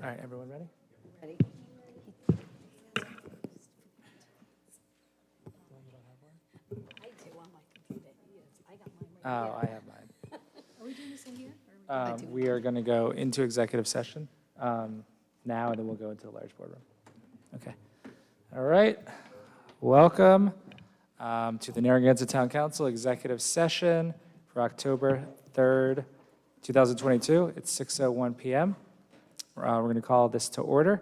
All right, everyone ready? Ready? I do on my computer. Yes, I got mine Oh, right I have mine. Are we doing this in here? or are we doing We are going to go into executive session now, and then we'll go into the large boardroom. Okay. All right. Welcome to the Narragansett Town Council executive session for October 3rd, 2022. It's 6:01 p.m. We're going to call this to order.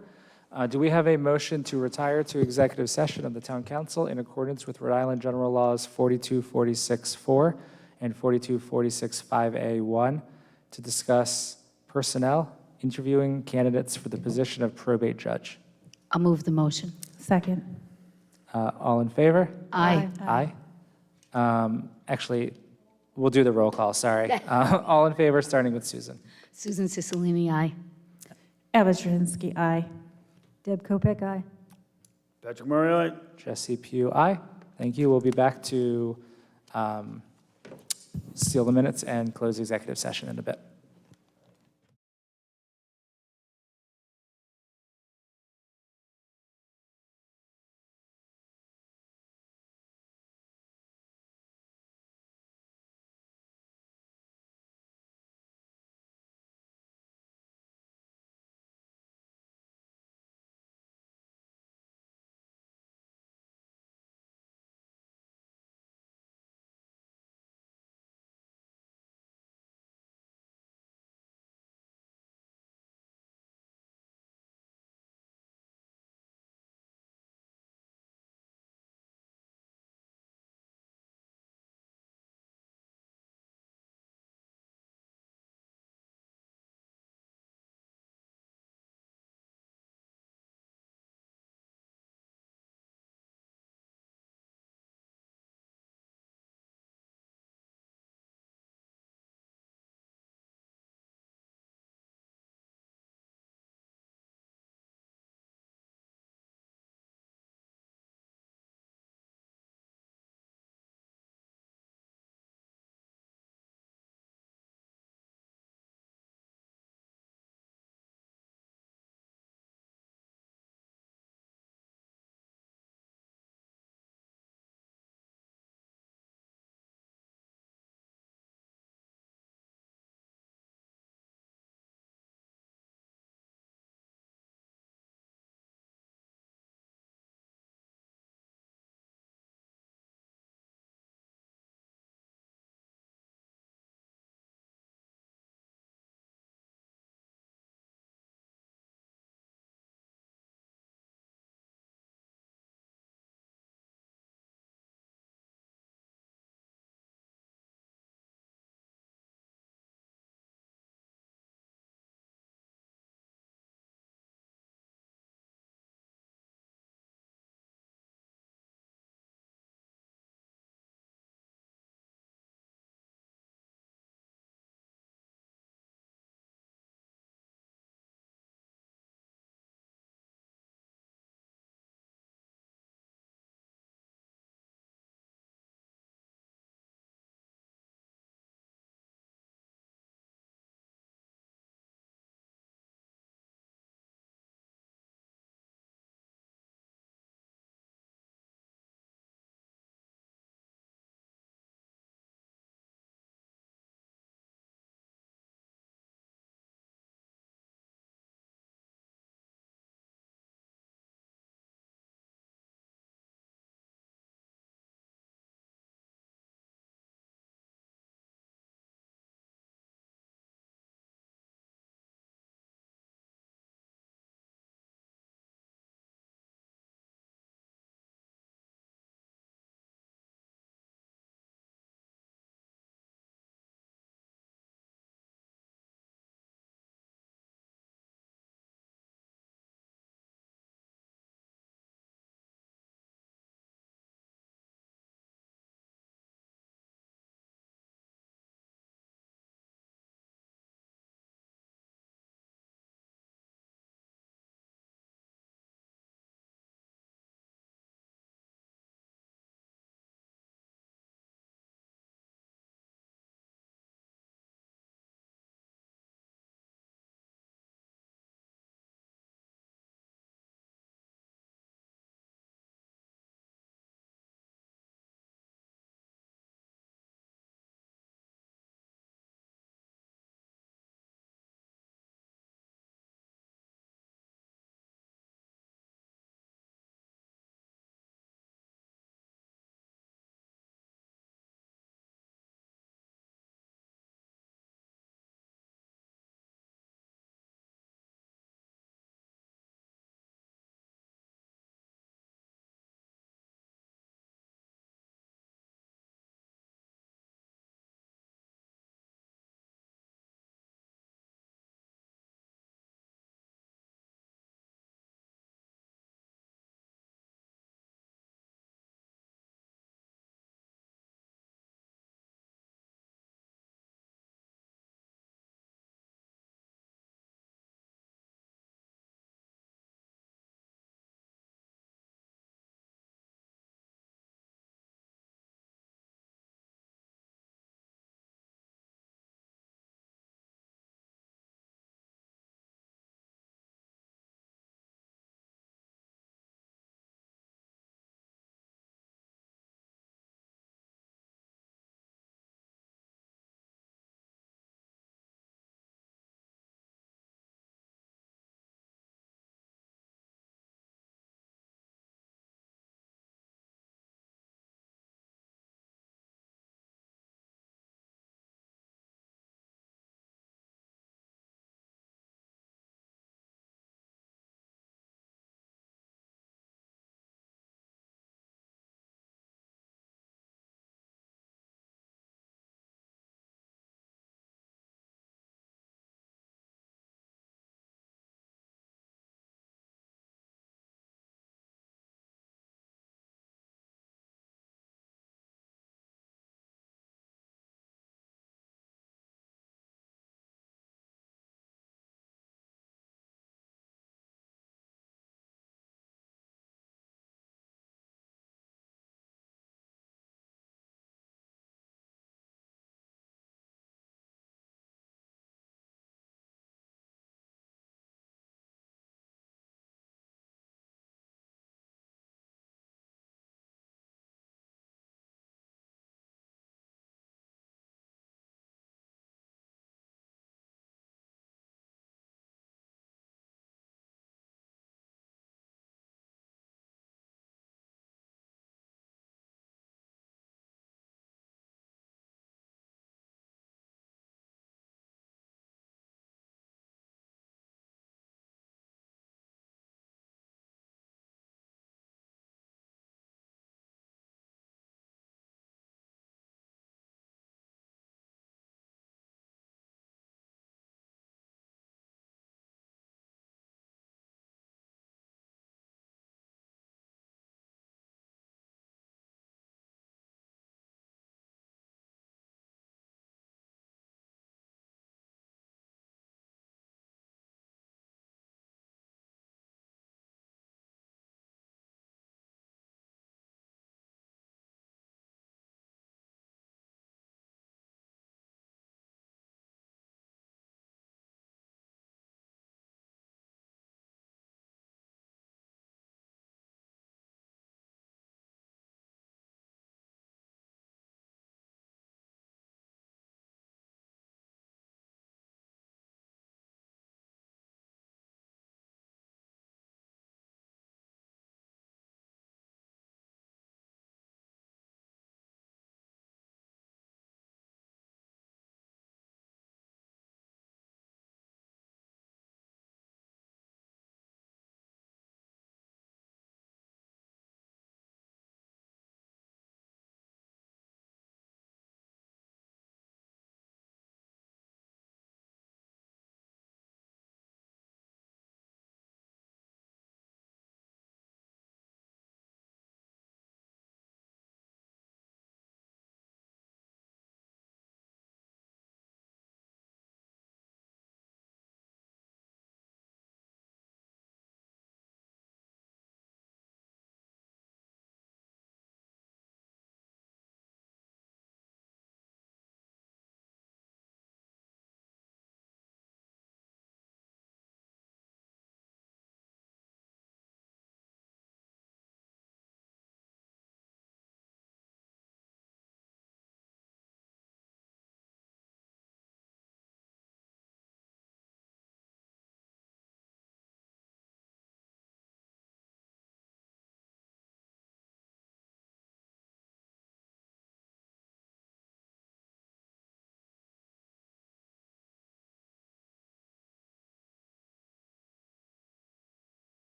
Do we have a motion to retire to executive session of the Town Council in accordance with Rhode Island General Laws 42464 and 42465A1 to discuss personnel, interviewing candidates for the position of probate judge? I'll move the motion. Second. All in favor? Aye. Aye. Actually, we'll do the roll call, sorry. All in favor, starting with Susan. Susan Cicilline, aye. Eva Straczynski, aye. Deb Kopic, aye. Patrick Murray, aye. Jesse Pugh, aye. Thank you. We'll be back to seal the minutes and close the executive session in a bit.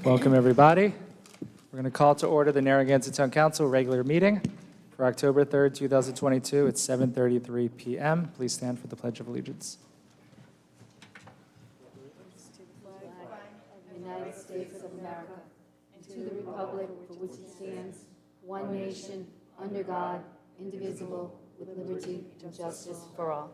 Welcome, everybody. We're going to call to order the Narragansett Town Council regular meeting for October 3rd, 2022. It's 7:33 p.m. Please stand for the Pledge of Allegiance. United States of America, and to the republic for which it stands, one nation, under God, indivisible, with liberty and justice for all.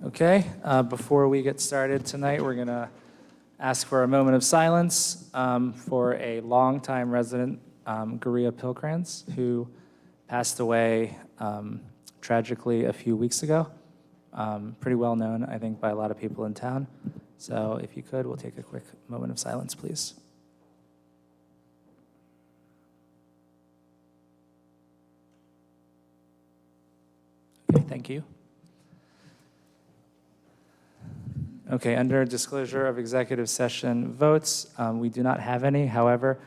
Okay, before we get started tonight, we're going to ask for a moment of silence for a longtime resident, Guria Pilkrans, who passed away tragically a few weeks ago. Pretty well known, I think, by a lot of people in town. So if you could, we'll take a quick moment of silence, please. Okay, thank you. Okay, under disclosure of executive session votes, we do not have any. However,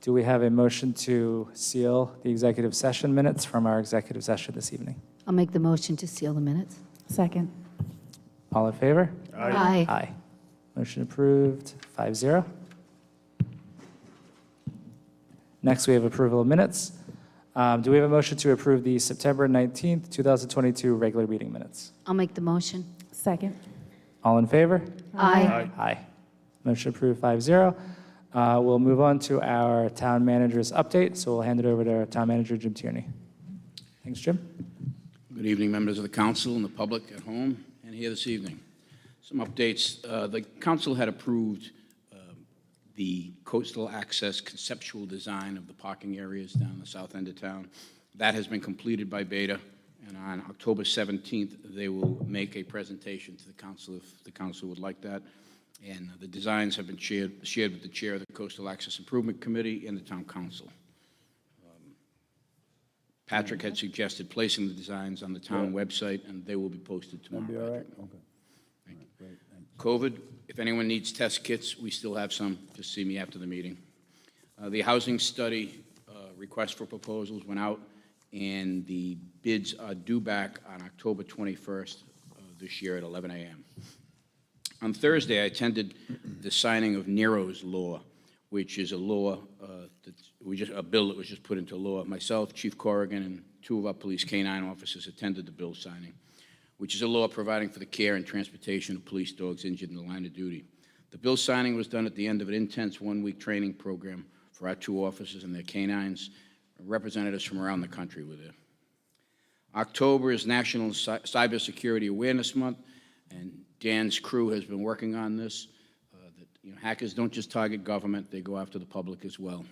do we have a motion to seal the executive session minutes from our executive session this evening? I'll make the motion to seal the minutes. Second. All in favor? Aye. Aye. Motion approved, 5-0. Next, we have approval of minutes. Do we have a motion to approve the September 19th, 2022 regular meeting minutes? I'll make the motion. Second. All in favor? Aye. Aye. Motion approved, 5-0. We'll move on to our town manager's update, so we'll hand it over to our town manager, Jim Tierney. Thanks, Jim. Good evening, members of the council and the public at home and here this evening. Some updates. The council had approved the coastal access conceptual design of the parking areas down the south end of town. That has been completed by Beta, and on October 17th, they will make a presentation to the council if the council would like that. And the designs have been shared with the chair of the Coastal Access Improvement Committee and the town council. Patrick had suggested placing the designs on the town website, and they will be posted tomorrow. That'll be all right? Patrick. Okay. Thank you. Great, thank you. COVID, if anyone needs test kits, we still have some. Just see me after the meeting. The housing study request for proposals went out, and the bids are due back on October 21st this year at 11 a.m. On Thursday, I attended the signing of Nero's Law, which is a law a bill that was just put into law. Myself, Chief Corrigan, and two of our police K-9 officers attended the bill signing, which is a law providing for the care and transportation of police dogs injured in the line of duty. The bill signing was done at the end of an intense one-week training program for our two officers and their K-9s. Representatives from around the country were there. October is National Cybersecurity Awareness Month, and Dan's crew has been working on this. Hackers don't just target government, they go after the public as well.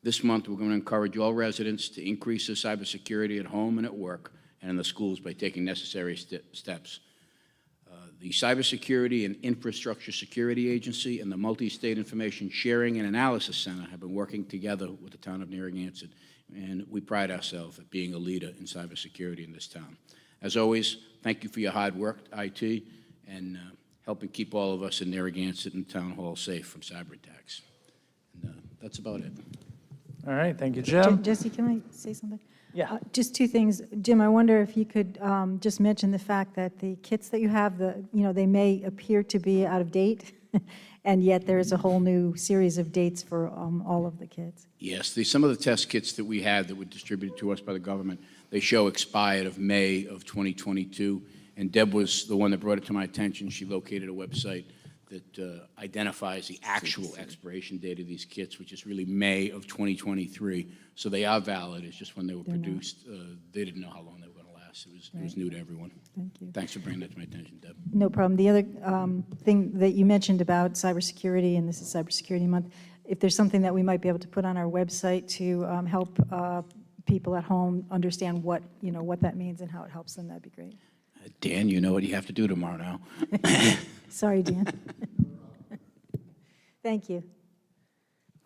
This month, we're going to encourage all residents to increase their cybersecurity at home and at work and in the schools by taking necessary steps. The Cybersecurity and Infrastructure Security Agency and the Multi-State Information Sharing and Analysis Center have been working together with the town of Narragansett, and we pride ourselves at being a leader in cybersecurity in this town. As always, thank you for your hard work, IT, and helping keep all of us in Narragansett and Town Hall safe from cyber attacks. And that's about it. All right, thank you, Jim. Jesse, can I say something? Yeah. Just two things. Jim, I wonder if you could just mention the fact that the kits that you have, they may appear to be out of date, and yet there's a whole new series of dates for all of the kits. Yes, some of the test kits that we had that were distributed to us by the government, they show expired of May of 2022, and Deb was the one that brought it to my attention. She located a website that identifies the actual expiration date of these kits, which is really May of 2023. So they are valid. It's just when they were produced, they didn't know how long they were going to last. It was new to everyone. Thank you. Thanks for bringing that to my attention, Deb. No problem. The other thing that you mentioned about cybersecurity, and this is Cybersecurity Month, if there's something that we might be able to put on our website to help people at home understand what that means and how it helps them, that'd be great. Dan, you know what you have to do tomorrow now. Sorry, Dan. Thank you.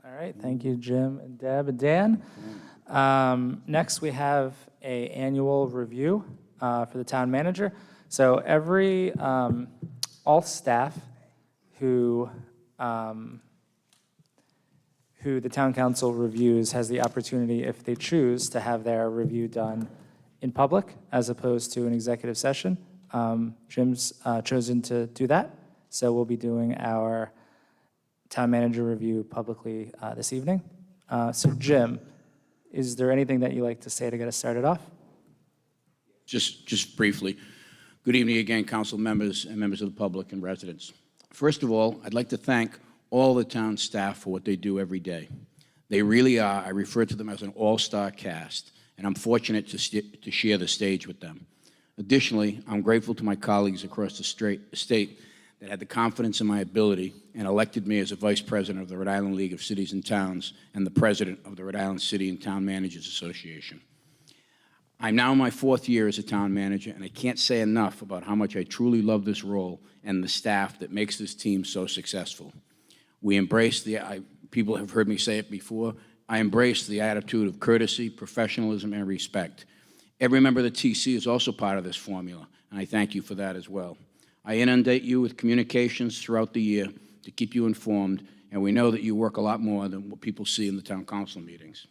All right, thank you, Jim and Deb and Dan. Next, we have an annual review for the town manager. So all staff who the town council reviews has the opportunity, if they choose, to have their review done in public as opposed to an executive session. Jim's chosen to do that, so we'll be doing our town manager review publicly this evening. So Jim, is there anything that you'd like to say to get us started off? Just briefly. Good evening again, council members and members of the public and residents. First of all, I'd like to thank all the town staff for what they do every day. They really are, I refer to them as an all-star cast, and I'm fortunate to share the stage with them. Additionally, I'm grateful to my colleagues across the state that had the confidence in my ability and elected me as a vice president of the Rhode Island League of Cities and Towns and the president of the Rhode Island City and Town Managers Association. I'm now in my 4th year as a town manager, and I can't say enough about how much I truly love this role and the staff that makes this team so successful. We embrace people have heard me say it before, I embrace the attitude of courtesy, professionalism, and respect. Every member of the TC is also part of this formula, and I thank you for that as well. I inundate you with communications throughout the year to keep you informed, and we know that you work a lot more than what people see in the town council meetings.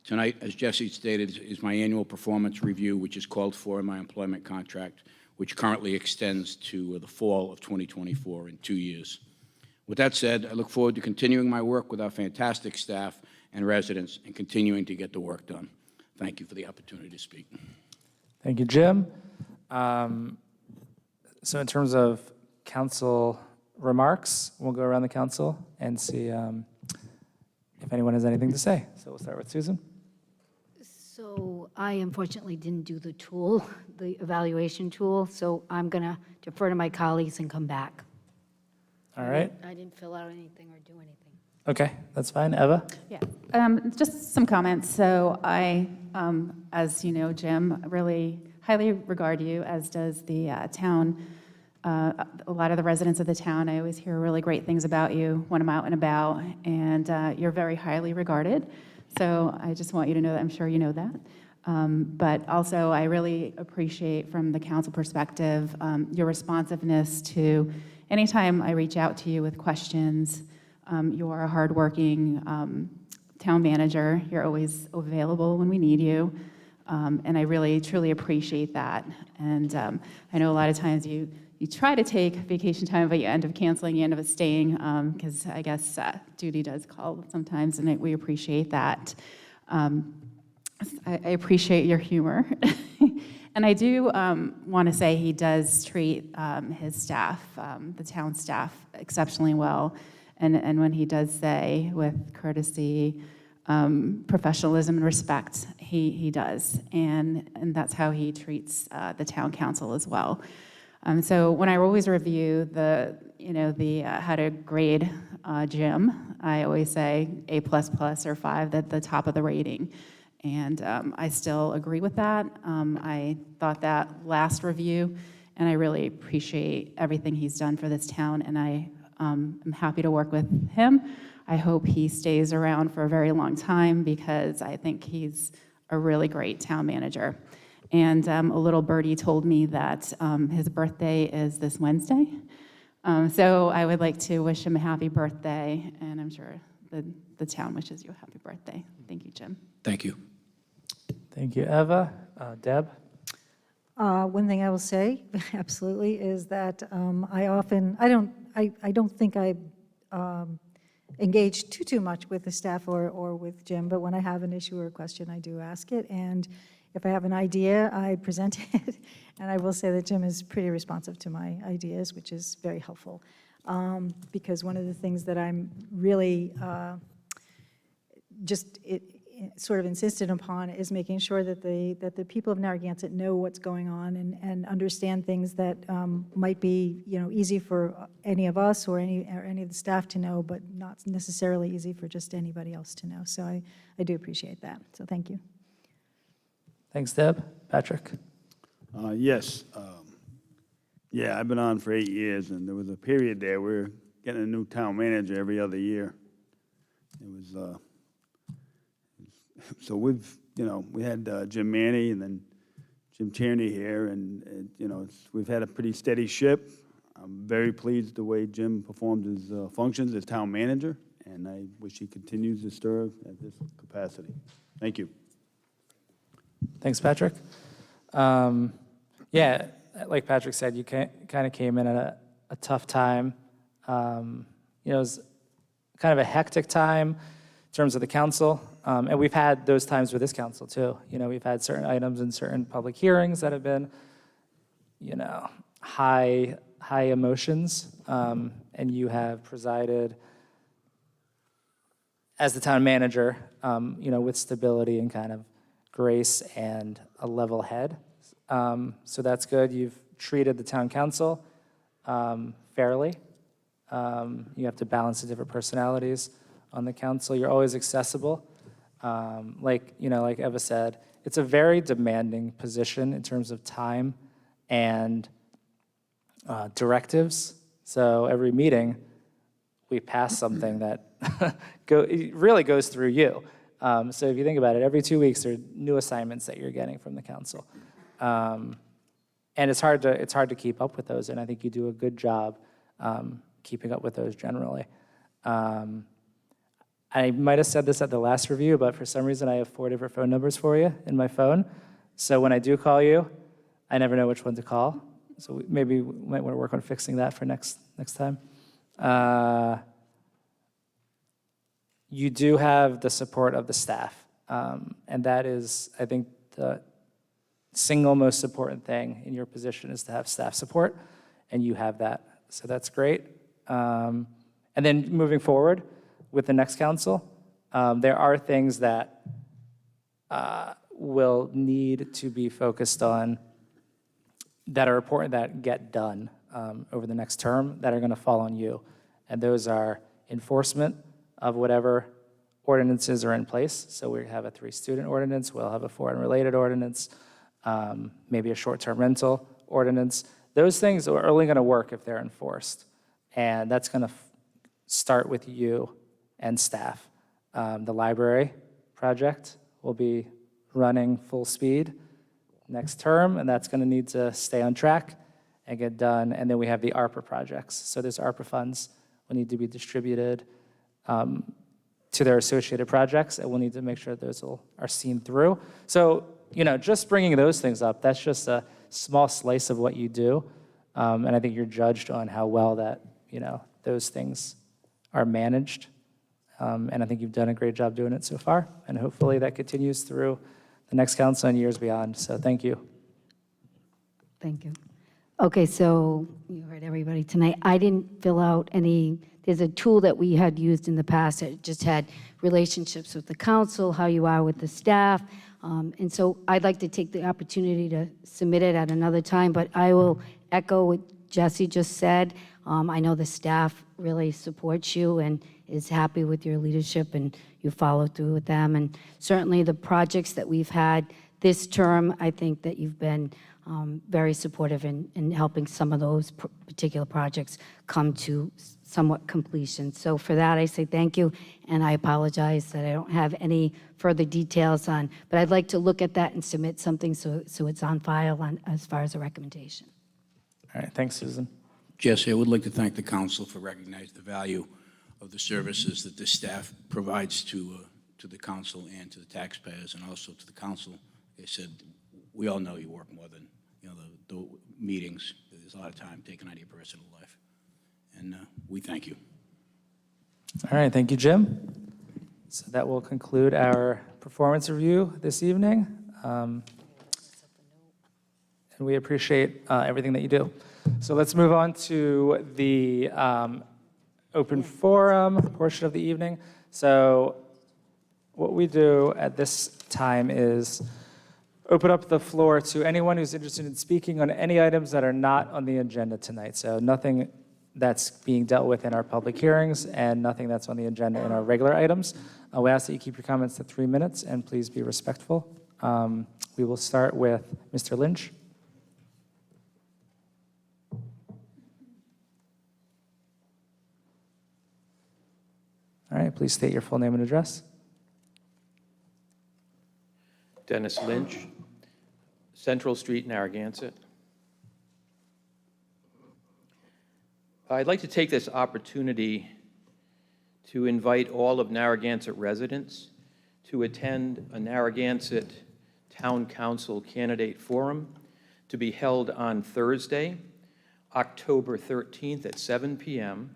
Tonight, as Jesse stated, is my annual performance review, which is called for in my employment contract, which currently extends to the fall of 2024 in 2 years. With that said, I look forward to continuing my work with our fantastic staff and residents and continuing to get the work done. Thank you for the opportunity to speak. Thank you, Jim. So in terms of council remarks, we'll go around the council and see if anyone has anything to say. So we'll start with Susan. So I unfortunately didn't do the tool, the evaluation tool, so I'm going to defer to my colleagues and come back. All right. I didn't fill out anything or do anything. Okay, that's fine. Eva? Yeah, just some comments. So I, as you know, Jim, really highly regard you, as does the town. A lot of the residents of the town, I always hear really great things about you when I'm out and about, and you're very highly regarded. So I just want you to know that. I'm sure you know that. But also, I really appreciate, from the council perspective, your responsiveness to anytime I reach out to you with questions. You are a hardworking town manager. You're always available when we need you. And I really, truly appreciate that. And I know a lot of times you try to take vacation time, but you end up canceling, you end up staying, because I guess duty does call sometimes, and we appreciate that. I appreciate your humor. And I do want to say he does treat his staff, the town staff, exceptionally well. And when he does say, with courtesy, professionalism, and respect, he does. And that's how he treats the town council as well. So when I always review how to grade Jim, I always say A++ or 5, at the top of the rating. And I still agree with that. I thought that last review, and I really appreciate everything he's done for this town, and I am happy to work with him. I hope he stays around for a very long time, because I think he's a really great town manager. And a little birdie told me that his birthday is this Wednesday. So I would like to wish him a happy birthday, and I'm sure the town wishes you a happy birthday. Thank you, Jim. Thank you. Thank you, Eva. Deb? One thing I will say, absolutely, is that I don't think I engage too much with the staff or with Jim, but when I have an issue or a question, I do ask it. And if I have an idea, I present it. And I will say that Jim is pretty responsive to my ideas, which is very helpful. Because one of the things that I'm really sort of insistent upon is making sure that the people of Narragansett know what's going on and understand things that might be easy for any of us or any of the staff to know, but not necessarily easy for just anybody else to know. So I do appreciate that. So thank you. Thanks, Deb. Patrick? Yes. Yeah, I've been on for 8 years, and there was a period there where we were getting a new town manager every other year. It was, so we had Jim Manny and then Jim Tierney here, and we've had a pretty steady ship. I'm very pleased the way Jim performed his functions as town manager, and I wish he continues to serve at this capacity. Thank you. Thanks, Patrick. Yeah, like Patrick said, you kind of came in at a tough time. It was kind of a hectic time in terms of the council. And we've had those times with this council too. We've had certain items and certain public hearings that have been, high emotions. And you have presided as the town manager, with stability and kind of grace and a level head. So that's good. You've treated the town council fairly. You have to balance the different personalities on the council. You're always accessible. Like Eva said, it's a very demanding position in terms of time and directives. So every meeting, we pass something that it really goes through you. So if you think about it, every 2 weeks there are new assignments that you're getting from the council. And it's hard to keep up with those, and I think you do a good job keeping up with those generally. I might have said this at the last review, but for some reason I have 4 different phone numbers for you in my phone. So when I do call you, I never know which one to call. So maybe we might want to work on fixing that for next time. You do have the support of the staff, and that is, I think, the single most important thing in your position is to have staff support, and you have that. So that's great. And then moving forward with the next council, there are things that will need to be focused on that are important that get done over the next term that are going to fall on you. And those are enforcement of whatever ordinances are in place. So we have a 3-student ordinance, we'll have a foreign related ordinance, maybe a short-term rental ordinance. Those things are only going to work if they're enforced. And that's going to start with you and staff. The library project will be running full speed next term, and that's going to need to stay on track and get done. And then we have the ARPA projects. So there's ARPA funds will need to be distributed to their associated projects, and we'll need to make sure those are seen through. So, just bringing those things up, that's just a small slice of what you do. And I think you're judged on how well that, those things are managed. And I think you've done a great job doing it so far. And hopefully that continues through the next council and years beyond. So thank you. Thank you. Okay, so you heard everybody tonight. I didn't fill out there's a tool that we had used in the past that just had relationships with the council, how you are with the staff. And so I'd like to take the opportunity to submit it at another time, but I will echo what Jesse just said. I know the staff really supports you and is happy with your leadership, and you follow through with them. And certainly the projects that we've had this term, I think that you've been very supportive in helping some of those particular projects come to somewhat completion. So for that, I say thank you, and I apologize that I don't have any further details on, but I'd like to look at that and submit something so it's on file as far as a recommendation. All right, thanks, Susan. Jesse, I would like to thank the council for recognizing the value of the services that this staff provides to the council and to the taxpayers, and also to the council. They said, we all know you work more than the meetings. There's a lot of time taken out of your personal life, and we thank you. All right, thank you, Jim. So that will conclude our performance review this evening. And we appreciate everything that you do. So let's move on to the open forum portion of the evening. So what we do at this time is open up the floor to anyone who's interested in speaking on any items that are not on the agenda tonight. So nothing that's being dealt with in our public hearings and nothing that's on the agenda in our regular items. We ask that you keep your comments to 3 minutes, and please be respectful. We will start with Mr. Lynch. All right, please state your full name and address. Dennis Lynch, Central Street, Narragansett. I'd like to take this opportunity to invite all of Narragansett residents to attend a Narragansett Town Council Candidate Forum to be held on Thursday, October 13th at 7 p.m.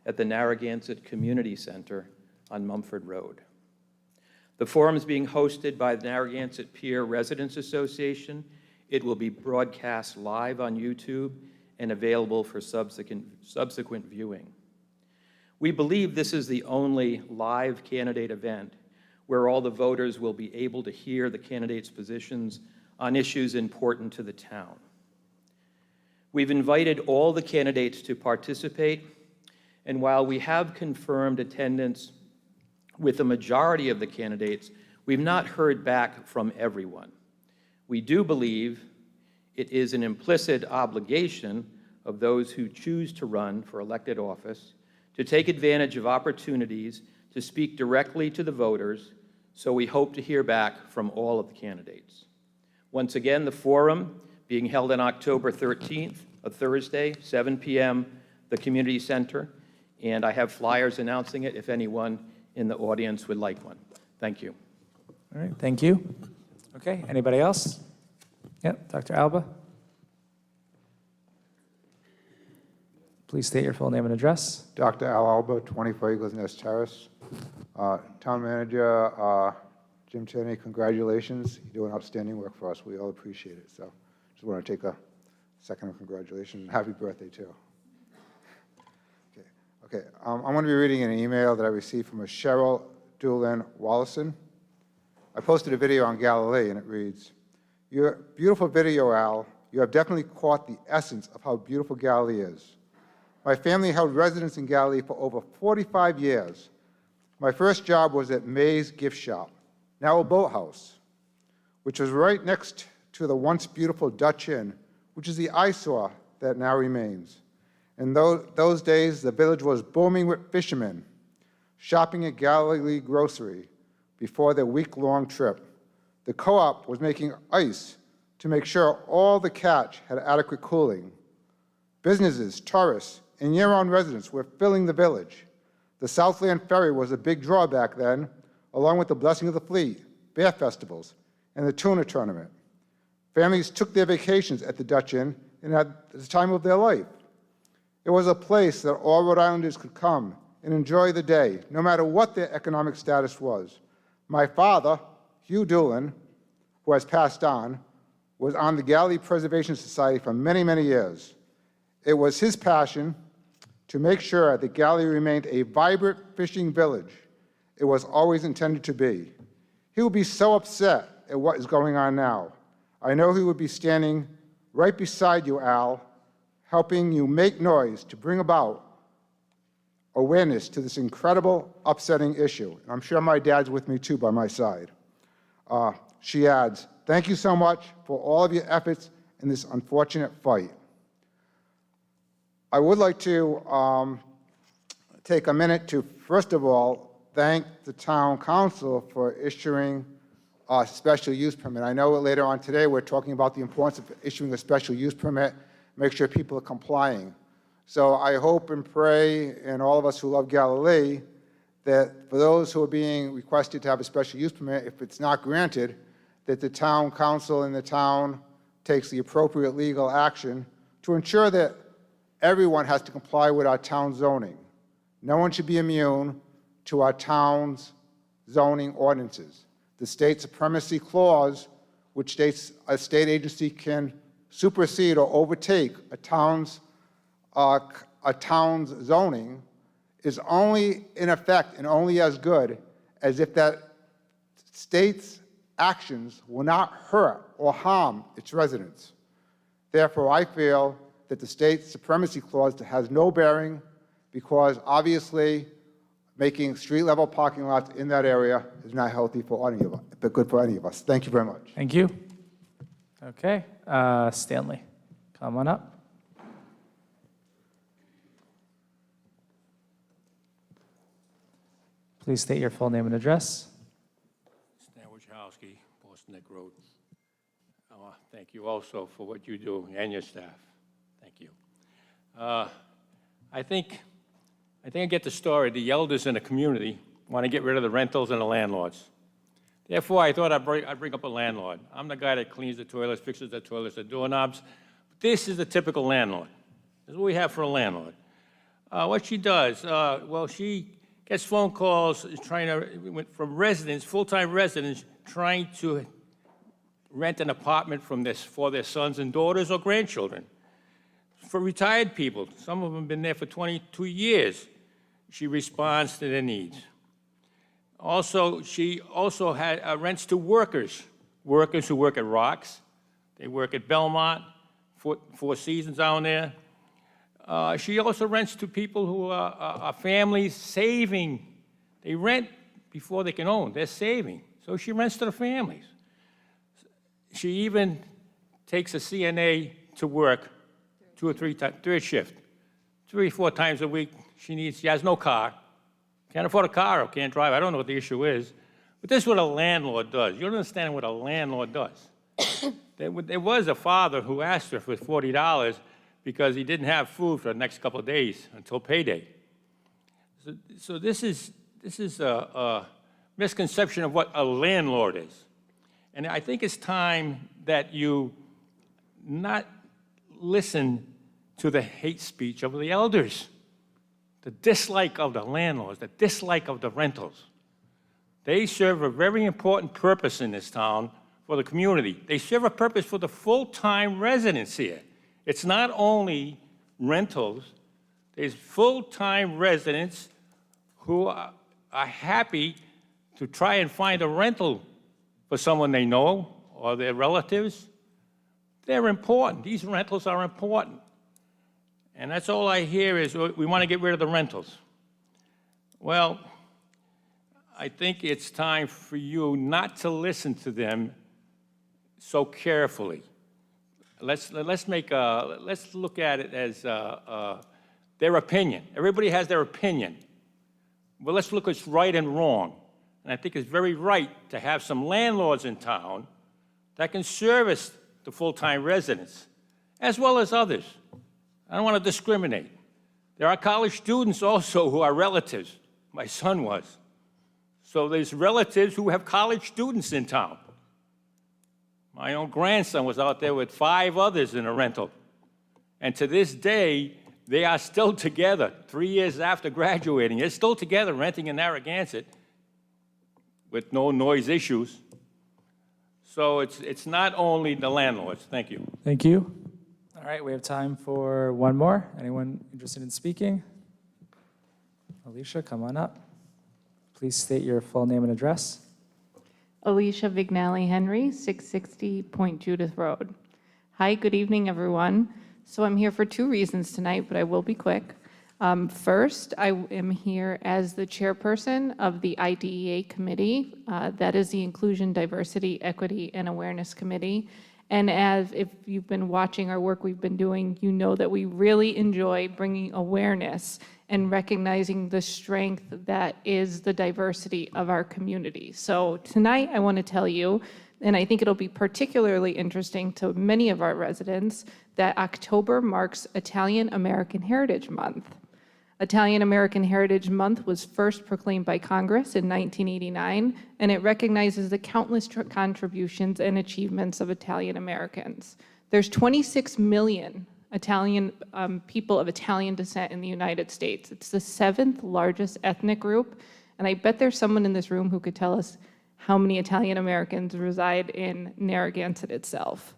at the Narragansett Community Center on Mumford Road. The forum is being hosted by the Narragansett Peer Residents Association. It will be broadcast live on YouTube and available for subsequent viewing. We believe this is the only live candidate event where all the voters will be able to hear the candidates' positions on issues important to the town. We've invited all the candidates to participate, and while we have confirmed attendance with the majority of the candidates, we've not heard back from everyone. We do believe it is an implicit obligation of those who choose to run for elected office to take advantage of opportunities to speak directly to the voters, so we hope to hear back from all of the candidates. Once again, the forum being held on October 13th, a Thursday, 7 p.m., the Community Center, and I have flyers announcing it if anyone in the audience would like one. Thank you. All right, thank you. Okay, anybody else? Yep, Dr. Alba. Please state your full name and address. Dr. Al Alba, 24 Eagles Nest Terrace. Town Manager Jim Cheney, congratulations. You do an outstanding work for us. We all appreciate it. So just want to take a second of congratulations and happy birthday, too. Okay. I'm going to be reading an email that I received from a Cheryl Doolin Wallison. I posted a video on Galilee, and it reads, "Your beautiful video, Al. You have definitely caught the essence of how beautiful Galilee is. My family held residence in Galilee for over 45 years. My first job was at May's Gift Shop, now a boathouse, which was right next to the once beautiful Dutch Inn, which is the eyesore that now remains. In those days, the village was booming with fishermen, shopping at Galilee Grocery before their week-long trip. The co-op was making ice to make sure all the catch had adequate cooling. Businesses, tourists, and year-round residents were filling the village. The Southland Ferry was a big draw back then, along with the Blessing of the Fleet, bear festivals, and the tuna tournament. Families took their vacations at the Dutch Inn and had the time of their life. It was a place that all Rhode Islanders could come and enjoy the day, no matter what their economic status was. My father, Hugh Doolin, who has passed on, was on the Galilee Preservation Society for many, many years. It was his passion to make sure that Galilee remained a vibrant fishing village it was always intended to be. He would be so upset at what is going on now. I know he would be standing right beside you, Al, helping you make noise to bring about awareness to this incredible, upsetting issue. And I'm sure my dad's with me too by my side. She adds, "Thank you so much for all of your efforts in this unfortunate fight." I would like to take a minute to, first of all, thank the town council for issuing a special use permit. I know later on today we're talking about the importance of issuing a special use permit, make sure people are complying. So I hope and pray, and all of us who love Galilee, that for those who are being requested to have a special use permit, if it's not granted, that the town council and the town takes the appropriate legal action to ensure that everyone has to comply with our town zoning. No one should be immune to our town's zoning ordinances. The state supremacy clause, which states a state agency can supersede or overtake a town's zoning, is only in effect and only as good as if that state's actions will not hurt or harm its residents. Therefore, I feel that the state supremacy clause has no bearing, because obviously making street-level parking lots in that area is not healthy for any of us, but good for any of us. Thank you very much. Thank you. Okay, Stanley, come on up. Please state your full name and address. Stan Wachowski, Boston Neck Road. Thank you also for what you do and your staff. Thank you. I think I get the story. The elders in the community want to get rid of the rentals and the landlords. Therefore, I thought I'd bring up a landlord. I'm the guy that cleans the toilets, fixes the toilets, the doorknobs. This is the typical landlord. This is what we have for a landlord. What she does, well, she gets phone calls from residents, full-time residents, trying to rent an apartment for their sons and daughters or grandchildren. For retired people, some of them have been there for 22 years, she responds to their needs. Also, she also rents to workers who work at Rocks. They work at Belmont, Four Seasons down there. She also rents to people who are families saving. They rent before they can own. They're saving. So she rents to the families. She even takes a CNA to work 2 or 3 times, third shift, 3 or 4 times a week. She has no car, can't afford a car or can't drive. I don't know what the issue is. But this is what a landlord does. You don't understand what a landlord does. There was a father who asked her for $40 because he didn't have food for the next couple of days until payday. So this is a misconception of what a landlord is. And I think it's time that you not listen to the hate speech of the elders, the dislike of the landlords, the dislike of the rentals. They serve a very important purpose in this town for the community. They serve a purpose for the full-time residents here. It's not only rentals, there's full-time residents who are happy to try and find a rental for someone they know or their relatives. They're important. These rentals are important. And that's all I hear is we want to get rid of the rentals. Well, I think it's time for you not to listen to them so carefully. Let's look at it as their opinion. Everybody has their opinion. But let's look at what's right and wrong. And I think it's very right to have some landlords in town that can service the full-time residents, as well as others. I don't want to discriminate. There are college students also who are relatives. My son was. So there's relatives who have college students in town. My own grandson was out there with 5 others in a rental. And to this day, they are still together 3 years after graduating. They're still together renting in Narragansett with no noise issues. So it's not only the landlords. Thank you. Thank you. All right, we have time for one more. Anyone interested in speaking? Alicia, come on up. Please state your full name and address. Alicia Vignali Henry, 660 Point Judith Road. Hi, good evening, everyone. So I'm here for 2 reasons tonight, but I will be quick. First, I am here as the chairperson of the IDEA committee. That is the Inclusion, Diversity, Equity, and Awareness Committee. And as if you've been watching our work we've been doing, you know that we really enjoy bringing awareness and recognizing the strength that is the diversity of our community. So tonight I want to tell you, and I think it'll be particularly interesting to many of our residents, that October marks Italian American Heritage Month. Italian American Heritage Month was first proclaimed by Congress in 1989, and it recognizes the countless contributions and achievements of Italian Americans. There's 26 million Italian people of Italian descent in the United States. It's the 7th largest ethnic group, and I bet there's someone in this room who could tell us how many Italian Americans reside in Narragansett itself.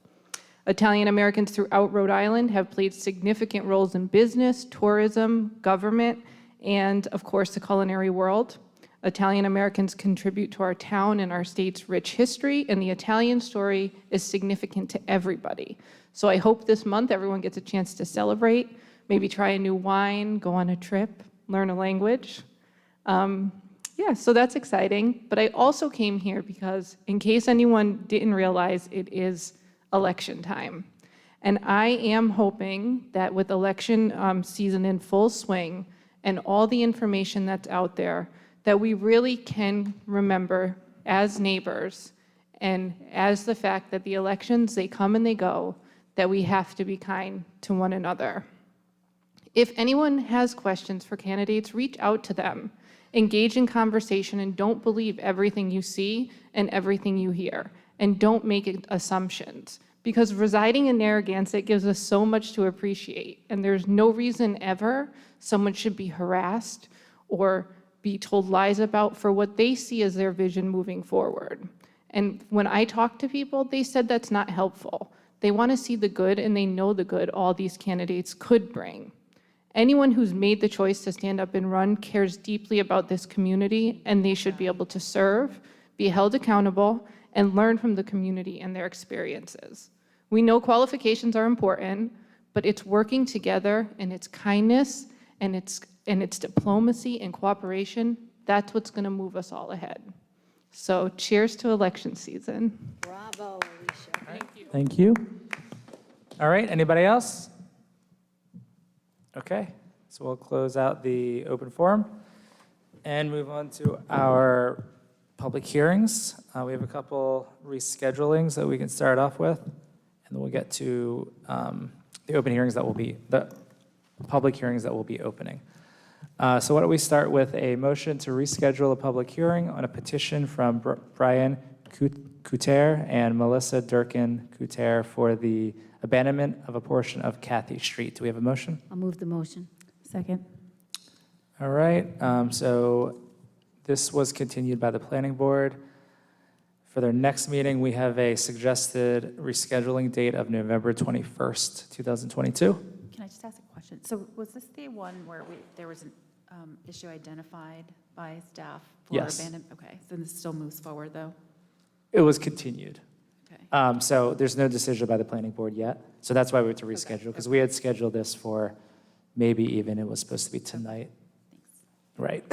Italian Americans throughout Rhode Island have played significant roles in business, tourism, government, and of course the culinary world. Italian Americans contribute to our town and our state's rich history, and the Italian story is significant to everybody. So I hope this month everyone gets a chance to celebrate, maybe try a new wine, go on a trip, learn a language. Yeah, so that's exciting. But I also came here because, in case anyone didn't realize, it is election time. And I am hoping that with election season in full swing and all the information that's out there, that we really can remember as neighbors and as the fact that the elections, they come and they go, that we have to be kind to one another. If anyone has questions for candidates, reach out to them. Engage in conversation and don't believe everything you see and everything you hear. And don't make assumptions. Because residing in Narragansett gives us so much to appreciate. And there's no reason ever someone should be harassed or be told lies about for what they see as their vision moving forward. And when I talk to people, they said that's not helpful. They want to see the good, and they know the good all these candidates could bring. Anyone who's made the choice to stand up and run cares deeply about this community, and they should be able to serve, be held accountable, and learn from the community and their experiences. We know qualifications are important, but it's working together, and it's kindness, and it's diplomacy and cooperation. That's what's going to move us all ahead. So cheers to election season. Bravo, Alicia. Thank you. All right, anybody else? Okay, so we'll close out the open forum and move on to our public hearings. We have a couple reschedulings that we can start off with, and then we'll get to the open hearings that will be, the public hearings that will be opening. So why don't we start with a motion to reschedule a public hearing on a petition from Brian Couture and Melissa Durkin-Couture for the abandonment of a portion of Cathy Street. Do we have a motion? I'll move the motion. Second. All right, so this was continued by the planning board. For their next meeting, we have a suggested rescheduling date of November 21st, 2022. Can I just ask a question? So was this the one where there was an issue identified by staff for Yes. abandonment? Okay, so this still moves forward, though? It was continued. Okay. So there's no decision by the planning board yet. So that's why we had to reschedule, because we had scheduled this for maybe even it was supposed to be tonight. Right.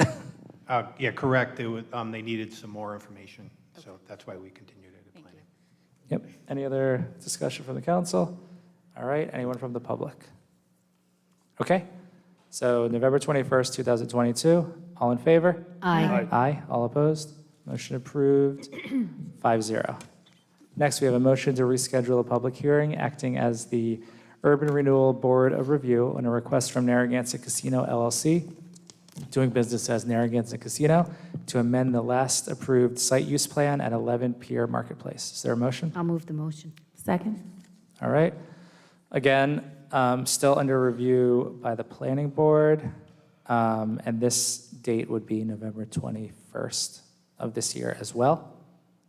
Yeah, correct. They needed some more information, so that's why we continued it at planning. Yep. Any other discussion from the council? All right, anyone from the public? Okay, so November 21st, 2022, all in favor? Aye. Aye, all opposed? Motion approved, 5-0. Next, we have a motion to reschedule a public hearing acting as the Urban Renewal Board of Review on a request from Narragansett Casino LLC, doing business as Narragansett Casino, to amend the last approved site use plan at 11 Pier Marketplace. Is there a motion? I'll move the motion. Second. All right. Again, still under review by the planning board, and this date would be November 21st of this year as well.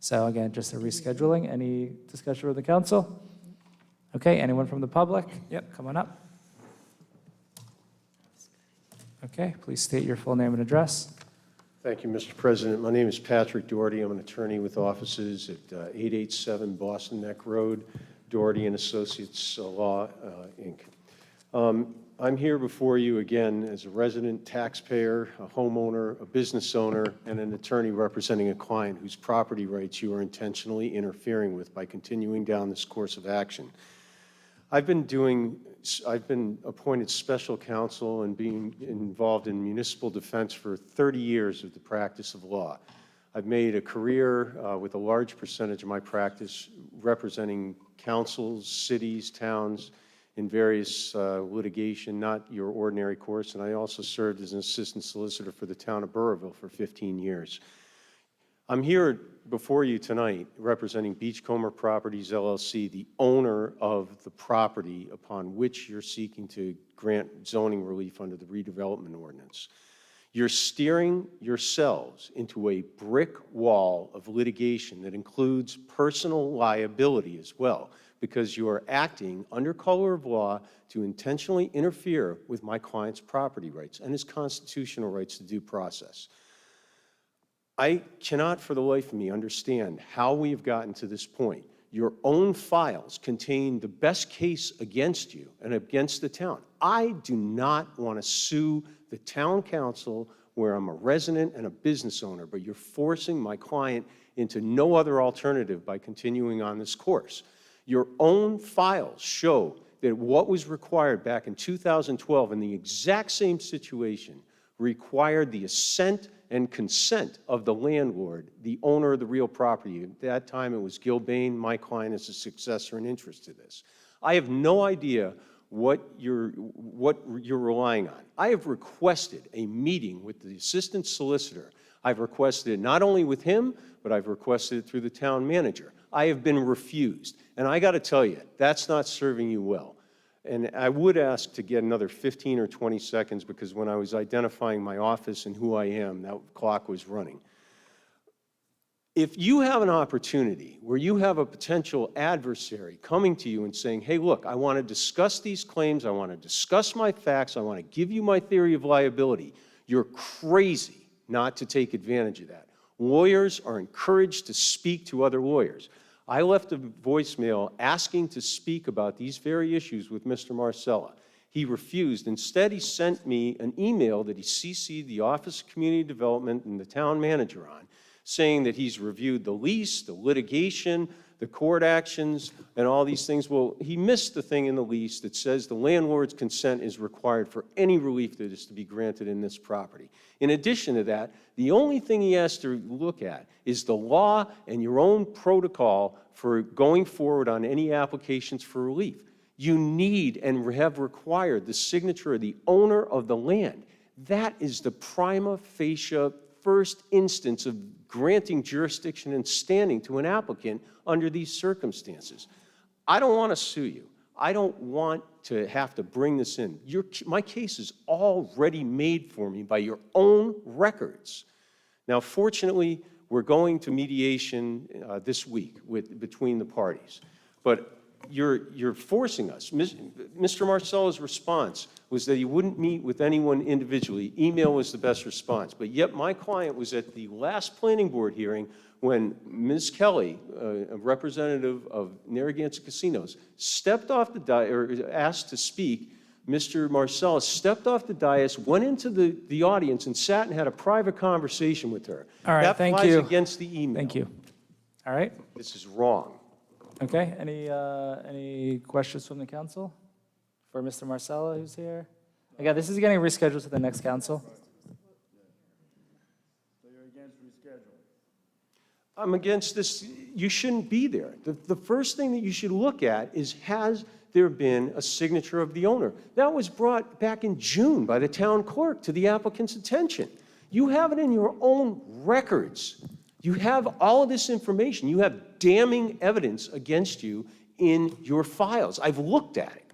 So again, just a rescheduling. Any discussion with the council? Okay, anyone from the public? Yep, come on up. Okay, please state your full name and address. Thank you, Mr. President. My name is Patrick Doherty. I'm an attorney with offices at 887 Boston Neck Road, Doherty and Associates Law, Inc. I'm here before you again as a resident, taxpayer, a homeowner, a business owner, and an attorney representing a client whose property rights you are intentionally interfering with by continuing down this course of action. I've been appointed special counsel and being involved in municipal defense for 30 years of the practice of law. I've made a career with a large percentage of my practice representing councils, cities, towns in various litigation, not your ordinary course, and I also served as an assistant solicitor for the town of Burrillville for 15 years. I'm here before you tonight representing Beachcomber Properties, LLC, the owner of the property upon which you're seeking to grant zoning relief under the redevelopment ordinance. You're steering yourselves into a brick wall of litigation that includes personal liability as well, because you are acting under color of law to intentionally interfere with my client's property rights and his constitutional rights to due process. I cannot for the life of me understand how we have gotten to this point. Your own files contain the best case against you and against the town. I do not want to sue the town council where I'm a resident and a business owner, but you're forcing my client into no other alternative by continuing on this course. Your own files show that what was required back in 2012 in the exact same situation required the assent and consent of the landlord, the owner of the real property. At that time, it was Gilbane. My client is a successor in interest to this. I have no idea what you're relying on. I have requested a meeting with the assistant solicitor. I've requested it not only with him, but I've requested it through the town manager. I have been refused. And I got to tell you, that's not serving you well. And I would ask to get another 15 or 20 seconds, because when I was identifying my office and who I am, that clock was running. If you have an opportunity where you have a potential adversary coming to you and saying, hey, look, I want to discuss these claims, I want to discuss my facts, I want to give you my theory of liability, you're crazy not to take advantage of that. Lawyers are encouraged to speak to other lawyers. I left a voicemail asking to speak about these very issues with Mr. Marcella. He refused. Instead, he sent me an email that he CC'd the Office of Community Development and the town manager on, saying that he's reviewed the lease, the litigation, the court actions, and all these things. Well, he missed the thing in the lease that says the landlord's consent is required for any relief that is to be granted in this property. In addition to that, the only thing he has to look at is the law and your own protocol for going forward on any applications for relief. You need and have required the signature of the owner of the land. That is the prima facie first instance of granting jurisdiction and standing to an applicant under these circumstances. I don't want to sue you. I don't want to have to bring this in. My case is already made for me by your own records. Now, fortunately, we're going to mediation this week between the parties. But you're forcing us. Mr. Marcella's response was that he wouldn't meet with anyone individually. Email was the best response. But yet my client was at the last planning board hearing when Ms. Kelly, a representative of Narragansett Casinos, stepped off the dais, or asked to speak. Mr. Marcella stepped off the dais, went into the audience, and sat and had a private conversation with her. All right, thank you. That flies against the email. Thank you. All right. This is wrong. Okay, any questions from the council for Mr. Marcella, who's here? Again, this is getting rescheduled to the next council. So you're against rescheduling? I'm against this. You shouldn't be there. The first thing that you should look at is, has there been a signature of the owner? That was brought back in June by the town clerk to the applicant's attention. You have it in your own records. You have all of this information. You have damning evidence against you in your files. I've looked at it.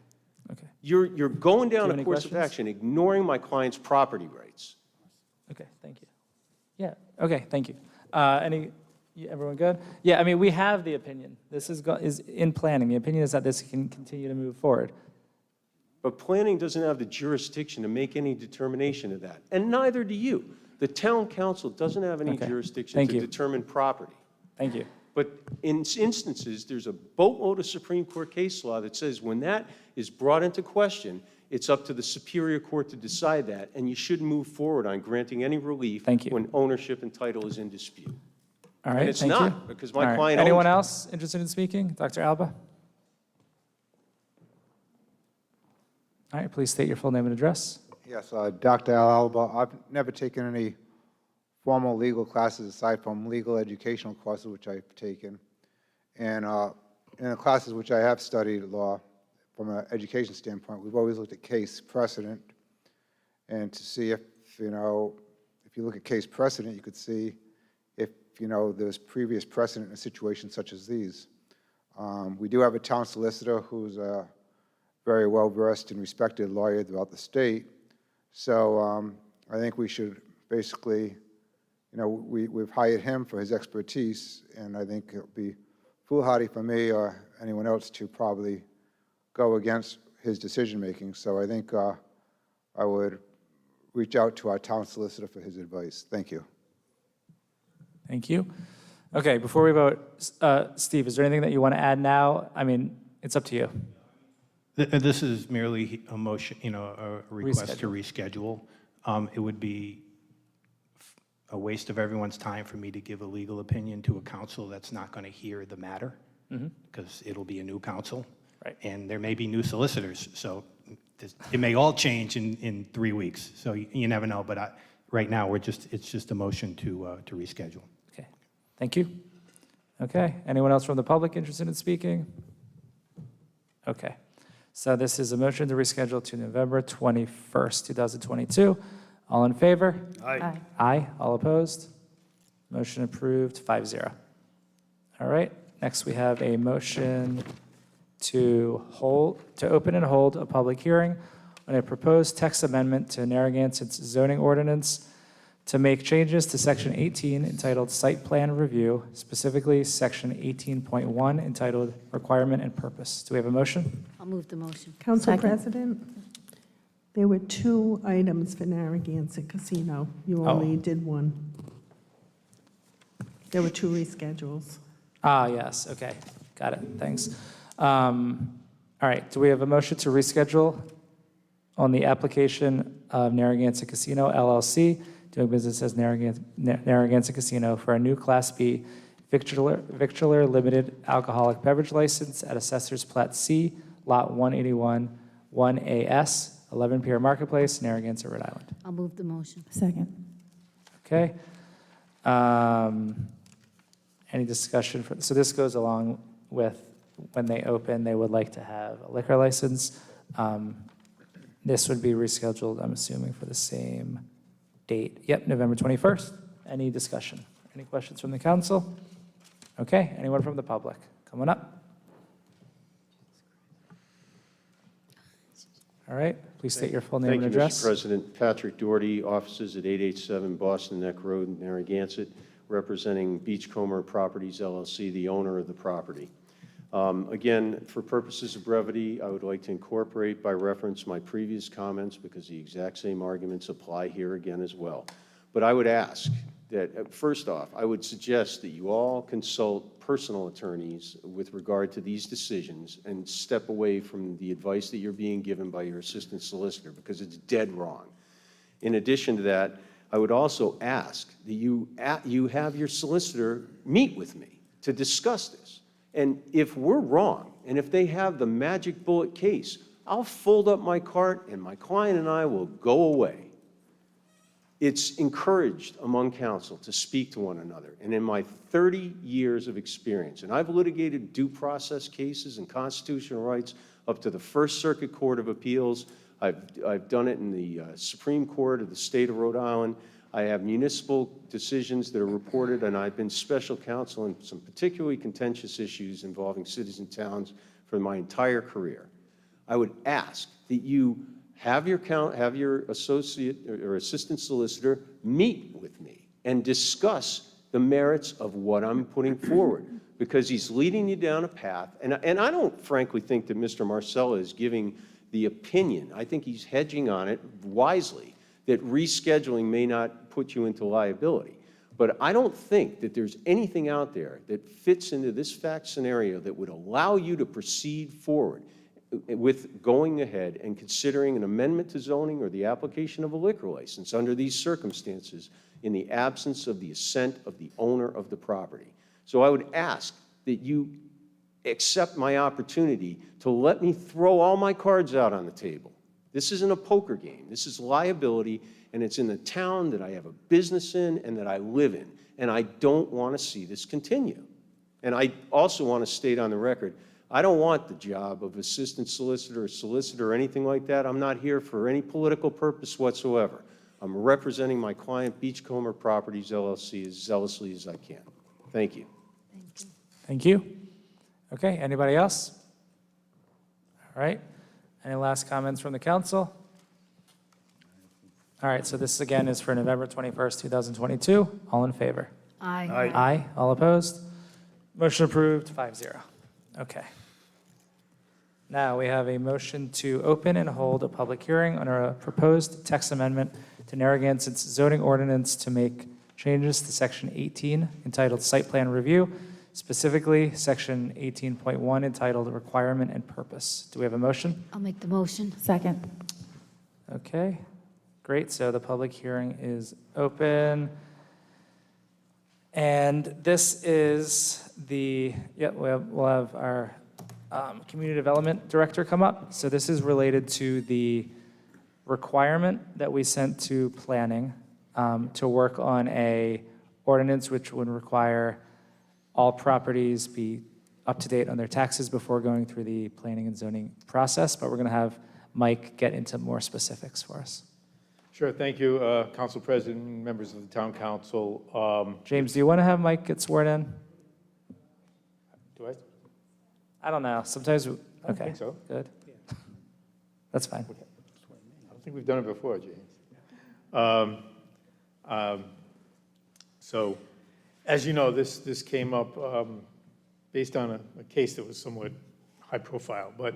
Okay. You're going down any a course of questions? action, ignoring my client's property rights. Okay, thank you. Yeah, okay, thank you. Everyone good? Yeah, I mean, we have the opinion. This is in planning. The opinion is that this can continue to move forward. But planning doesn't have the jurisdiction to make any determination of that, and neither do you. The town council doesn't have any Okay. jurisdiction Thank to you. determine property. Thank you. But in instances, there's a boatload of Supreme Court case law that says when that is brought into question, it's up to the Superior Court to decide that, and you shouldn't move forward on granting any relief Thank you. when ownership and title is in dispute. All right, And it's thank you. not, because my All right. client Anyone owns it. else interested in speaking? Dr. Alba? All right, please state your full name and address. Yes, Dr. Al Alba. I've never taken any formal legal classes aside from legal educational courses, which I've taken. And in the classes which I have studied law, from an education standpoint, we've always looked at case precedent, and to see if you look at case precedent, you could see if, there's previous precedent in a situation such as these. We do have a town solicitor who's a very well-versed and respected lawyer throughout the state. So I think we should basically, we've hired him for his expertise, and I think it'll be foolhardy for me or anyone else to probably go against his decision-making. So I think I would reach out to our town solicitor for his advice. Thank you. Thank you. Okay, before we vote, Steve, is there anything that you want to add now? I mean, it's up to you. This is merely a motion, a request to reschedule. It would be a waste of everyone's time for me to give a legal opinion to a council that's not going to hear the matter, because it'll be a new council. Right. And there may be new solicitors, so it may all change in 3 weeks. So you never know, but right now it's just a motion to reschedule. Okay, thank you. Okay, anyone else from the public interested in speaking? Okay, So this is a motion to reschedule to November 21st, 2022. All in favor? Aye. Aye. All opposed? Motion approved, 5-0. All right, next we have a motion to open and hold a public hearing on a proposed text amendment to Narragansett's zoning ordinance to make changes to Section 18 entitled Site Plan Review, specifically Section 18.1 entitled Requirement and Purpose. Do we have a motion? I'll move the motion. Council Second. President, there were 2 items for Narragansett Casino. You only did one. There were 2 reschedules. Ah, yes, okay, got it, thanks. All right, do we have a motion to reschedule on the application of Narragansett Casino LLC, doing business as Narragansett Casino for a new Class B victular limited alcoholic beverage license at Assessor's Plat C, Lot 181, 1AS, 11 Pier Marketplace, Narragansett, Rhode Island? I'll move the motion. Second. Okay. Any discussion? So this goes along with when they open, they would like to have a liquor license. This would be rescheduled, I'm assuming, for the same date. Yep, November 21st. Any discussion? Any questions from the council? Okay, anyone from the public? Coming up. All right, please state your full name and Thank you, address. Mr. President. Patrick Doherty, offices at 887 Boston Neck Road, Narragansett, representing Beachcomber Properties LLC, the owner of the property. Again, for purposes of brevity, I would like to incorporate by reference my previous comments because the exact same arguments apply here again as well. But I would ask that, first off, I would suggest that you all consult personal attorneys with regard to these decisions and step away from the advice that you're being given by your assistant solicitor because it's dead wrong. In addition to that, I would also ask that you have your solicitor meet with me to discuss this. And if we're wrong, and if they have the magic bullet case, I'll fold up my cart and my client and I will go away. It's encouraged among counsel to speak to one another. And in my 30 years of experience, and I've litigated due process cases and constitutional rights up to the First Circuit Court of Appeals. I've done it in the Supreme Court of the state of Rhode Island. I have municipal decisions that are reported, and I've been special counsel in some particularly contentious issues involving cities and towns for my entire career. I would ask that you have your associate or assistant solicitor meet with me and discuss the merits of what I'm putting forward, because he's leading you down a path. And I don't frankly think that Mr. Marcella is giving the opinion. I think he's hedging on it wisely, that rescheduling may not put you into liability. But I don't think that there's anything out there that fits into this fact scenario that would allow you to proceed forward with going ahead and considering an amendment to zoning or the application of a liquor license under these circumstances in the absence of the assent of the owner of the property. So I would ask that you accept my opportunity to let me throw all my cards out on the table. This isn't a poker game. This is liability, and it's in the town that I have a business in and that I live in, and I don't want to see this continue. And I also want to state on the record, I don't want the job of assistant solicitor or solicitor or anything like that. I'm not here for any political purpose whatsoever. I'm representing my client, Beachcomber Properties LLC, as zealously as I can. Thank you. Thank you. Okay, anybody else? All right. Any last comments from the council? All right, so this again is for November 21st, 2022. All in favor? Aye. Aye. All opposed? Motion approved, 5-0. Okay. Now we have a motion to open and hold a public hearing on a proposed text amendment to Narragansett's zoning ordinance to make changes to Section 18 entitled Site Plan Review, specifically Section 18.1 entitled Requirement and Purpose. Do we have a motion? I'll make the motion. Second. Okay, great. So the public hearing is open. And this is we'll have our Community Development Director come up. So this is related to the requirement that we sent to planning to work on a ordinance which would require all properties be up to date on their taxes before going through the planning and zoning process, but we're going to have Mike get into more specifics for us. Sure, thank you, Council President, members of the Town Council. James, do you want to have Mike get sworn in? Do I? I don't know. Sometimes, I don't think so. Good. That's fine. I don't think we've done it before, James. So, as you know, this came up based on a case that was somewhat high profile. But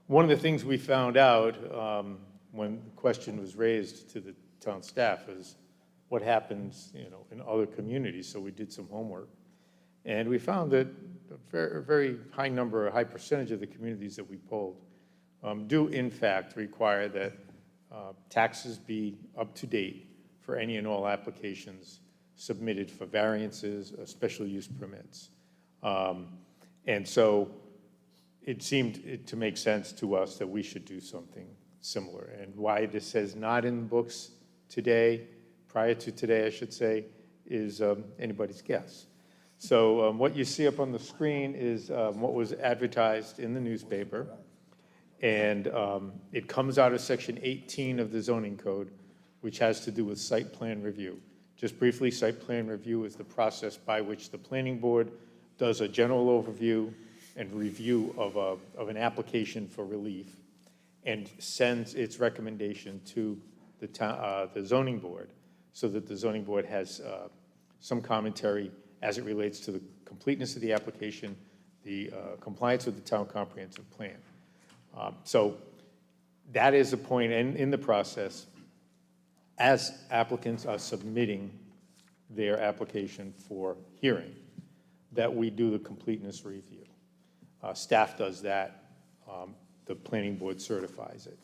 one of the things we found out when the question was raised to the town staff is what happens, in other communities. So we did some homework, and we found that a very high number, a high percentage of the communities that we polled do in fact require that taxes be up to date for any and all applications submitted for variances, special use permits. And so it seemed to make sense to us that we should do something similar. And why this is not in the books today, prior to today, I should say, is anybody's guess. So what you see up on the screen is what was advertised in the newspaper. And it comes out of Section 18 of the zoning code, which has to do with site plan review. Just briefly, site plan review is the process by which the planning board does a general overview and review of an application for relief and sends its recommendation to the zoning board so that the zoning board has some commentary as it relates to the completeness of the application, the compliance with the town comprehensive plan. So that is a point in the process as applicants are submitting their application for hearing that we do the completeness review. Staff does that. The planning board certifies it.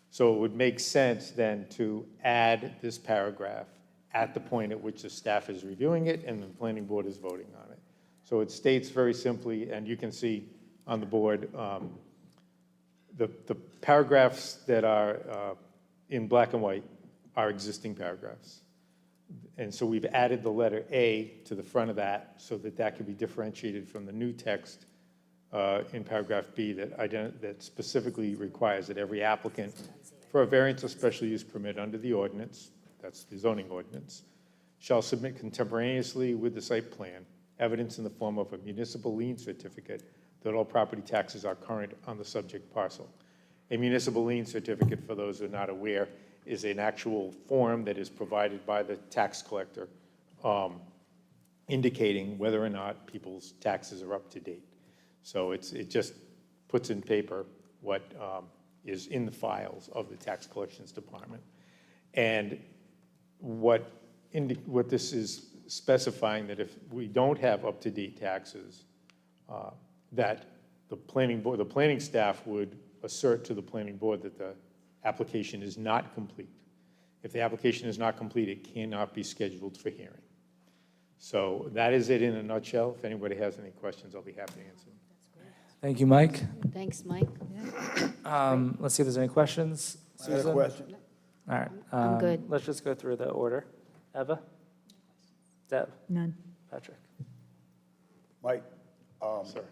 So it would make sense then to add this paragraph at the point at which the staff is reviewing it and the planning board is voting on it. So it states very simply, and you can see on the board, the paragraphs that are in black and white are existing paragraphs. And so we've added the letter A to the front of that so that that can be differentiated from the new text in paragraph B that specifically requires that every applicant for a variance or special use permit under the ordinance, that's the zoning ordinance, shall submit contemporaneously with the site plan evidence in the form of a municipal lien certificate that all property taxes are current on the subject parcel. A municipal lien certificate, for those who are not aware, is an actual form that is provided by the tax collector indicating whether or not people's taxes are up to date. So it just puts in paper what is in the files of the tax collections department. And what this is specifying that if we don't have up-to-date taxes, that the planning staff would assert to the planning board that the application is not complete. If the application is not complete, it cannot be scheduled for hearing. So that is it in a nutshell. If anybody has any questions, I'll be happy to answer them. Thank you, Mike. Thanks, Mike. Let's see if there's any questions. I had a Susan? question. All right. I'm good. Let's just go through the order. Eva? Deb? None. Patrick? Mike, Sir.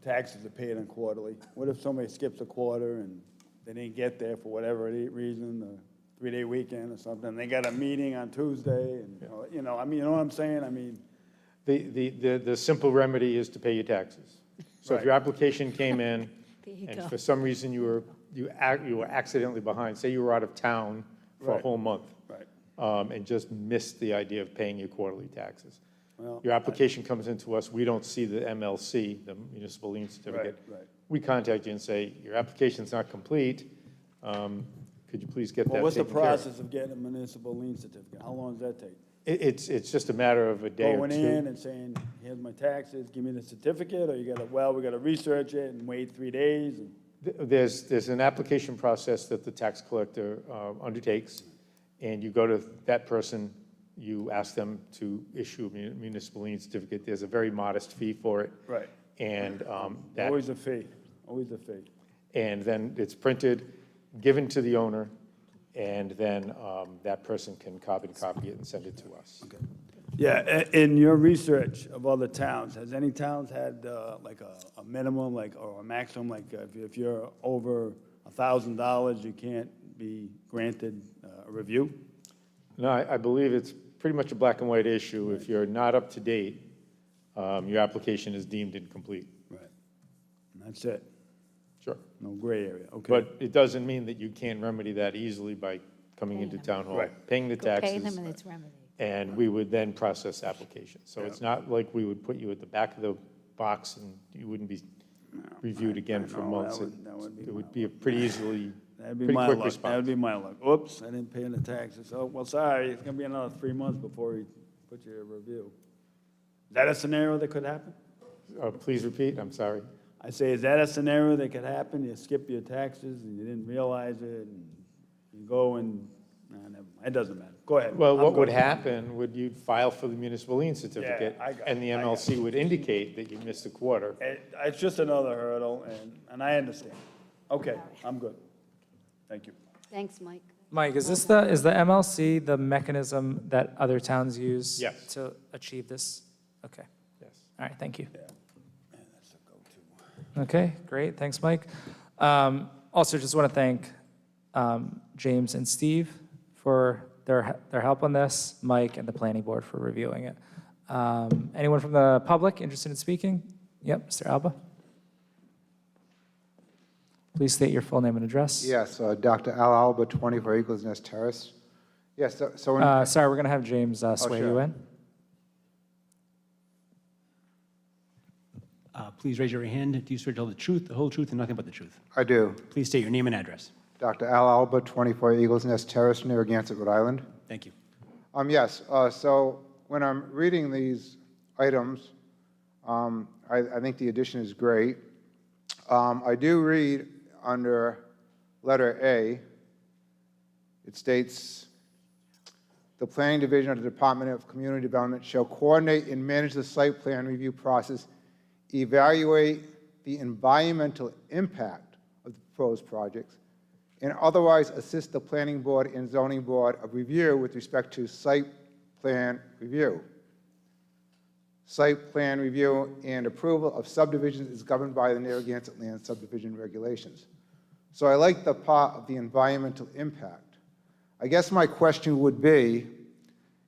Taxes are paid on quarterly. What if somebody skips a quarter and they didn't get there for whatever reason, the 3-day weekend or something? They got a meeting on Tuesday, and you know what I'm saying? I mean, The simple remedy is to pay your taxes. So if your application came in and for some reason you were accidentally behind, say you were out of town for a whole month, and just missed the idea of paying your quarterly taxes. Well, Your application comes into us, we don't see the MLC, the municipal lien certificate. Right. We contact you and say, your application's not complete, could you please get that Well, what's the taken care of? process of getting a municipal lien certificate? How long does that take? It's just a matter of a day or Going two. in and saying, here's my taxes, give me the certificate, or you gotta, we gotta research it and wait 3 days? There's an application process that the tax collector undertakes, and you go to that person, you ask them to issue a municipal lien certificate. There's a very modest fee for it. Right. And Always a fee, always a fee. and then it's printed, given to the owner, and then that person can carbon copy it and send it to us. Yeah, in your research of other towns, has any towns had like a minimum, like, or a maximum, like if you're over $1,000, you can't be granted a review? No, I believe it's pretty much a black and white issue. If you're not up to date, your application is deemed incomplete. Right. And that's it? Sure. No gray area, okay. But it doesn't mean that you can't remedy that easily by coming into town hall, paying the Pay them taxes, and it's remedied. and we would then process applications. So it's not like we would put you at the back of the box and you wouldn't be reviewed again for months. It would be a pretty easily, That'd be pretty my quick luck. That'd response. be my luck. Oops, I didn't pay in the taxes. Oh, well, sorry, it's gonna be another 3 months before we put you in review. Is that a scenario that could happen? Please repeat, I'm sorry. I say, is that a scenario that could happen? You skip your taxes and you didn't realize it, and you go and, nah, never mind. It doesn't matter. Go ahead. Well, I'm what would good. happen would you'd file for the municipal lien certificate, I got and the it, I got MLC would indicate that you missed a quarter. It's just another hurdle, and I understand. Okay, I'm good. Thank you. Thanks, Mike. Mike, is the MLC the mechanism that other towns use? Yes. To achieve this? Okay. Yes. All right, thank you. Yeah. Man, that's a go-to. Okay, great, thanks, Mike. Also, just want to thank James and Steve for their help on this, Mike and the planning board for reviewing it. Anyone from the public interested in speaking? Yep, Mr. Alba. Please state your full name and address. Yes, Dr. Al Alba, 24 Eagles Nest Terrace. Yes, so when, Sorry, we're going to have James swear you sure. in. Please raise your hand. Do you swear to tell the truth, the whole truth, and nothing but the truth? I do. Please state your name and address. Dr. Al Alba, 24 Eagles Nest Terrace, Narragansett, Rhode Island. Thank you. Yes, so when I'm reading these items, I think the addition is great. I do read under letter A, it states, the Planning Division of the Department of Community Development shall coordinate and manage the site plan review process, evaluate the environmental impact of the proposed projects, and otherwise assist the Planning Board and Zoning Board of Review with respect to site plan review. Site plan review and approval of subdivisions is governed by the Narragansett Land Subdivision Regulations. So I like the part of the environmental impact. I guess my question would be,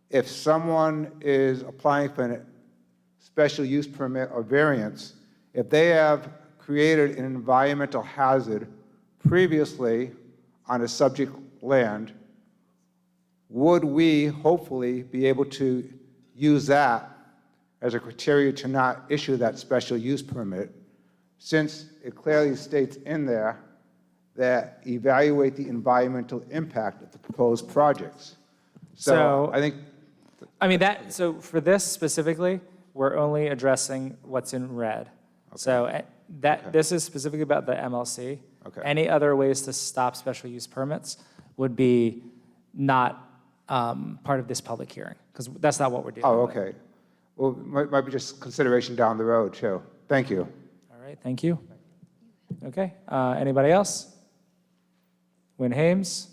if someone is applying for a special use permit or variance, if they have created an environmental hazard previously on a subject land, would we hopefully be able to use that as a criteria to not issue that special use permit, since it clearly states in there that evaluate the environmental impact of the proposed projects? So I think, So for this specifically, we're only addressing what's in red. So this is specifically about the MLC. Okay. Any other ways to stop special use permits would be not part of this public hearing, because that's not what we're doing. okay. Well, might be just consideration down the road, too. Thank you. All right, thank you. Okay, anybody else? Win Hames?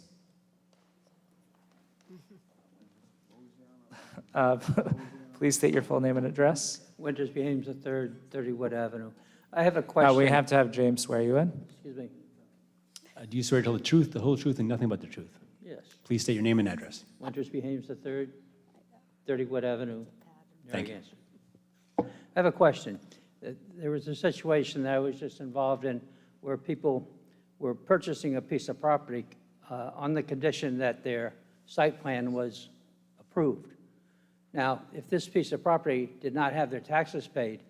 Please state your full name and address. Winters B. Hames III, 30 Wood Avenue. I have a question. We have to have James swear you in. Excuse me. Do you swear to tell the truth, the whole truth, and nothing but the truth? Yes. Please state your name and address. Winters B. Hames III, 30 Wood Avenue, Thank you. Narragansett. I have a question. There was a situation that I was just involved in where people were purchasing a piece of property on the condition that their site plan was approved. Now, if this piece of property did not have their taxes paid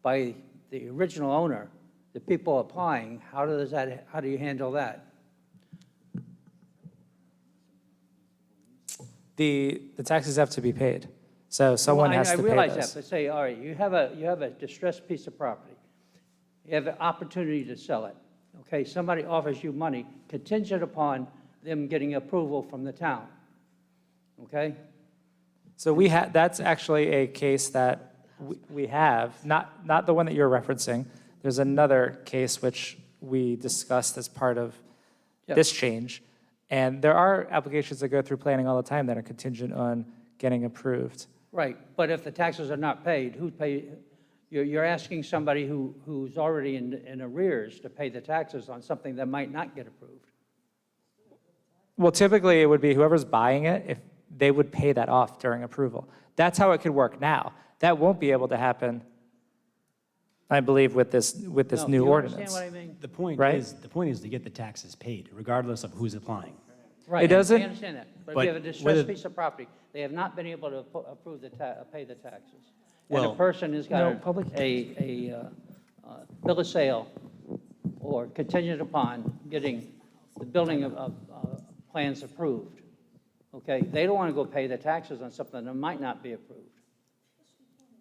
by the original owner, the people applying, how do you handle that? The taxes have to be paid, so someone has to pay I realize those. that, but say, all right, you have a distressed piece of property. You have an opportunity to sell it. Okay, somebody offers you money contingent upon them getting approval from the town. Okay? So that's actually a case that we have, not the one that you're referencing. There's another case which we discussed as part of this change. And there are applications that go through planning all the time that are contingent on getting approved. Right, but if the taxes are not paid, who pay, you're asking somebody who's already in arrears to pay the taxes on something that might not get approved. Well, typically, it would be whoever's buying it, if they would pay that off during approval. That's how it could work now. That won't be able to happen, I believe, with this No, new you ordinance. understand what I mean? The point Right? is, to get the taxes paid, regardless of who's applying. Right, It doesn't- I understand that, but if But you have a distressed whether- piece of property, they have not been able to approve pay the taxes. And Well- a person has No, got public- a bill of sale or contingent upon getting the building of plans approved, okay? They don't want to go pay the taxes on something that might not be approved.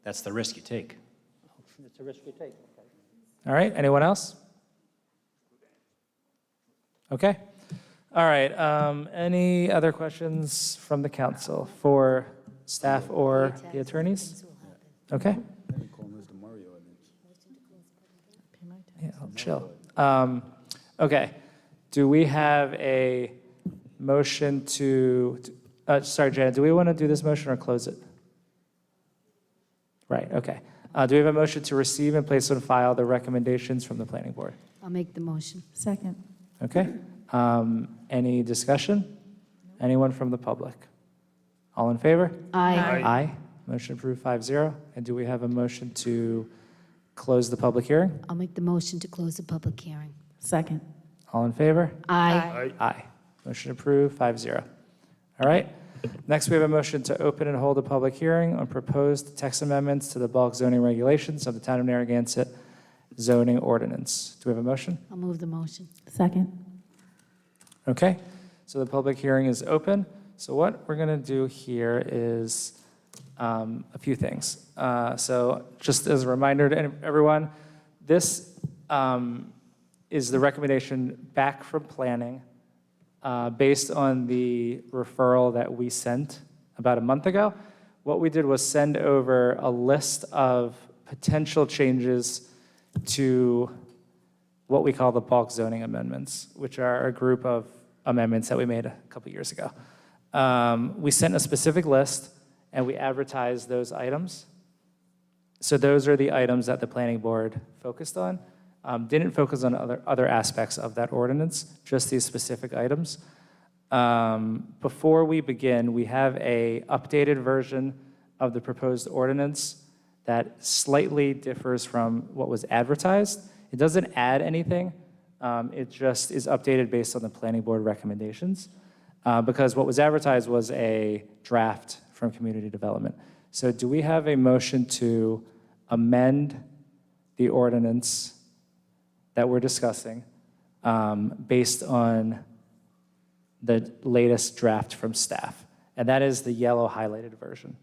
That's the risk you take. It's a risk you take, okay? All right, anyone else? Okay. All right, any other questions from the council for staff or the attorneys? Okay. Yeah, I'll chill. Okay, do we have a motion sorry, Janet, do we want to do this motion or close it? Right, okay. Do we have a motion to receive and place on file the recommendations from the planning board? I'll make the motion. Second. Okay. Any discussion? Anyone from the public? All in favor? Aye. Aye. Motion approved 5-0. And do we have a motion to close the public hearing? I'll make the motion to close the public hearing. Second. All in favor? Aye. Aye. Motion approved 5-0. All right. Next, we have a motion to open and hold a public hearing on proposed text amendments to the bulk zoning regulations of the town of Narragansett zoning ordinance. Do we have a motion? I'll move the motion. Second. Okay, so the public hearing is open. So what we're going to do here is a few things. So just as a reminder to everyone, this is the recommendation back from planning based on the referral that we sent about a month ago. What we did was send over a list of potential changes to what we call the bulk zoning amendments, which are a group of amendments that we made a couple years ago. We sent a specific list and we advertised those items. So those are the items that the planning board focused on. Didn't focus on other aspects of that ordinance, just these specific items. Before we begin, we have a updated version of the proposed ordinance that slightly differs from what was advertised. It doesn't add anything. It just is updated based on the planning board recommendations because what was advertised was a draft from community development. So do we have a motion to amend the ordinance that we're discussing based on the latest draft from staff? And that is the yellow highlighted version.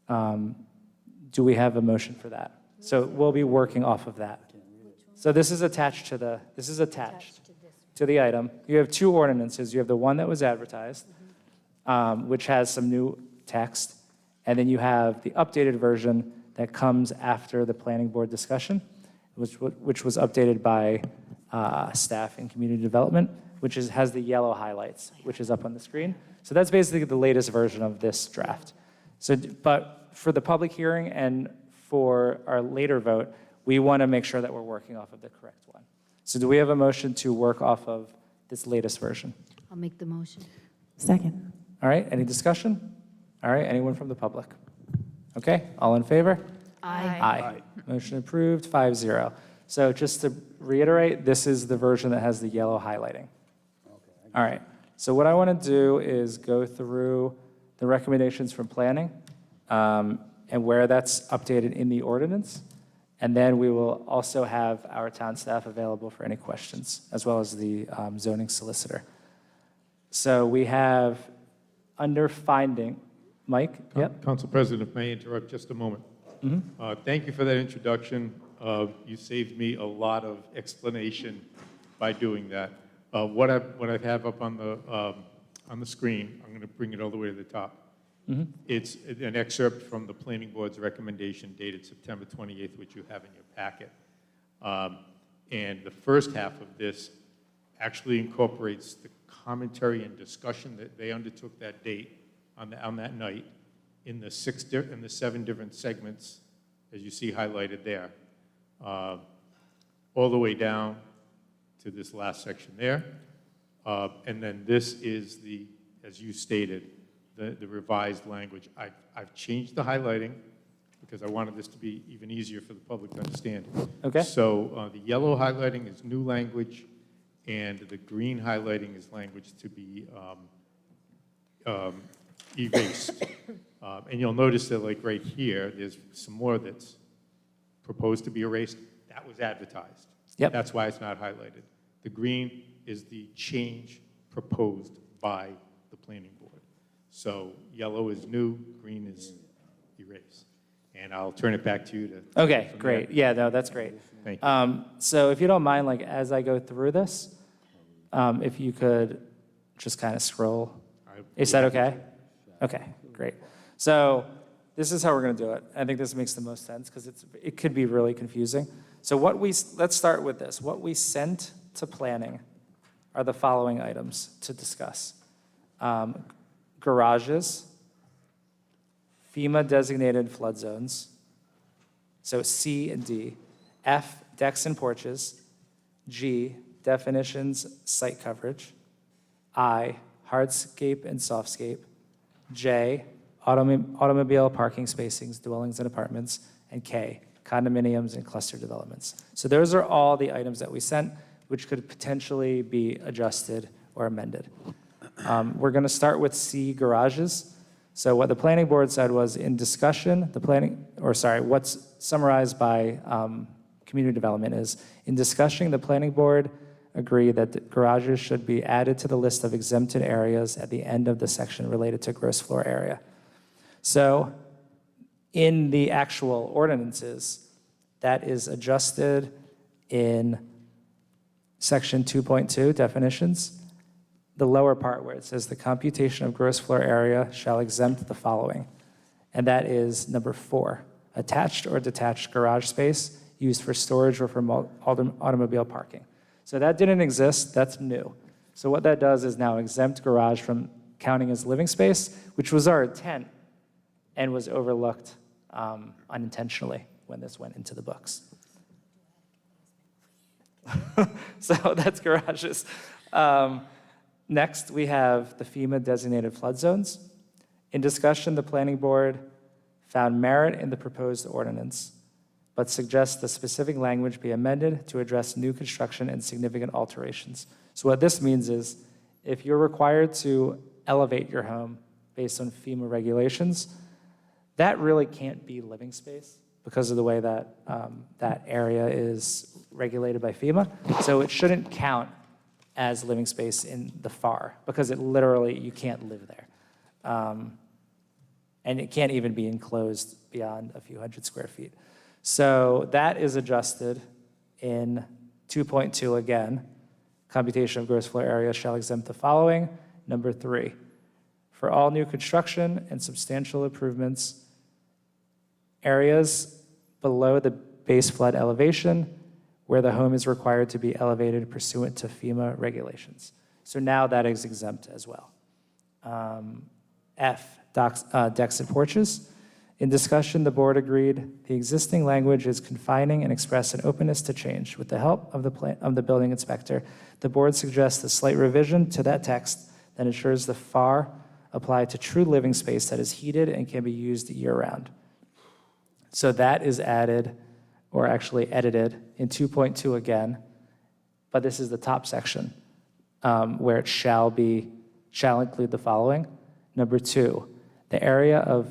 Do we have a motion for that? So we'll be working off of that. So this is attached to the item. You have two ordinances. You have the one that was advertised, which has some new text, and then you have the updated version that comes after the planning board discussion, which was updated by staff in community development, which has the yellow highlights, which is up on the screen. So that's basically the latest version of this draft. So, but for the public hearing and for our later vote, we want to make sure that we're working off of the correct one. So do we have a motion to work off of this latest version? I'll make the motion. Second. All right, any discussion? All right, anyone from the public? Okay, all in favor? Aye. Aye. Motion approved, 5-0. So just to reiterate, this is the version that has the yellow highlighting. All right, so what I want to do is go through the recommendations from planning and where that's updated in the ordinance. And then we will also have our town staff available for any questions, as well as the zoning solicitor. So we have under finding, Mike? Yep. Council President, if I may interrupt just a moment. Thank you for that introduction. You saved me a lot of explanation by doing that. What I have up on the screen, I'm going to bring it all the way to the top. It's an excerpt from the Planning Board's recommendation dated September 28th, which you have in your packet. And the first half of this actually incorporates the commentary and discussion that they undertook that date on that night. in the 7 different segments, as you see highlighted there, all the way down to this last section there. And then this is the, as you stated, the revised language. I've changed the highlighting because I wanted this to be even easier for the public to understand. Okay. So the yellow highlighting is new language, and the green highlighting is language to be erased. And you'll notice that, like right here, there's some more that's proposed to be erased. That was advertised. Yep. That's why it's not highlighted. The green is the change proposed by the planning board. So yellow is new, green is erased. And I'll turn it back to you to. Okay, great. Yeah, no, that's great. Thank you. So if you don't mind, like, as I go through this, if you could just kind of scroll. Is that okay? Okay, great. So this is how we're going to do it. I think this makes the most sense because it could be really confusing. So let's start with this. What we sent to planning are the following items to discuss. Garages, FEMA designated flood zones, so C and D. F, decks and porches. G, definitions, site coverage. I, hardscape and softscape. J, automobile parking spacings, dwellings and apartments. And K, condominiums and cluster developments. So those are all the items that we sent, which could potentially be adjusted or amended. We're going to start with C, garages. So what the planning board said was in discussion, what's summarized by community development is, in discussion, the planning board agreed that the garages should be added to the list of exempted areas at the end of the section related to gross floor area. So in the actual ordinances, that is adjusted in section 2.2, definitions. The lower part where it says the computation of gross floor area shall exempt the following. And that is number 4, attached or detached garage space used for storage or for automobile parking. So that didn't exist, that's new. So what that does is now exempt garage from counting as living space, which was our intent and was overlooked unintentionally when this went into the books. So that's garages. Next, we have the FEMA designated flood zones. In discussion, the planning board found merit in the proposed ordinance, but suggests the specific language be amended to address new construction and significant alterations. So what this means is, if you're required to elevate your home based on FEMA regulations, that really can't be living space because of the way that that area is regulated by FEMA. So it shouldn't count as living space in the FAR, because it literally, you can't live there. And it can't even be enclosed beyond a few hundred square feet. So that is adjusted in 2.2 again. Computation of gross floor area shall exempt the following. Number 3, for all new construction and substantial improvements, areas below the base flood elevation where the home is required to be elevated pursuant to FEMA regulations. So now that is exempt as well. F, decks and porches. In discussion, the board agreed the existing language is confining and express an openness to change. With the help of the building inspector, the board suggests a slight revision to that text that ensures the FAR apply to true living space that is heated and can be used year-round. So that is added, or actually edited, in 2.2 again, but this is the top section where it shall include the following. Number 2, the area of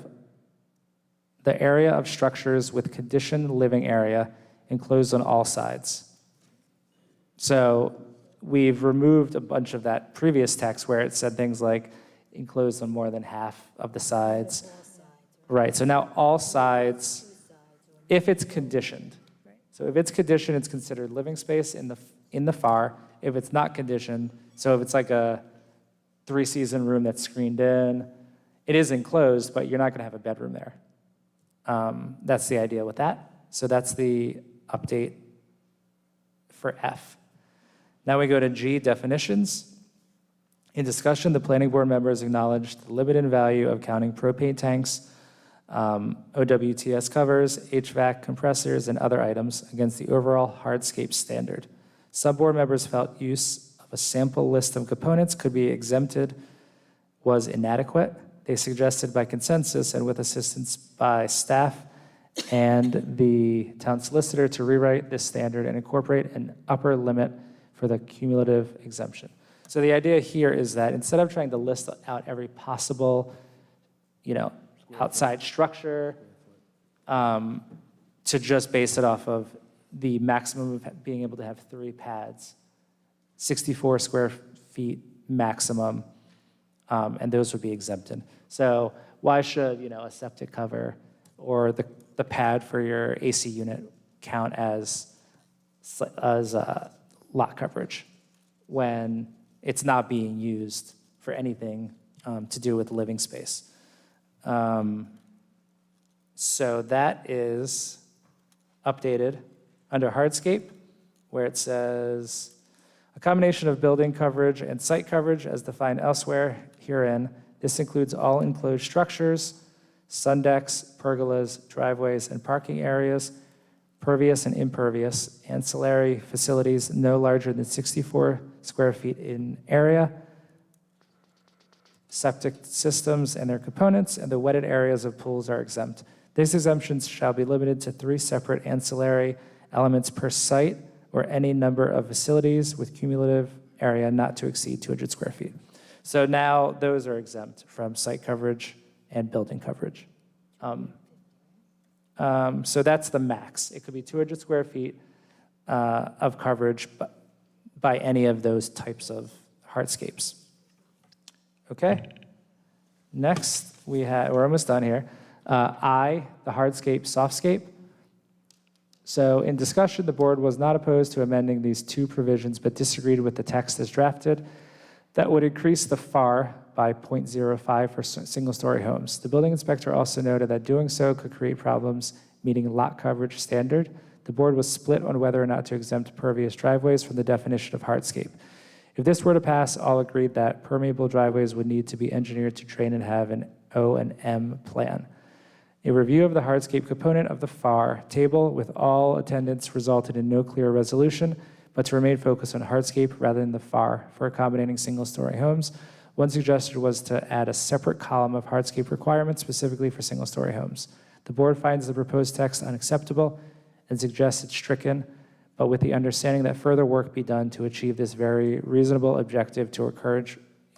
structures with conditioned living area enclosed on all sides. So we've removed a bunch of that previous text where it said things like enclosed on more than half of the sides. Right, so now all sides, if it's conditioned. So if it's conditioned, it's considered living space in the FAR. If it's not conditioned, so if it's like a 3-season room that's screened in, it is enclosed, but you're not going to have a bedroom there. That's the idea with that. So that's the update for F. Now we go to G, definitions. In discussion, the planning board members acknowledged the limited value of counting propane tanks OWTS covers, HVAC compressors, and other items against the overall hardscape standard. Some board members felt use of a sample list of components could be exempted was inadequate. They suggested by consensus and with assistance by staff and the town solicitor to rewrite this standard and incorporate an upper limit for the cumulative exemption. So the idea here is that instead of trying to list out every possible, outside structure, to just base it off of the maximum of being able to have 3 pads, 64 square feet maximum, and those would be exempted. So why should, a septic cover or the pad for your AC unit count as lot coverage when it's not being used for anything to do with living space? So that is updated under hardscape, where it says, a combination of building coverage and site coverage as defined elsewhere herein. This includes all enclosed structures, sun decks, pergolas, driveways, and parking areas, pervious and impervious, ancillary facilities no larger than 64 square feet in area, septic systems and their components, and the wetted areas of pools are exempt. These exemptions shall be limited to 3 separate ancillary elements per site or any number of facilities with cumulative area not to exceed 200 square feet. So now those are exempt from site coverage and building coverage. So that's the max. It could be 200 square feet of coverage by any of those types of hardscapes. Okay. Next, we're almost done here. I, the hardscape, softscape. So in discussion, the board was not opposed to amending these 2 provisions, but disagreed with the text as drafted. That would increase the FAR by 0.05 for single-story homes. The building inspector also noted that doing so could create problems meeting lot coverage standard. The board was split on whether or not to exempt pervious driveways from the definition of hardscape. If this were to pass, all agreed that permeable driveways would need to be engineered to drain and have an O&M plan. A review of the hardscape component of the FAR table with all attendants resulted in no clear resolution, but to remain focused on hardscape rather than the FAR for accommodating single-story homes. One suggestion was to add a separate column of hardscape requirements specifically for single-story homes. The board finds the proposed text unacceptable and suggests it's stricken, but with the understanding that further work be done to achieve this very reasonable objective to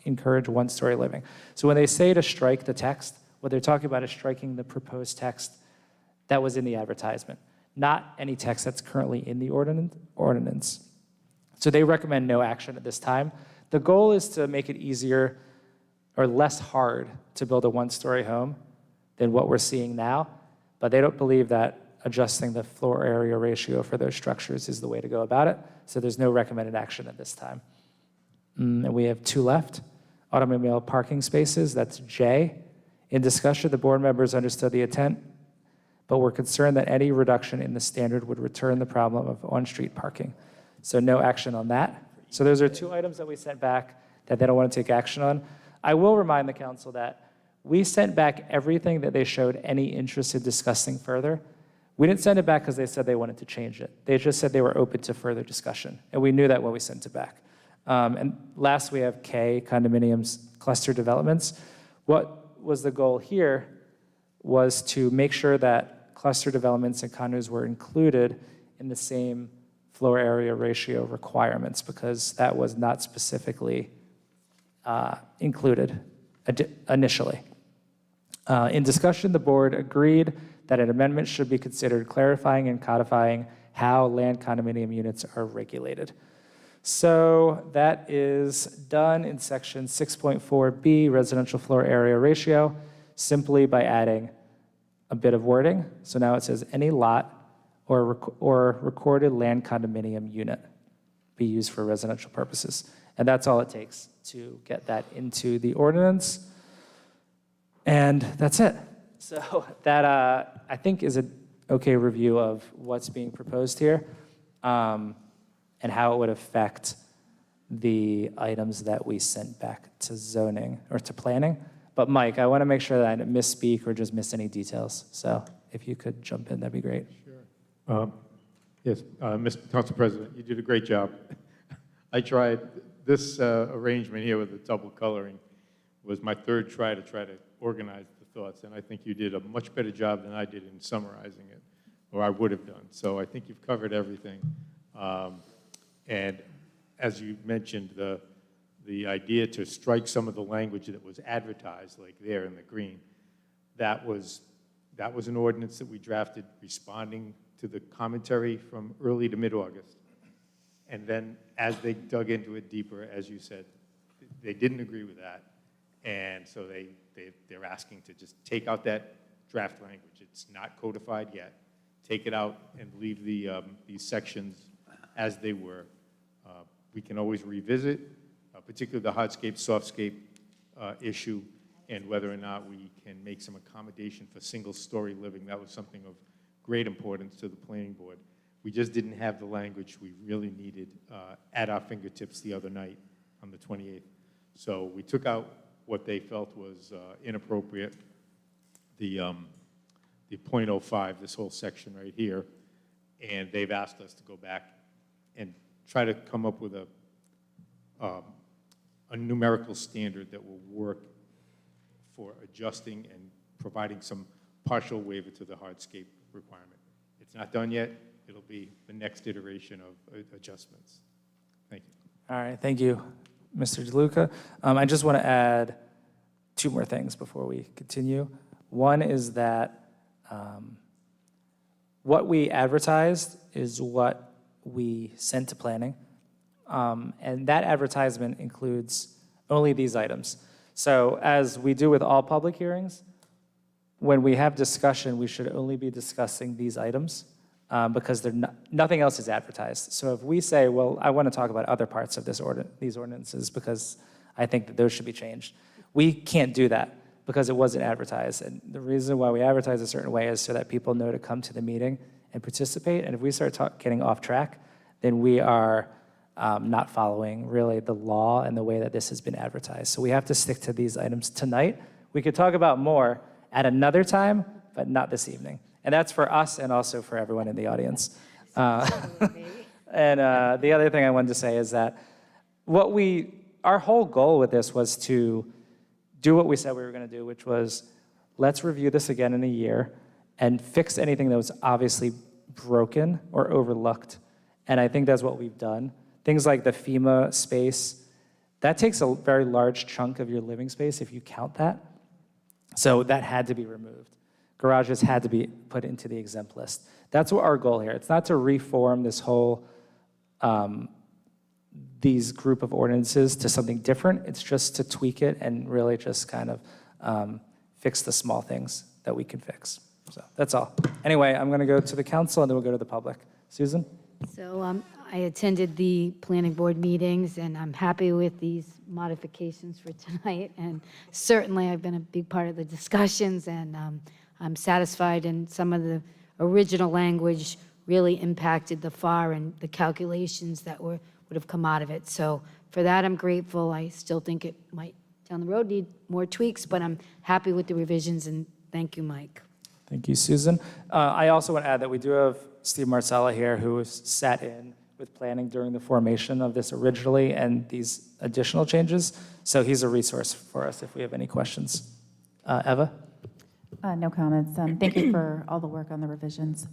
encourage one-story living. So when they say to strike the text, what they're talking about is striking the proposed text that was in the advertisement, not any text that's currently in the ordinance. So they recommend no action at this time. The goal is to make it easier or less hard to build a one-story home than what we're seeing now, but they don't believe that adjusting the floor area ratio for those structures is the way to go about it. So there's no recommended action at this time. And we have 2 left. Automobile parking spaces, that's J. In discussion, the board members understood the intent, but were concerned that any reduction in the standard would return the problem of on-street parking. So no action on that. So those are 2 items that we sent back that they don't want to take action on. I will remind the council that we sent back everything that they showed any interest in discussing further. We didn't send it back because they said they wanted to change it. They just said they were open to further discussion, and we knew that when we sent it back. And last, we have K, condominiums, cluster developments. What was the goal here was to make sure that cluster developments and condos were included in the same floor area ratio requirements, because that was not specifically included initially. In discussion, the board agreed that an amendment should be considered clarifying and codifying how land condominium units are regulated. So that is done in section 6.4B, residential floor area ratio, simply by adding a bit of wording. So now it says any lot or recorded land condominium unit be used for residential purposes. And that's all it takes to get that into the ordinance. And that's it. So that, I think, is an okay review of what's being proposed here and how it would affect the items that we sent back to zoning or to planning. But Mike, I want to make sure that I didn't misspeak or just miss any details. So if you could jump in, that'd be great. Yes, Mr. Council President, you did a great job. I tried, this arrangement here with the double coloring was my third try to organize the thoughts, and I think you did a much better job than I did in summarizing it, or I would have done. So I think you've covered everything. And as you mentioned, the idea to strike some of the language that was advertised, like there in the green, that was an ordinance that we drafted responding to the commentary from early to mid-August. And then as they dug into it deeper, as you said, they didn't agree with that. And so they're asking to just take out that draft language. It's not codified yet. Take it out and leave these sections as they were. We can always revisit, particularly the hardscape, softscape issue, and whether or not we can make some accommodation for single-story living. That was something of great importance to the planning board. We just didn't have the language we really needed at our fingertips the other night on the 28th. So we took out what they felt was inappropriate, the .05, this whole section right here, and they've asked us to go back and try to come up with a numerical standard that will work for adjusting and providing some partial waiver to the hardscape requirement. It's not done yet. It'll be the next iteration of adjustments. Thank you. All right, thank you, Mr. DeLuca. I just want to add two more things before we continue. One is that what we advertised is what we sent to planning, and that advertisement includes only these items. So as we do with all public hearings, when we have discussion, we should only be discussing these items because nothing else is advertised. So if we say, well, I want to talk about other parts of these ordinances because I think that those should be changed, we can't do that because it wasn't advertised. And the reason why we advertise a certain way is so that people know to come to the meeting and participate. And if we start getting off track, then we are not following really the law and the way that this has been advertised. So we have to stick to these items tonight. We could talk about more at another time, but not this evening. And that's for us and also for everyone in the audience. And the other thing I wanted to say is that our whole goal with this was to do what we said we were going to do, which was let's review this again in a year and fix anything that was obviously broken or overlooked. And I think that's what we've done. Things like the FEMA space, that takes a very large chunk of your living space if you count that. So that had to be removed. Garages had to be put into the exempt list. That's what our goal here. It's not to reform this whole, these group of ordinances to something different. It's just to tweak it and really just kind of fix the small things that we can fix. So that's all. Anyway, I'm going to go to the council and then we'll go to the public. Susan? So I attended the planning board meetings, and I'm happy with these modifications for tonight. And certainly, I've been a big part of the discussions, and I'm satisfied. And some of the original language really impacted the FAR and the calculations that would have come out of it. So for that, I'm grateful. I still think it might, down the road, need more tweaks, but I'm happy with the revisions, and thank you, Mike. Thank you, Susan. I also want to add that we do have Steve Marcella here, who sat in with planning during the formation of this originally and these additional changes. So he's a resource for us if we have any questions. Eva? No comments. Thank you for all the work on the revisions.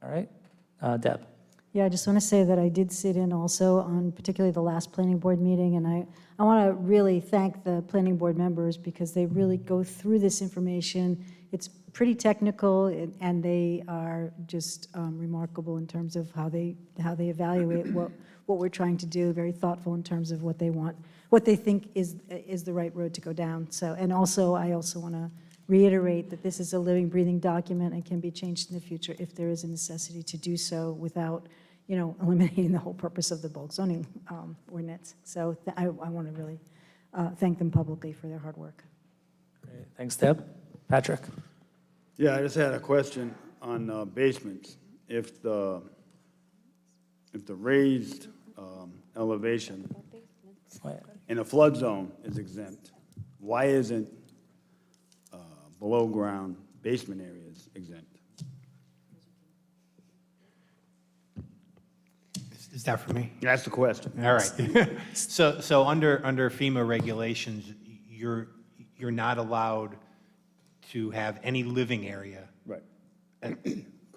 All right. Deb? Yeah, I just want to say that I did sit in also on particularly the last planning board meeting, and I want to really thank the planning board members because they really go through this information. It's pretty technical, and they are just remarkable in terms of how they evaluate what we're trying to do. Very thoughtful in terms of what they want, what they think is the right road to go down. So, and also I also want to reiterate that this is a living, breathing document and can be changed in the future if there is a necessity to do so without, eliminating the whole purpose of the bulk zoning ordinance. So I want to really thank them publicly for their hard work. Great. Thanks, Deb. Patrick? Yeah, I just had a question on basements. If the raised elevation in a flood zone is exempt, why isn't below-ground basement areas exempt? Is that for me? That's the question. All right. So under FEMA regulations, you're not allowed to have any living area Right.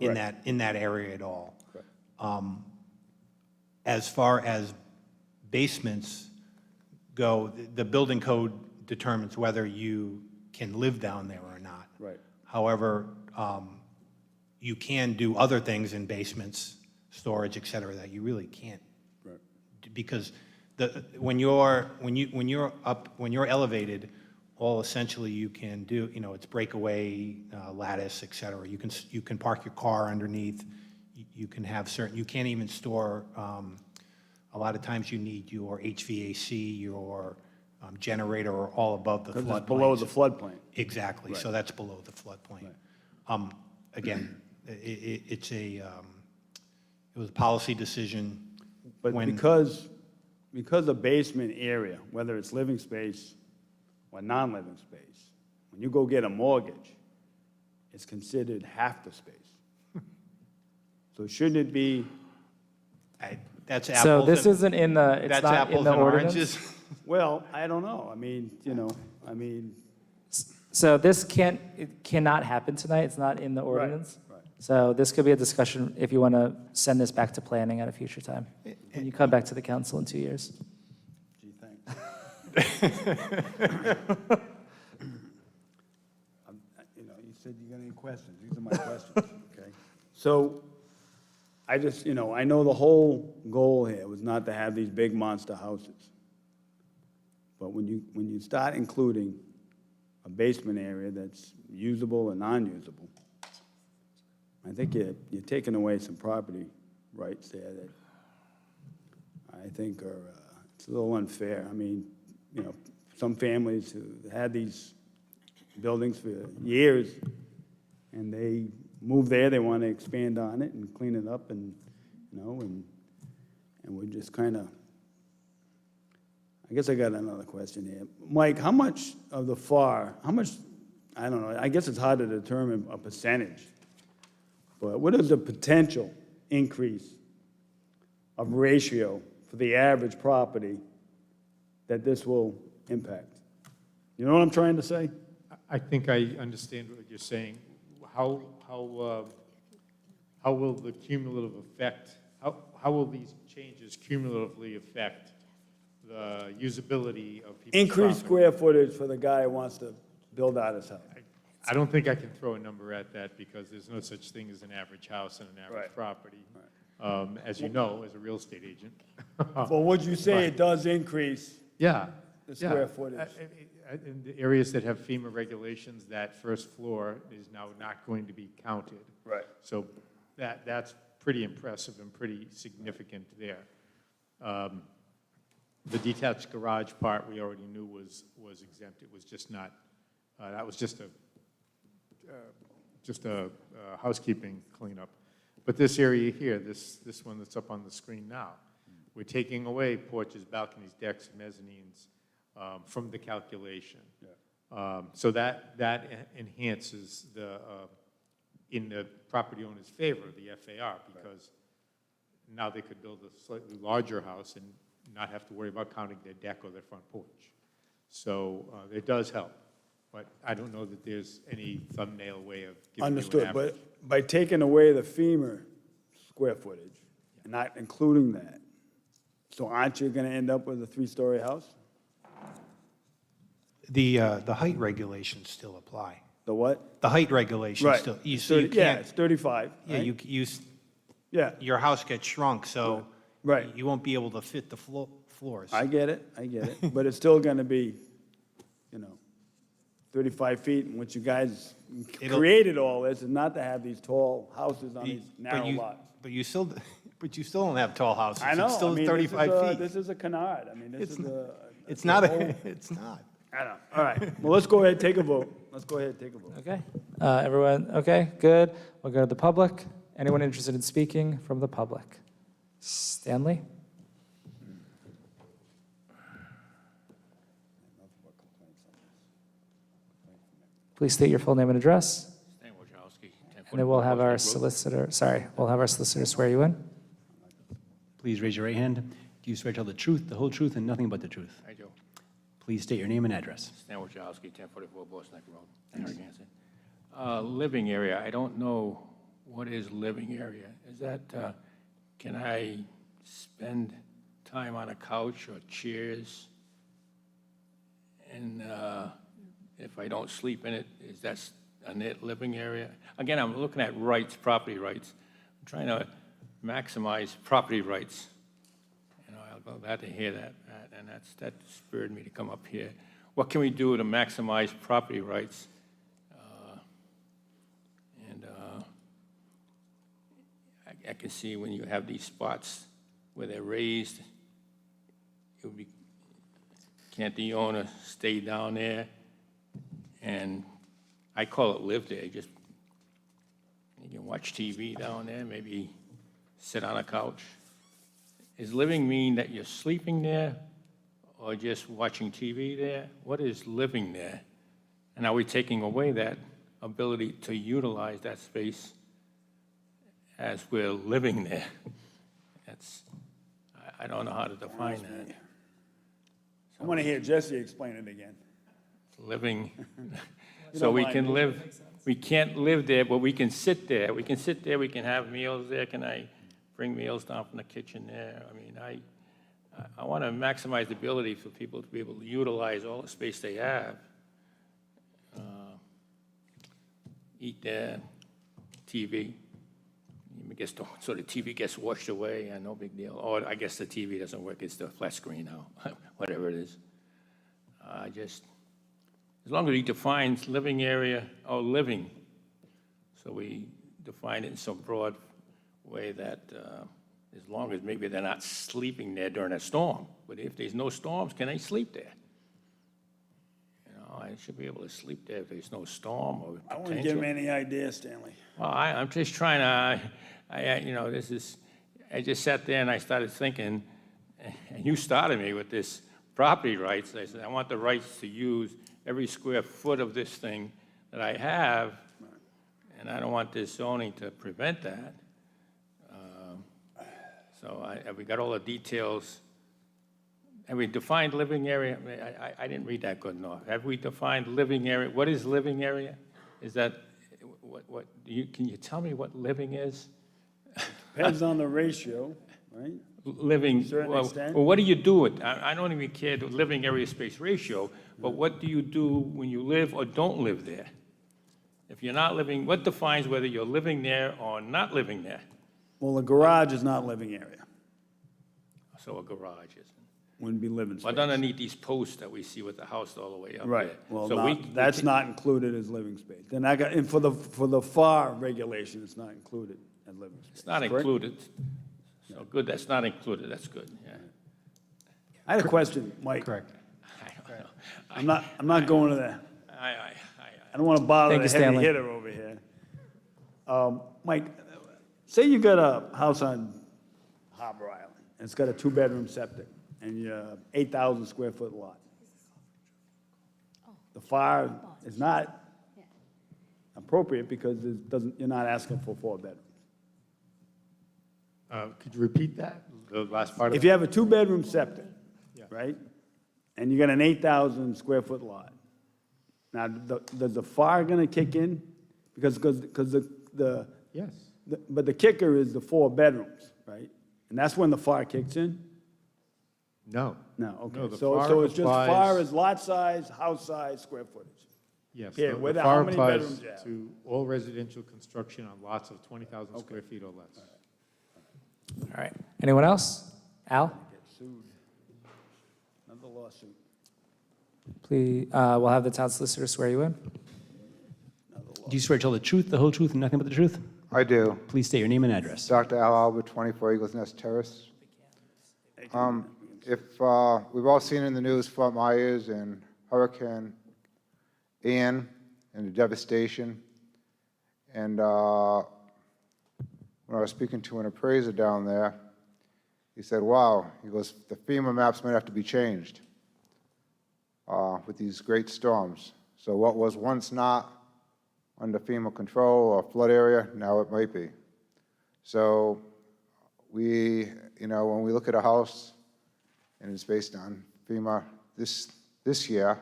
in that area at all. Correct. As far as basements go, the building code determines whether you can live down there or not. Right. However, you can do other things in basements, storage, et cetera, that you really can't. Right. Because when you're elevated, all essentially you can do, it's breakaway, lattice, et cetera. You can park your car underneath. You can have you can't even store, a lot of times you need your HVAC, your generator, or all above the floodplain. Because it's below the floodplain. Exactly, Right. so that's below the floodplain. Again, it was a policy decision. But because a basement area, whether it's living space or non-living space, when you go get a mortgage, it's considered half the space. So shouldn't it be? That's apples. So this and- isn't in the, it's that's not in apples the and ordinance? oranges. Well, I don't know. I mean, So this it cannot happen tonight, it's not in the ordinance? right. So this could be a discussion if you want to send this back to planning at a future time. And you come back to the council in 2 years. Gee, thanks. You said you got any questions. These are my questions, okay? So I just, I know the whole goal here was not to have these big monster houses. But when you start including a basement area that's usable and non-usable, I think you're taking away some property rights there that I think it's a little unfair. I mean, some families who had these buildings for years, and they move there, they want to expand on it and clean it up, and we're just kind of, I guess I got another question here. Mike, how much of the FAR, I don't know, I guess it's hard to determine a percentage, but what is the potential increase of ratio for the average property that this will impact? You know what I'm trying to say? I think I understand what you're saying. How will the cumulative effect, how will these changes cumulatively affect the usability of people's Increase property? square footage for the guy who wants to build out his house. I don't think I can throw a number at that because there's no such thing as an average house and an average Right. property. As you know, as a real estate agent. Well, would you say it does increase Yeah. the square footage? In the areas that have FEMA regulations, that first floor is now not going to be counted. Right. So that's pretty impressive and pretty significant there. The detached garage part, we already knew was exempt. It was just not, that was just a housekeeping cleanup. But this area here, this one that's up on the screen now, we're taking away porches, balconies, decks, mezzanines from the calculation. Yeah. So that enhances in the property owner's favor, the FAR, because now they could build a slightly larger house and not have to worry about counting their deck or their front porch. So it does help, but I don't know that there's any thumbnail way of giving you an Understood, average. but by taking away the FEMA square footage and not including that, so aren't you going to end up with a 3-story house? The height regulations still apply. The what? The height regulations Right. still, you Yeah, can't, it's 35. yeah, right? yeah, Yeah, your house gets shrunk, so right. you won't be able to fit the floors. I get it, but it's still going to be, 35 feet, and what you guys created all this is not to have these tall houses on these narrow lots. But you still don't have tall houses. I know. It's still I mean, 35 feet. This is a canard. I mean, this is a. It's not, it's not. I know. All right. Well, let's go ahead and take a vote. Okay. Everyone, okay, good. We'll go to the public. Anyone interested in speaking from the public? Stanley? Please state your full name and address. Stan Wojciechowski, 1044 And then we'll have our Boston Neck Road. solicitor swear you in. Please raise your right hand. Do you swear to tell the truth, the whole truth, and nothing but the truth? I do. Please state your name and address. Stan Wojciechowski, 1044 Boston Neck Road, Narragansett. Living area, I don't know what is living area. Is that, can I spend time on a couch or chairs? And if I don't sleep in it, is that a living area? Again, I'm looking at rights, property rights. I'm trying to maximize property rights. You know, I'm glad to hear that, and that spurred me to come up here. What can we do to maximize property rights? I can see when you have these spots where they're raised, it would be, can't the owner stay down there? And I call it live there, just, you can watch TV down there, maybe sit on a couch. Does living mean that you're sleeping there or just watching TV there? What is living there? And are we taking away that ability to utilize that space as we're living there? That's, I don't know how to define that. I want to hear Jesse explain it again. Living, so we can live, we can't live there, but we can sit there. We can sit there, we can have meals there. Can I bring meals down from the kitchen there? I mean, I want to maximize the ability for people to be able to utilize all the space they have. Eat there, TV. I guess so the TV gets washed away, and no big deal. Or I guess the TV doesn't work, it's the flat screen now, whatever it is. Just, as long as he defines living area or living, so we define it in some broad way that as long as maybe they're not sleeping there during a storm, but if there's no storms, can they sleep there? You know, I should be able to sleep there if there's no storm or potential. I wouldn't give him any ideas, Stanley. Well, I'm just trying to, you know, I just sat there and I started thinking, and you started me with this property rights. I said, I want the rights to use every square foot of this thing that I have, and I don't want this zoning to prevent that. So have we got all the details? Have we defined living area? I didn't read that good enough. Have we defined living area? What is living area? Is that, can you tell me what living is? Depends on the ratio, right? Living, To a certain well, extent. what do you do with, I don't even care the living area space ratio, but what do you do when you live or don't live there? If you're not living, what defines whether you're living there or not living there? Well, a garage is not living area. So a garage isn't. Wouldn't be living space. But underneath these posts that we see with the house all the way up Right, there. well, So that's not included as living space. Then I got, and for the FAR regulation, it's not included as living space. It's not correct? included. So good, that's not included, that's good, yeah. I had a question, Mike. Correct. I don't know. I'm not going to that. I don't want to bother Thank the you, heavy Stanley. hitter over here. Mike, say you got a house on Harbor Island, and it's got a 2-bedroom septic, and you're 8,000 square foot lot. The FAR is not appropriate because it doesn't, you're not asking for 4 bedrooms. Could you repeat that, the last part of it? If you have a 2-bedroom septic, right, and you got an 8,000 square foot lot, now, does the FAR gonna kick in? Because the Yes. but the kicker is the 4 bedrooms, right? And that's when the FAR kicks in? No. No, okay. No, the So FAR it's just applies- FAR is lot size, house size, square footage. Yes. Yeah, the whether- FAR how many applies bedrooms you have. to all residential construction on lots of 20,000 square feet or less. All right. Anyone else? Al? Get sued. Another lawsuit. Please, we'll have the town solicitor swear you in. Do you swear to tell the truth, the whole truth, and nothing but the truth? I do. Please state your name and address. Dr. Al Albert, 24 Eagles Nest Terrace. If we've all seen in the news Fort Myers and Hurricane Ian and the devastation, and when I was speaking to an appraiser down there, he said, wow, he goes, the FEMA maps might have to be changed with these great storms. So what was once not under FEMA control or flood area, now it might be. So we, when we look at a house and it's based on FEMA this year,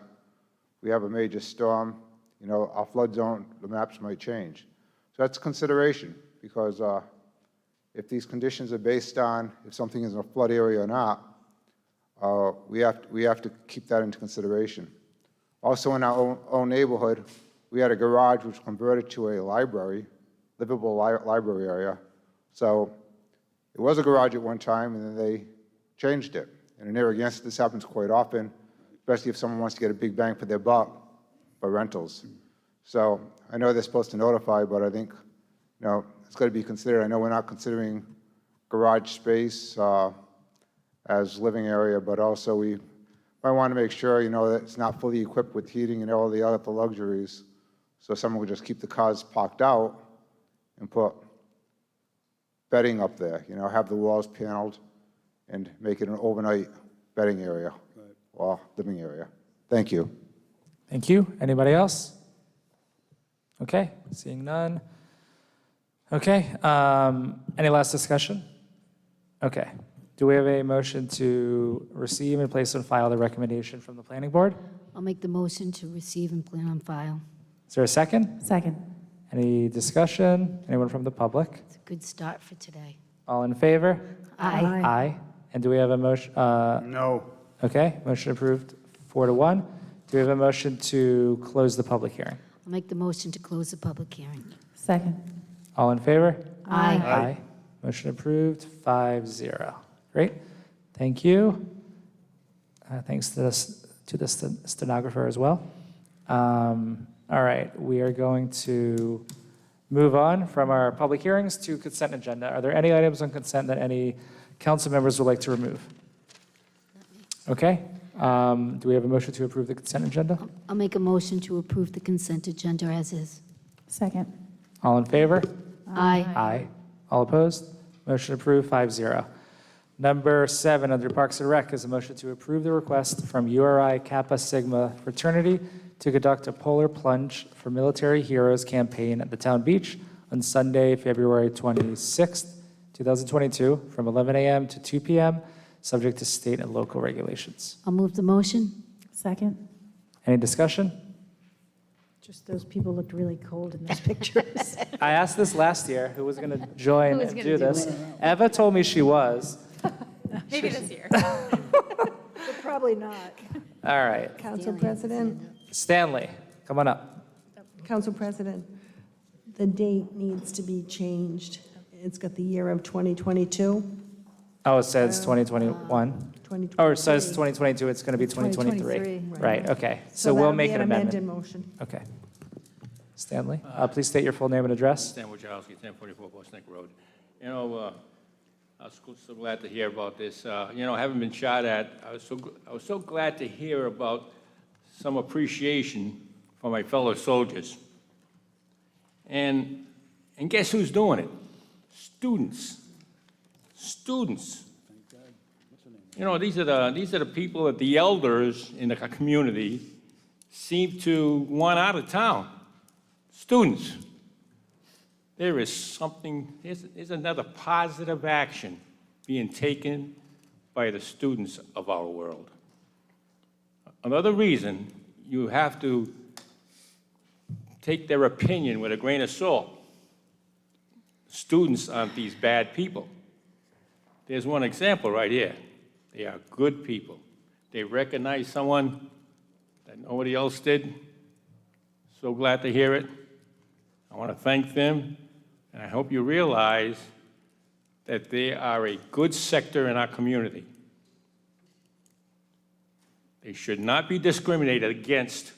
we have a major storm, our flood zone, the maps might change. So that's a consideration, because if these conditions are based on if something is in a flood area or not, we have to keep that into consideration. Also, in our own neighborhood, we had a garage which converted to a library, livable library area. So it was a garage at one time, and then they changed it. And in Narragansett, this happens quite often, especially if someone wants to get a big bang for their buck for rentals. So I know they're supposed to notify, but I think, it's got to be considered. I know we're not considering garage space as living area, but also we might want to make sure, that it's not fully equipped with heating and all the other luxuries. So someone would just keep the cars parked out and put bedding up there, have the walls paneled and make it an overnight bedding area or living area. Thank you. Thank you. Anybody else? Okay, seeing none. Okay, any last discussion? Okay. Do we have a motion to receive and place on file the recommendation from the planning board? I'll make the motion to receive and plan on file. Is there a second? Second. Any discussion? Anyone from the public? It's a good start for today. All in favor? Aye. Aye. And do we have a motion? No. Okay, motion approved 4-1. Do we have a motion to close the public hearing? I'll make the motion to close the public hearing. Second. All in favor? Aye. Aye. Motion approved 5-0. Great. Thank you. Thanks to the stenographer as well. All right, we are going to move on from our public hearings to consent agenda. Are there any items on consent that any council members would like to remove? Okay. Do we have a motion to approve the consent agenda? I'll make a motion to approve the consent agenda as is. Second. All in favor? Aye. Aye. All opposed? Motion approved 5-0. Number 7 under Parks and Rec is a motion to approve the request from URI Kappa Sigma fraternity to conduct a polar plunge for Military Heroes campaign at the town beach on Sunday, February 26th, 2022, from 11 a.m. to 2 p.m., subject to state and local regulations. I'll move the motion. Second. Any discussion? Just those people looked really cold in those pictures. I asked this last year, who was going to join Who was and gonna do do this. it? Eva told me she was. Maybe this year. But probably not. All right. Council President, Stanley, come on up. Council President, the date needs to be changed. It's got the year of 2022. Oh, it says 2021. 2023. Oh, it says 2022, it's going to be 2023. 2023, Right, okay. So that we'll would be make an amendment. amended motion. Okay. Stanley, please state your full name and address. Stan Wojciechowski, 1044 Boston Neck Road. I was so glad to hear about this. Having been shot at, I was so glad to hear about some appreciation for my fellow soldiers. And guess who's doing it? Students. Students. These are the people that the elders in the community seem to want out of town. Students. There is something, there's another positive action being taken by the students of our world. Another reason you have to take their opinion with a grain of salt. Students aren't these bad people. There's one example right here. They are good people. They recognize someone that nobody else did. So glad to hear it. I want to thank them, and I hope you realize that they are a good sector in our community. They should not be discriminated against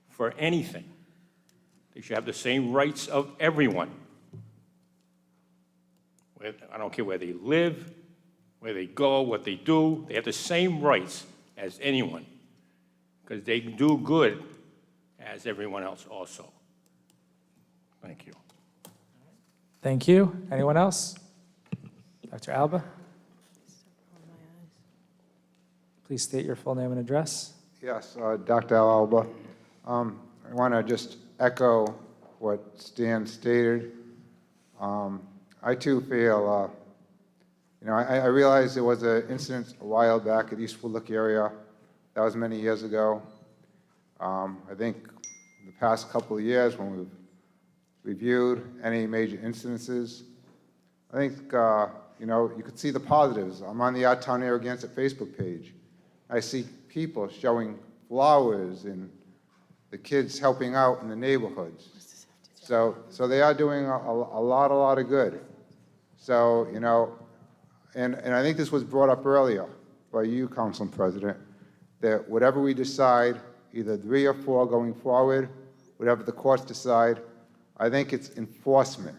for anything. They should have the same rights of everyone. I don't care where they live, where they go, what they do. They have the same rights as anyone because they do good as everyone else also. Thank you. Thank you. Anyone else? Dr. Alba? Please state your full name and address. Yes, Dr. Alba. I want to just echo what Stan stated. I too feel, I realize there was an incident a while back at East Woodlook area. That was many years ago. I think the past couple of years when we've reviewed any major incidences, I think, you could see the positives. I'm on the Our Town Narragansett Facebook page. I see people showing flowers and the kids helping out in the neighborhoods. So they are doing a lot of good. So, and I think this was brought up earlier by you, Council President, that whatever we decide, either 3 or 4 going forward, whatever the courts decide, I think it's enforcement.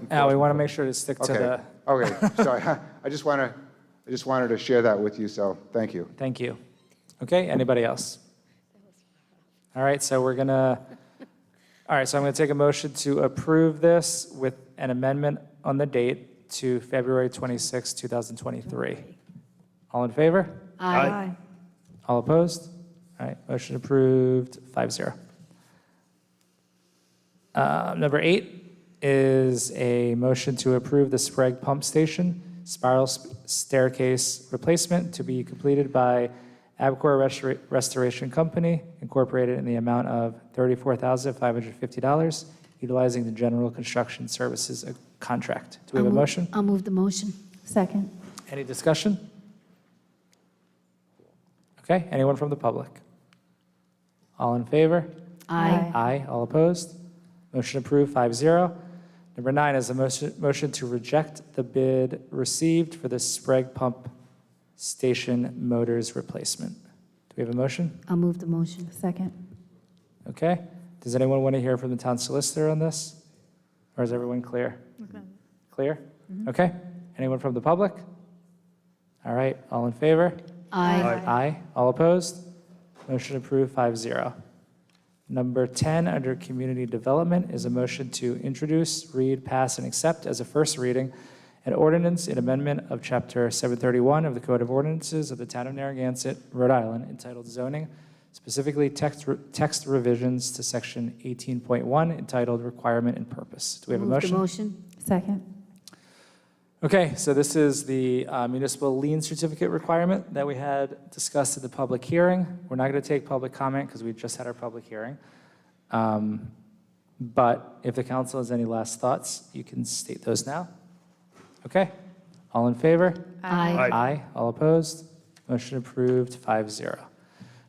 Al, we want to make sure to stick to the... Okay, sorry. I just wanted to share that with you, so thank you. Thank you. Okay, anybody else? All right, so I'm going to take a motion to approve this with an amendment on the date to February 26, 2023. All in favor? Aye. All opposed? All right, motion approved, 5-0. Number 8 is a motion to approve the Sprague Pump Station spiral staircase replacement to be completed by Abcor Restoration Company, Incorporated, in the amount of $34,550, utilizing the General Construction Services contract. Do we have a motion? I'll move the motion. Second. Any discussion? Okay, anyone from the public? All in favor? Aye. Aye. All opposed? Motion approved, 5-0. Number 9 is a motion to reject the bid received for the Sprague Pump Station motors replacement. Do we have a motion? I'll move the motion. Second. Okay. Does anyone want to hear from the town solicitor on this? Or is everyone clear? Clear? Okay. Anyone from the public? All right. All in favor? Aye. Aye. All opposed? Motion approved, 5-0. Number 10, under Community Development, is a motion to introduce, read, pass, and accept as a first reading an ordinance in amendment of Chapter 731 of the Code of Ordinances of the Town of Narragansett, Rhode Island, entitled Zoning, specifically text revisions to Section 18.1 entitled Requirement and Purpose. Do we have a motion? Move the motion. Second. Okay, so this is the municipal lien certificate requirement that we had discussed at the public hearing. We're not going to take public comment because we just had our public hearing. But if the council has any last thoughts, you can state those now. Okay, all in favor? Aye. Aye. All opposed? Motion approved, 5-0.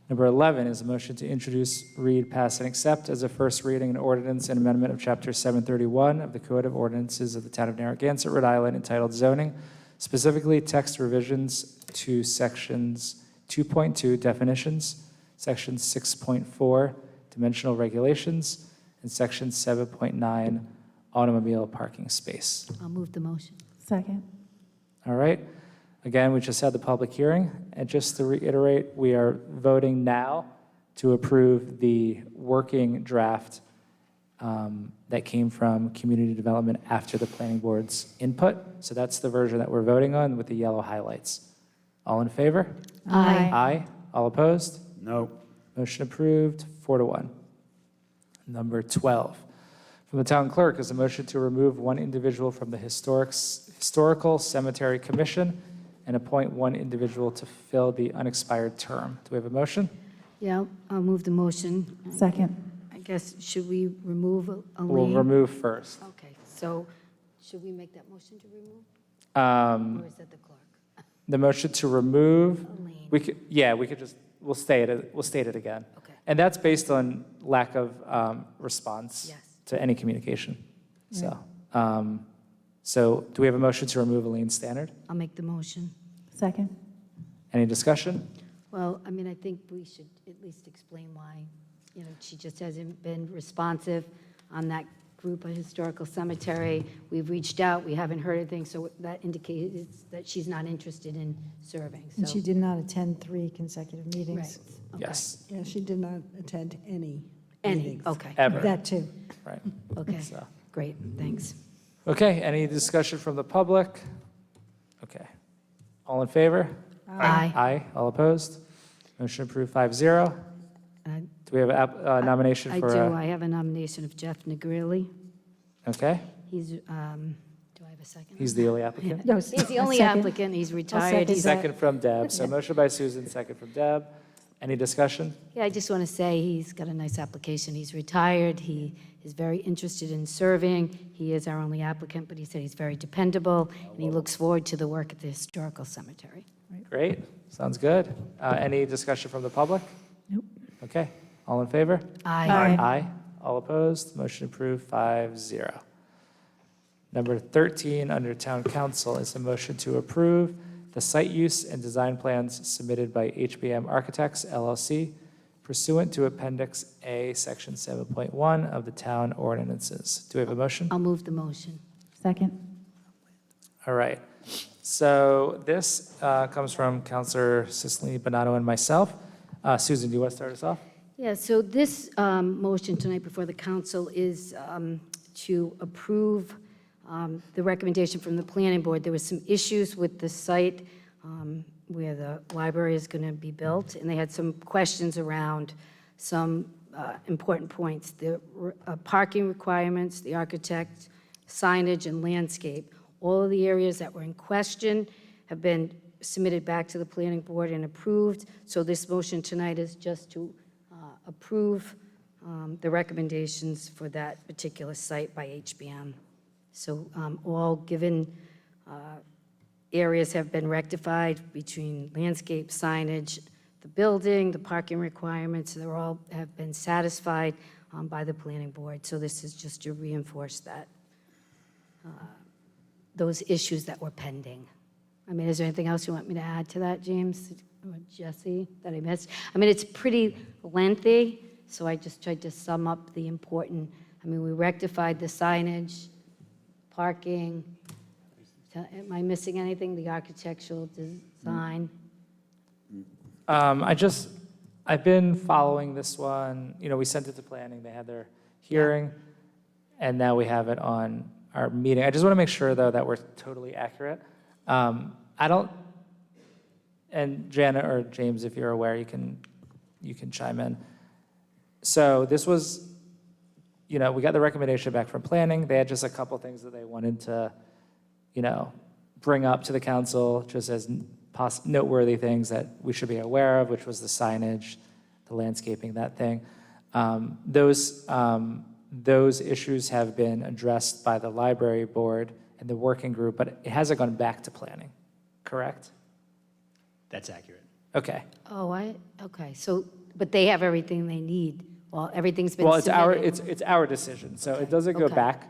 Number 11 is a motion to introduce, read, pass, and accept as a first reading an ordinance and amendment of Chapter 731 of the Code of Ordinances of the Town of Narragansett, Rhode Island, entitled Zoning, specifically text revisions to Sections 2.2 Definitions, Section 6.4 Dimensional Regulations, and Section 7.9 Automobile Parking Space. I'll move the motion. Second. All right. Again, we just had the public hearing, and just to reiterate, we are voting now to approve the working draft that came from community development after the planning board's input. So that's the version that we're voting on with the yellow highlights. All in favor? Aye. Aye. All opposed? No. Motion approved, 4-1. Number 12. From the town clerk is a motion to remove one individual from the Historical Cemetery Commission and appoint one individual to fill the unexpired term. Do we have a motion? Yeah, I'll move the motion. Second. I guess, should we remove a We'll lien? remove first. Okay, so should we make that motion to remove? Or is that the clerk? The motion to remove, A lien. we could just, we'll state it again. Okay. And that's based on lack of response Yes. to any communication. So do we have a motion to remove a lien standard? I'll make the motion. Second. Any discussion? Well, I mean, I think we should at least explain why, she just hasn't been responsive on that group of historical cemetery. We've reached out, we haven't heard anything, so that indicates that she's not interested in serving, And so. she did not attend 3 consecutive meetings. Right. Okay. Yes, Yeah, she did not attend any Any, meetings. okay. ever. That too. Right. Okay, So. great, thanks. Okay, any discussion from the public? Okay. All in favor? Aye. Aye. All opposed? Motion approved, 5-0. And Do we have a nomination I for? do. I have a nomination of Jeff Negrilli. Okay, He's, do I have a second? he's the only applicant. No, He's the only second. applicant. He's second retired. He's, Second from Deb. So motion by Susan, second from Deb. Any discussion? yeah, I just want to say he's got a nice application. He's retired. He is very interested in serving. He is our only applicant, but he said he's very dependable, and he looks forward to the work at the Historical Cemetery. Great, sounds good. Any discussion from the public? Nope. Okay, all in favor? Aye. Aye. All opposed? Motion approved, 5-0. Number 13 under Town Council is a motion to approve the site use and design plans submitted by HBM Architects LLC pursuant to Appendix A, Section 7.1 of the Town Ordinances. Do we have a motion? I'll move the motion. Second. All right. So this comes from Councilor Cicely Bonato and myself. Susan, do you want to start us off? Yeah, so this motion tonight before the council is to approve the recommendation from the planning board. There was some issues with the site where the library is going to be built, and they had some questions around some important points. The parking requirements, the architect, signage, and landscape. All of the areas that were in question have been submitted back to the planning board and approved. So this motion tonight is just to approve the recommendations for that particular site by HBM. So all given areas have been rectified between landscape, signage, the building, the parking requirements. They're all have been satisfied by the planning board. So this is just to reinforce that, those issues that were pending. I mean, is there anything else you want me to add to that, James or Jesse, that I missed? I mean, it's pretty lengthy, so I just tried to sum up the important. I mean, we rectified the signage, parking. Am I missing anything? The architectural design? I've been following this one. You know, we sent it to planning. They had their hearing, and now we have it on our meeting. I just want to make sure, though, that we're totally accurate. I don't, and Janet or James, if you're aware, you can chime in. So this was, you know, we got the recommendation back from planning. They had just a couple things that they wanted to, you know, bring up to the council just as noteworthy things that we should be aware of, which was the signage, the landscaping, that thing. Those issues have been addressed by the library board and the working group, but it hasn't gone back to planning, correct? That's accurate. Okay. Oh, okay. So, but they have everything they need. Well, everything's been Well, it's submitted. our decision, so it doesn't go Okay. back.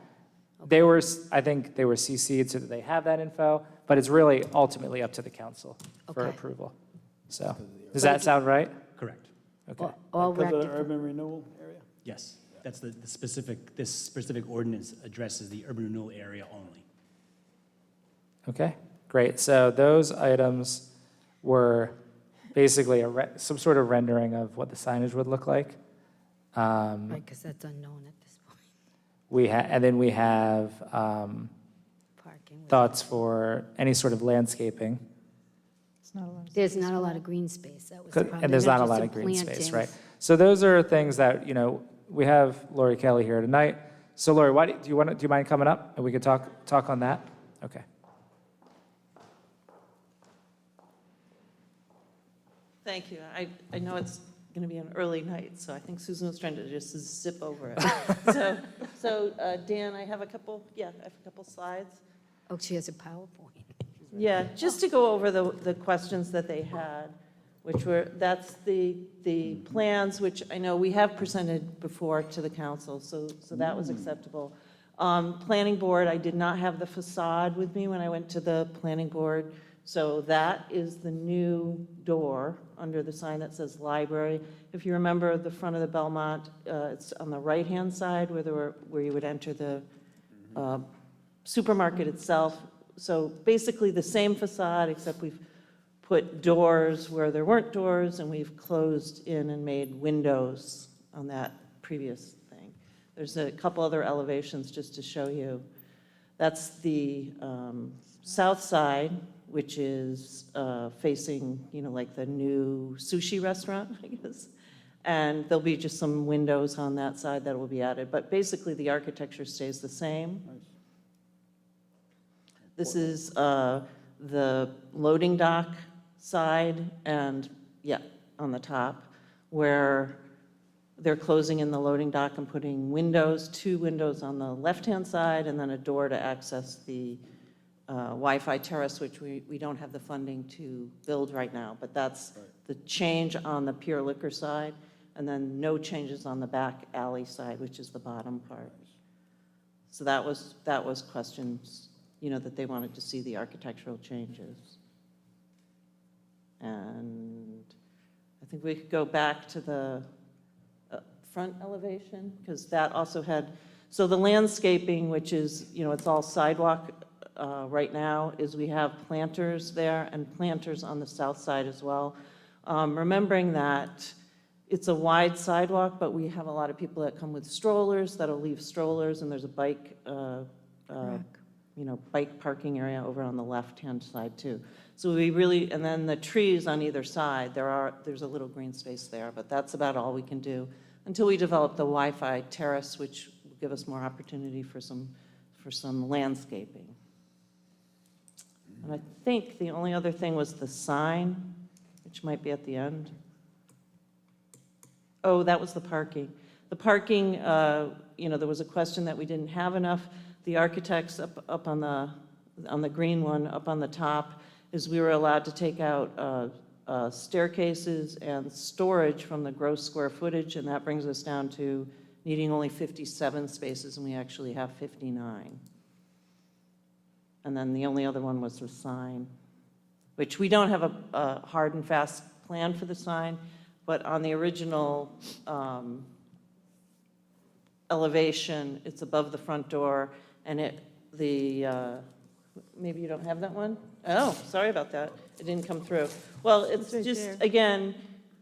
They were, I think they were CC'd so that they have that info, but it's really ultimately up to the council for Okay. approval. So, does that sound right? Correct. Okay. All Because of the rectified. urban renewal area? Yes. That's the specific, this specific ordinance addresses the urban renewal area only. Okay, great. So those items were basically some sort of rendering of what the signage would look like. Right, because that's unknown at this point. And then we have Parking. thoughts for any sort of landscaping. It's not a lot of There's not a lot of green space. That was the problem. And there's not a Just lot some of green space, right? plantings. So those are things that, you know, we have Lori Kelly here tonight. So Lori, do you mind coming up and we can talk on that? Okay. Thank you. I know it's going to be an early night, so I think Susan was trying to just zip over it. So Dan, I have a couple slides. Oh, she has a PowerPoint. Yeah, just to go over the questions that they had, which were, that's the plans, which I know we have presented before to the council, so that was acceptable. Planning board, I did not have the facade with me when I went to the planning board, so that is the new door under the sign that says library. If you remember the front of the Belmont, it's on the right-hand side where you would enter the supermarket itself. So basically the same facade, except we've put doors where there weren't doors, and we've closed in and made windows on that previous thing. There's a couple other elevations just to show you. That's the south side, which is facing, you know, like the new sushi restaurant, I guess. And there'll be just some windows on that side that will be added. But basically, the architecture stays the same. This is the loading dock side and, yeah, on the top, where they're closing in the loading dock and putting windows, 2 windows on the left-hand side, and then a door to access the Wi-Fi terrace, which we don't have the funding to build right now. But that's the change on the Pure Liquor side, and then no changes on the back alley side, which is the bottom part. So that was questions, that they wanted to see the architectural changes. And I think we could go back to the front elevation, because that also had, so the landscaping, which is, it's all sidewalk right now, is we have planters there and planters on the south side as well. Remembering that it's a wide sidewalk, but we have a lot of people that come with strollers that'll leave strollers, and there's a bike, bike parking area over on the left-hand side too. So we really, and then the trees on either side, there's a little green space there, but that's about all we can do until we develop the Wi-Fi terrace, which will give us more opportunity for some landscaping. And I think the only other thing was the sign, which might be at the end. Oh, that was the parking. The parking, there was a question that we didn't have enough. The architects up on the green one, up on the top, is we were allowed to take out staircases and storage from the gross square footage, and that brings us down to needing only 57 spaces, and we actually have 59. And then the only other one was the sign, which we don't have a hard and fast plan for the sign, but on the original elevation, it's above the front door, and maybe you don't have that one? Oh, sorry about that. It didn't come through. Well, it's just, again,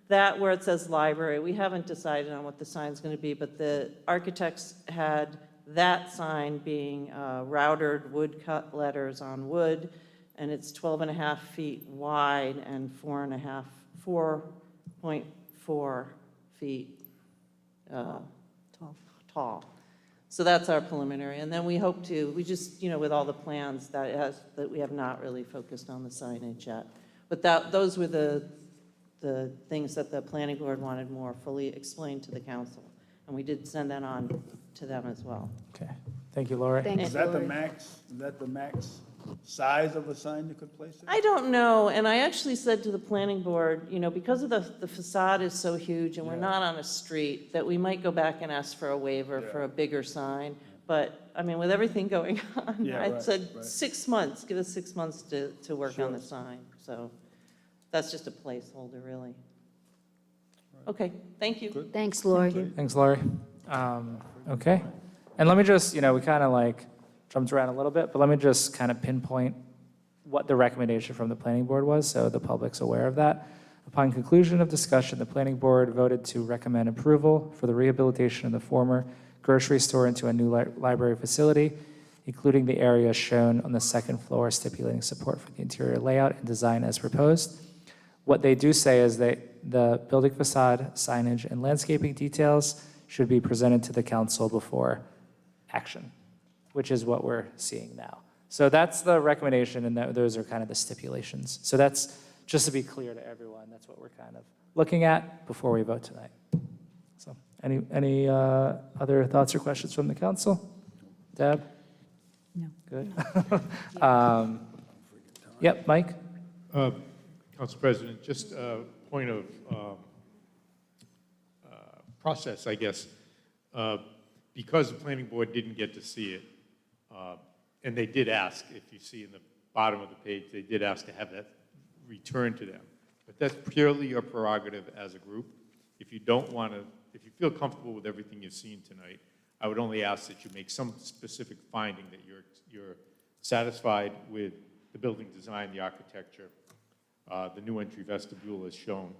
that where it says library, we haven't decided on what the sign's going to be, but the architects had that sign being routered wood-cut letters on wood, and it's 12.5 feet wide and 4.4 feet tall. So that's our preliminary, and then we hope to, with all the plans, that we have not really focused on the signage yet. But those were the things that the planning board wanted more fully explained to the council, and we did send that on to them as well. Okay, thank you, Lori. Thanks, Is that the Lori. max, is that the max size of a sign you could place there? I don't know, and I actually said to the planning board, because of the facade is so huge and we're not on a street, that we might go back and ask for a waiver for a bigger sign. But, with everything going on, I said 6 months, give us 6 months to work on the sign. So that's just a placeholder, really. Okay, thank you. Thanks, Lori. Thanks, Lori. Okay, and let me just, we kind of jumped around a little bit, but let me just kind of pinpoint what the recommendation from the planning board was, so the public's aware of that. Upon conclusion of discussion, the planning board voted to recommend approval for the rehabilitation of the former grocery store into a new library facility, including the area shown on the second floor, stipulating support for the interior layout and design as proposed. What they do say is that the building facade, signage, and landscaping details should be presented to the council before action, which is what we're seeing now. So that's the recommendation, and those are kind of the stipulations. So that's, just to be clear to everyone, that's what we're kind of looking at before we vote tonight. So any other thoughts or questions from the council? Deb? No. Good. Yep, Mike? Council President, just a point of process, I guess. Because the planning board didn't get to see it, and they did ask, if you see in the bottom of the page, they did ask to have that returned to them. But that's purely your prerogative as a group. If you don't want to, if you feel comfortable with everything you've seen tonight, I would only ask that you make some specific finding that you're satisfied with the building design, the architecture, the new entry vestibule as shown,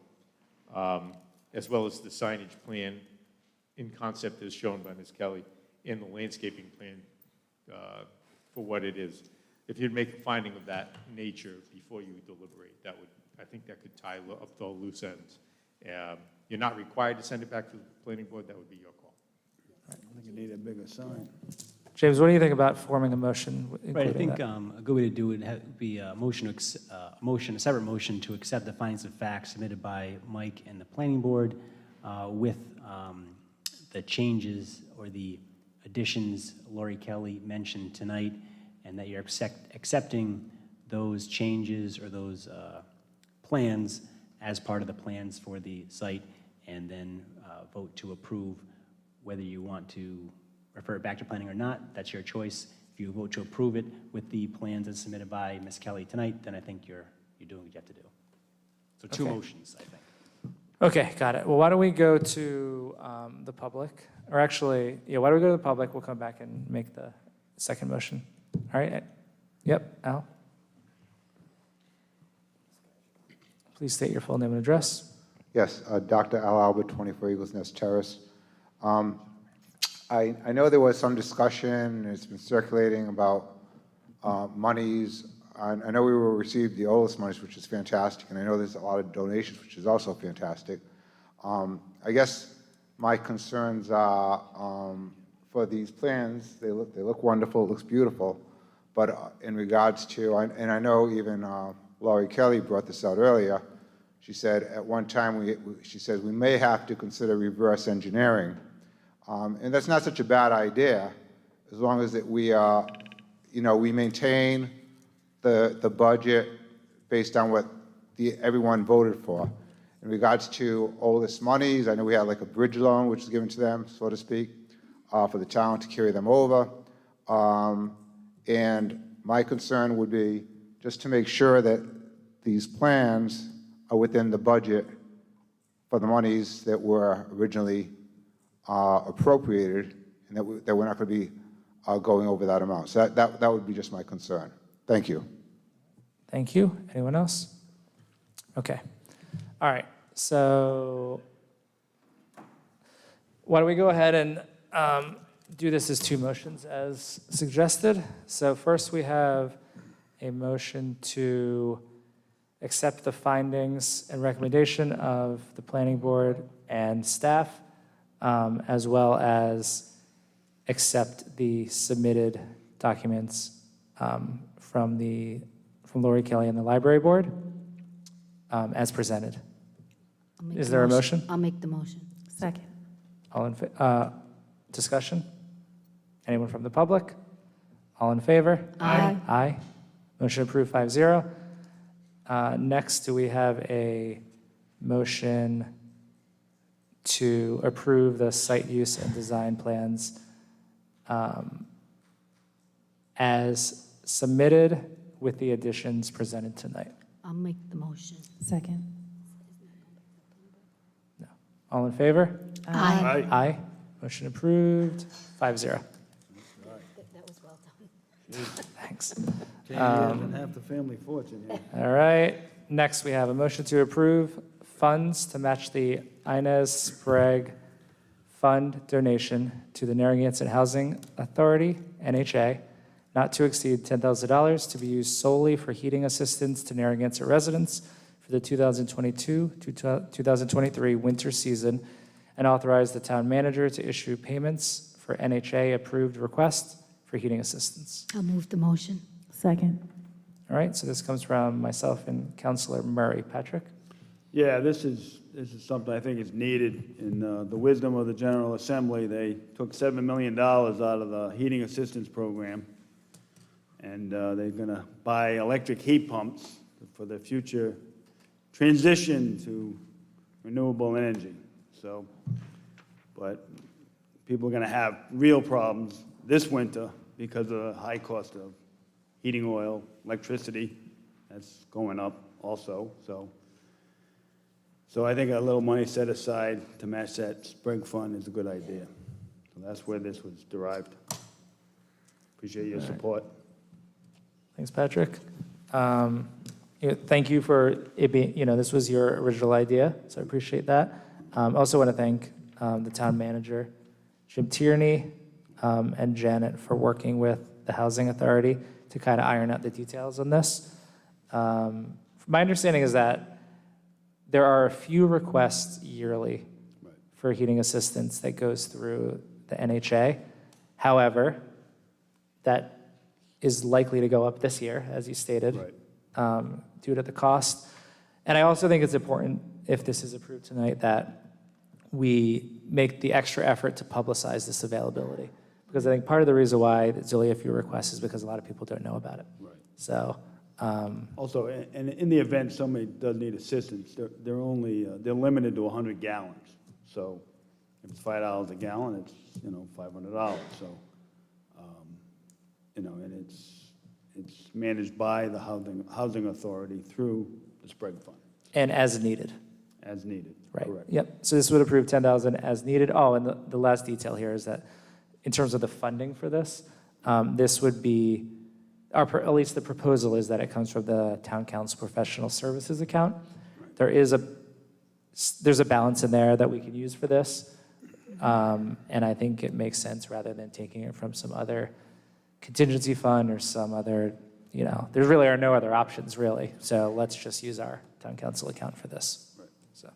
as well as the signage plan in concept as shown by Ms. Kelly, and the landscaping plan for what it is. If you'd make a finding of that nature before you deliberate, I think that could tie up the loose ends. you're not required to send it back to the planning board, that would be your call. I think you need a bigger sign. James, what do you think about forming a motion Right, I including think that? a good way to do it would be a a separate motion to accept the findings of fact submitted by Mike and the planning board with the changes or the additions Lori Kelly mentioned tonight, and that you're accepting those changes or those plans as part of the plans for the site, and then vote to approve whether you want to refer it back to planning or not. That's your choice. If you vote to approve it with the plans as submitted by Ms. Kelly tonight, then I think you're doing what you have to do. So two Okay. motions, I think. Okay, got it. Well, why don't we go to the public? Or actually, yeah, why don't we go to the public? We'll come back and make the second motion. All right? Yep, Al? Please state your full name and address. Yes, Dr. Al Albert, 24 Eagles Nest Terrace. I know there was some discussion, and it's been circulating about monies. I know we will receive the OLS monies, which is fantastic, and I know there's a lot of donations, which is also fantastic. I guess my concerns are for these plans, they look wonderful, it looks beautiful, but in regards to, and I know even Laurie Kelly brought this out earlier, she said at one time, she says we may have to consider reverse engineering. And that's not such a bad idea, as long as that we, we maintain the budget based on what everyone voted for. In regards to OLS monies, I know we had like a bridge loan, which was given to them, so to speak, for the town to carry them over. And my concern would be just to make sure that these plans are within the budget for the monies that were originally appropriated, and that we're not going to be going over that amount. So that would be just my concern. Thank you. Thank you. Anyone else? Okay. All right. So why don't we go ahead and do this as two motions as suggested. So first we have a motion to accept the findings and recommendation of the planning board and staff, as well as accept the submitted documents from Lori Kelly and the library board as presented. Is there a motion? I'll make the motion. Second. All in discussion? Anyone from the public? All in favor? Aye. Aye. Motion approved 5-0. Next, do we have a motion to approve the site use and design plans as submitted with the additions presented tonight? I'll make the motion. Second. No. All in favor? Aye. Aye. Motion approved 5-0. That was well done. Thanks. Jamie hasn't half the family fortune here. All right. Next, we have a motion to approve funds to match the Inez Sprague Fund donation to the Narragansett Housing Authority, NHA, not to exceed $10,000 to be used solely for heating assistance to Narragansett residents for the 2022-2023 winter season, and authorize the town manager to issue payments for NHA-approved requests for heating assistance. I'll move the motion. Second. All right, so this comes from myself and Councilor Murray. Patrick? Yeah, this is something I think is needed. In the wisdom of the General Assembly, they took $7 million out of the heating assistance program, and they're going to buy electric heat pumps for the future transition to renewable energy. So, but people are going to have real problems this winter because of the high cost of heating oil, electricity. That's going up also. So I think a little money set aside to match that Sprague fund is a good idea. So that's where this was derived. Appreciate your support. Thanks, Patrick. Thank you for it being, this was your original idea, so I appreciate that. Also want to thank the town manager, Jim Tierney, and Janet for working with the Housing Authority to kind of iron out the details on this. My understanding is that there are a few requests yearly for heating assistance that goes through the NHA. However, that is likely to go up this year, as you stated, due to the cost. And I also think it's important, if this is approved tonight, that we make the extra effort to publicize this availability. Because I think part of the reason why there's only a few requests is because a lot of people don't know about it. So. Also, and in the event somebody does need assistance, they're only, they're limited to 100 gallons. So if it's $5 a gallon, it's, $500. So, and it's managed by the housing authority through the Sprague Fund. And as needed. As needed. Right. Correct. Yep. So this would approve 10,000 as needed. Oh, and the last detail here is that in terms of the funding for this, this would be, at least the proposal is that it comes from the Town Council Professional Services account. There's a balance in there that we can use for this. And I think it makes sense rather than taking it from some other contingency fund or some other, there really are no other options really. So let's just use our Town Council account for this. So,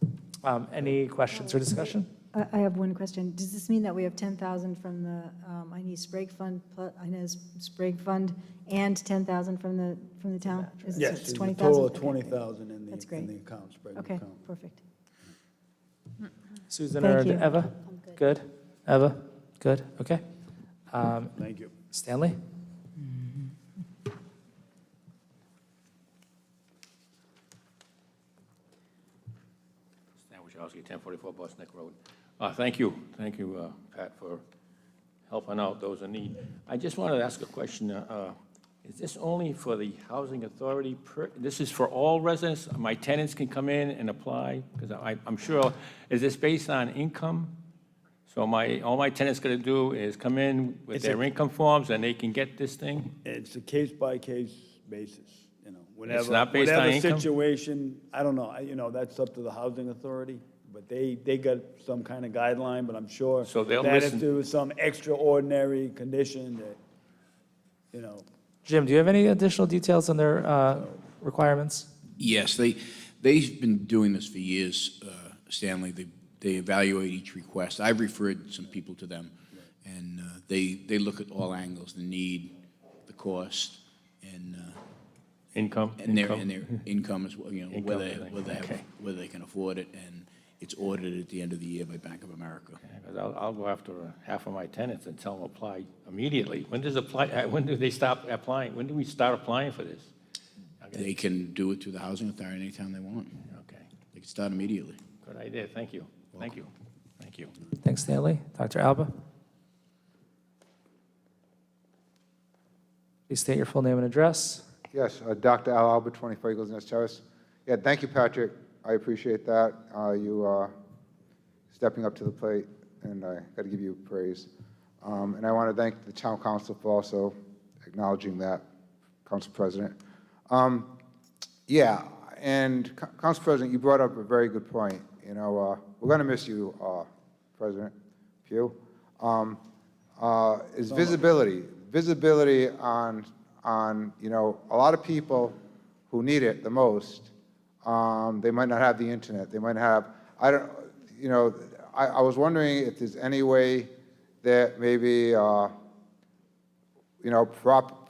any questions or discussion? I have one question. Does this mean that we have 10,000 from the Inez Sprague Fund, and 10,000 from the town? Yes, It's it's a 20,000? total of Okay, 20,000 in That's the great. account, Sprague Okay, account. perfect. Susan Thank or you. Eva? Good. Eva? Good. Okay. Thank you. Stanley? Stan Wachowski, 1044 Boston Neck Road. Thank you, Pat, for helping out those in need. I just wanted to ask a question. Is this only for the housing authority? This is for all residents? My tenants can come in and apply? Because I'm sure, is this based on income? So all my tenants got to do is come in with their income forms and they can get this thing? It's a case-by-case basis, whatever. It's not based on whatever income? situation, I don't know, that's up to the housing authority, but they got some kind of guideline, but I'm sure So they'll that if listen- there was some extraordinary condition that, Jim, do you have any additional details on their requirements? Yes, they've been doing this for years, Stanley. They evaluate each request. I've referred some people to them, and they look at all angles, the need, the cost, and Income? and their income as well, Income, whether they can afford it, and it's audited at the end of the year by Bank of America. Because I'll go after half of my tenants and tell them apply immediately. When do they stop applying? When do we start applying for this? They can do it through the housing authority anytime they want. Okay, They can start immediately. good idea, thank you. Thank you. Thank you. Thanks, Stanley. Dr. Alba? Please state your full name and address. Yes, Dr. Al Albert, 24 Eagles Nest Terrace. Yeah, thank you, Patrick. I appreciate that. You stepping up to the plate, and I got to give you praise. And I want to thank the town council for also acknowledging that, Council President. Yeah, and Council President, you brought up a very good point. We're going to miss you, President Pugh. Is visibility on a lot of people who need it the most. They might not have the internet. They might have, I was wondering if there's any way that maybe,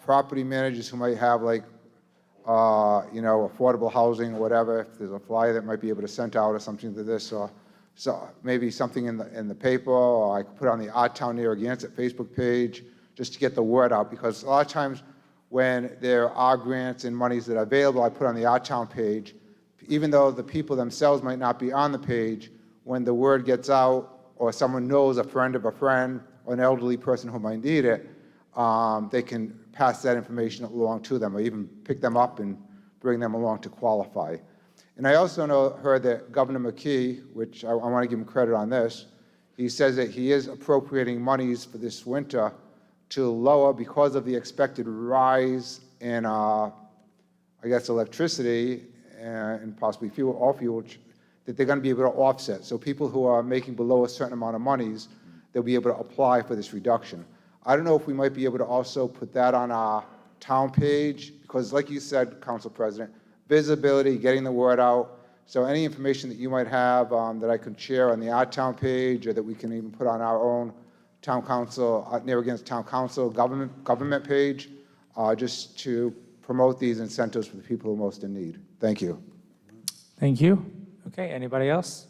property managers who might have affordable housing or whatever, if there's a flyer that might be able to send out or something to this, or so maybe something in the paper, or I could put on the Our Town Narragansett Facebook page, just to get the word out, because a lot of times when there are grants and monies that are available, I put on the Our Town page, even though the people themselves might not be on the page, when the word gets out, or someone knows a friend of a friend, or an elderly person who might need it, they can pass that information along to them, or even pick them up and bring them along to qualify. And I also heard that Governor McKee, which I want to give him credit on this, he says that he is appropriating monies for this winter to lower, because of the expected rise in, electricity and possibly fuel, that they're going to be able to offset. So people who are making below a certain amount of monies, they'll be able to apply for this reduction. I don't know if we might be able to also put that on our town page, because like you said, Council President, visibility, getting the word out, So any information that you might have that I could share on the Our Town page, or that we can even put on our own town council, Narragansett Town Council government page, just to promote these incentives for the people who are most in need. Thank you. Thank you. Okay, anybody else?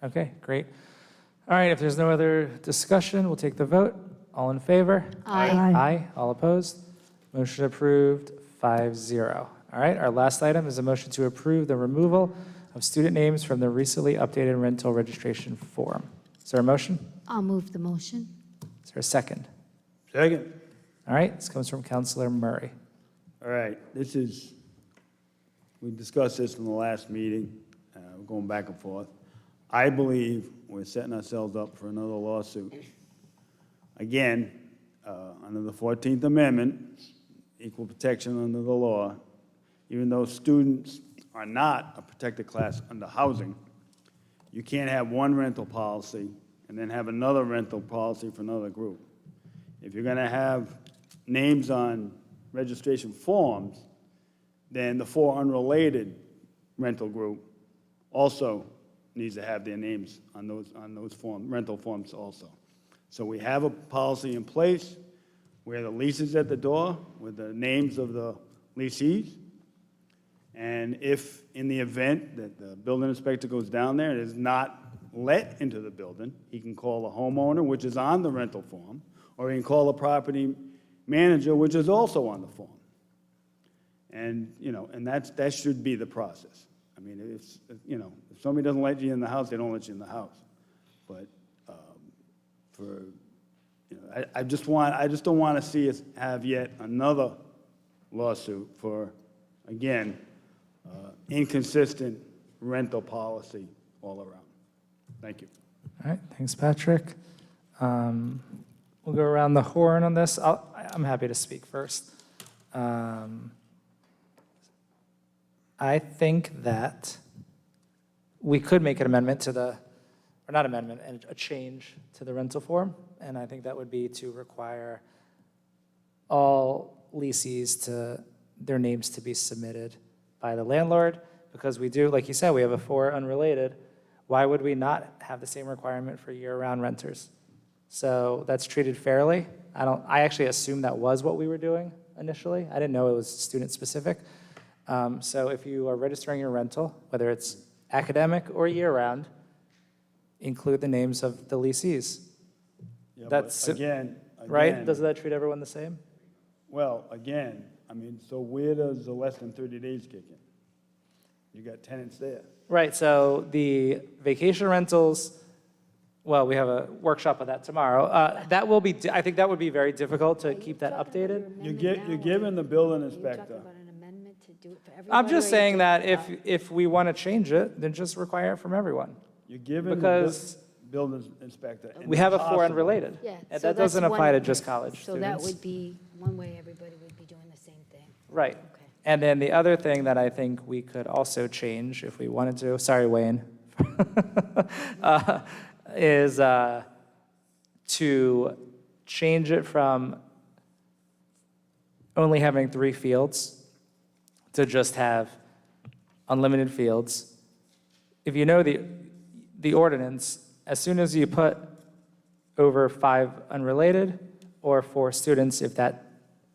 Okay, great. All right, if there's no other discussion, we'll take the vote. All in favor? Aye. Aye. All opposed? Motion approved, 5-0. All right, our last item is a motion to approve the removal of student names from the recently updated rental registration form. Is there a motion? I'll move the motion. Is there a second? Second. All right, this comes from Counselor Murray. All right, we discussed this in the last meeting, we're going back and forth. I believe we're setting ourselves up for another lawsuit. Again, under the 14th Amendment, equal protection under the law, even though students are not a protected class under housing, you can't have one rental policy and then have another rental policy for another group. If you're going to have names on registration forms, then the 4 unrelated rental group also needs to have their names on those rental forms also. So we have a policy in place where the lease is at the door with the names of the leasees. And if in the event that the building inspector goes down there and is not let into the building, he can call the homeowner, which is on the rental form, or he can call the property manager, which is also on the form. And, and that should be the process. I mean, if somebody doesn't let you in the house, they don't let you in the house. But I just don't want to see us have yet another lawsuit for, again, inconsistent rental policy all around. Thank you. All right, thanks, Patrick. We'll go around the horn on this. I'm happy to speak first. I think that we could make an amendment to or not amendment, a change to the rental form, and I think that would be to require all leasees their names to be submitted by the landlord, because we do, like you said, we have a 4 unrelated. Why would we not have the same requirement for year-round renters? So that's treated fairly. I actually assumed that was what we were doing initially. I didn't know it was student-specific. So if you are registering your rental, whether it's academic or year-round, include the names of the leasees. Yeah, That's but again, right? Does that treat everyone the same? Well, again, I mean, so where does the less than 30 days kick in? You got tenants there. Right, so the vacation rentals, well, we have a workshop of that tomorrow. That will be, I think that would be very difficult to keep that updated. You're giving the building inspector. I'm just saying that if we want to change it, then just require it from everyone. You're giving Because the building inspector. an we have a 4 impossible- unrelated. Yeah. And so that that's doesn't apply one- to just college So students. that would be one way everybody would be doing the same thing. Right. Okay. And then the other thing that I think we could also change if we wanted to, sorry, Wayne, is to change it from only having 3 fields to just have unlimited fields. If you know the ordinance, as soon as you put over 5 unrelated or 4 students, if that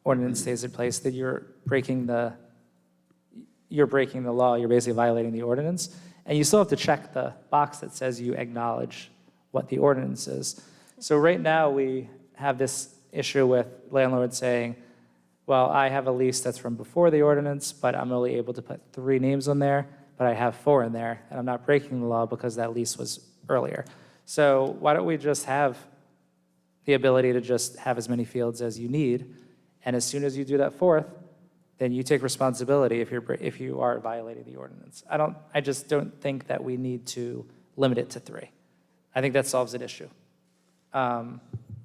ordinance stays in place, then you're breaking the law, you're basically violating the ordinance. And you still have to check the box that says you acknowledge what the ordinance is. So right now, we have this issue with landlords saying, well, I have a lease that's from before the ordinance, but I'm only able to put 3 names on there, but I have 4 in there, and I'm not breaking the law because that lease was earlier. So why don't we just have the ability to just have as many fields as you need, and as soon as you do that 4th, then you take responsibility if you are violating the ordinance. I just don't think that we need to limit it to 3. I think that solves an issue.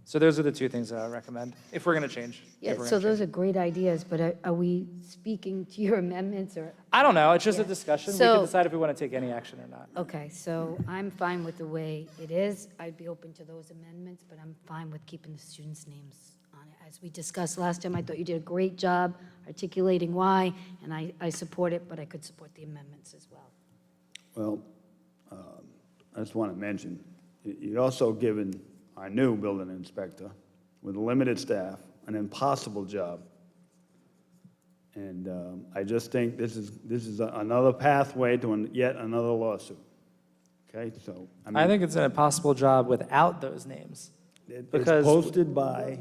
So those are the 2 things that I recommend, if we're going to change. Yeah, so those are great ideas, but are we speaking to your amendments or? I don't know, it's just a discussion. We So- can decide if we want to take any action or not. Okay, so I'm fine with the way it is. I'd be open to those amendments, but I'm fine with keeping the students' names on it. As we discussed last time, I thought you did a great job articulating why, and I support it, but I could support the amendments as well. Well, I just want to mention, you're also giving our new building inspector with limited staff an impossible job. And I just think this is another pathway to yet another lawsuit. Okay, so, I mean. I think it's an impossible job without those names. It's Because posted by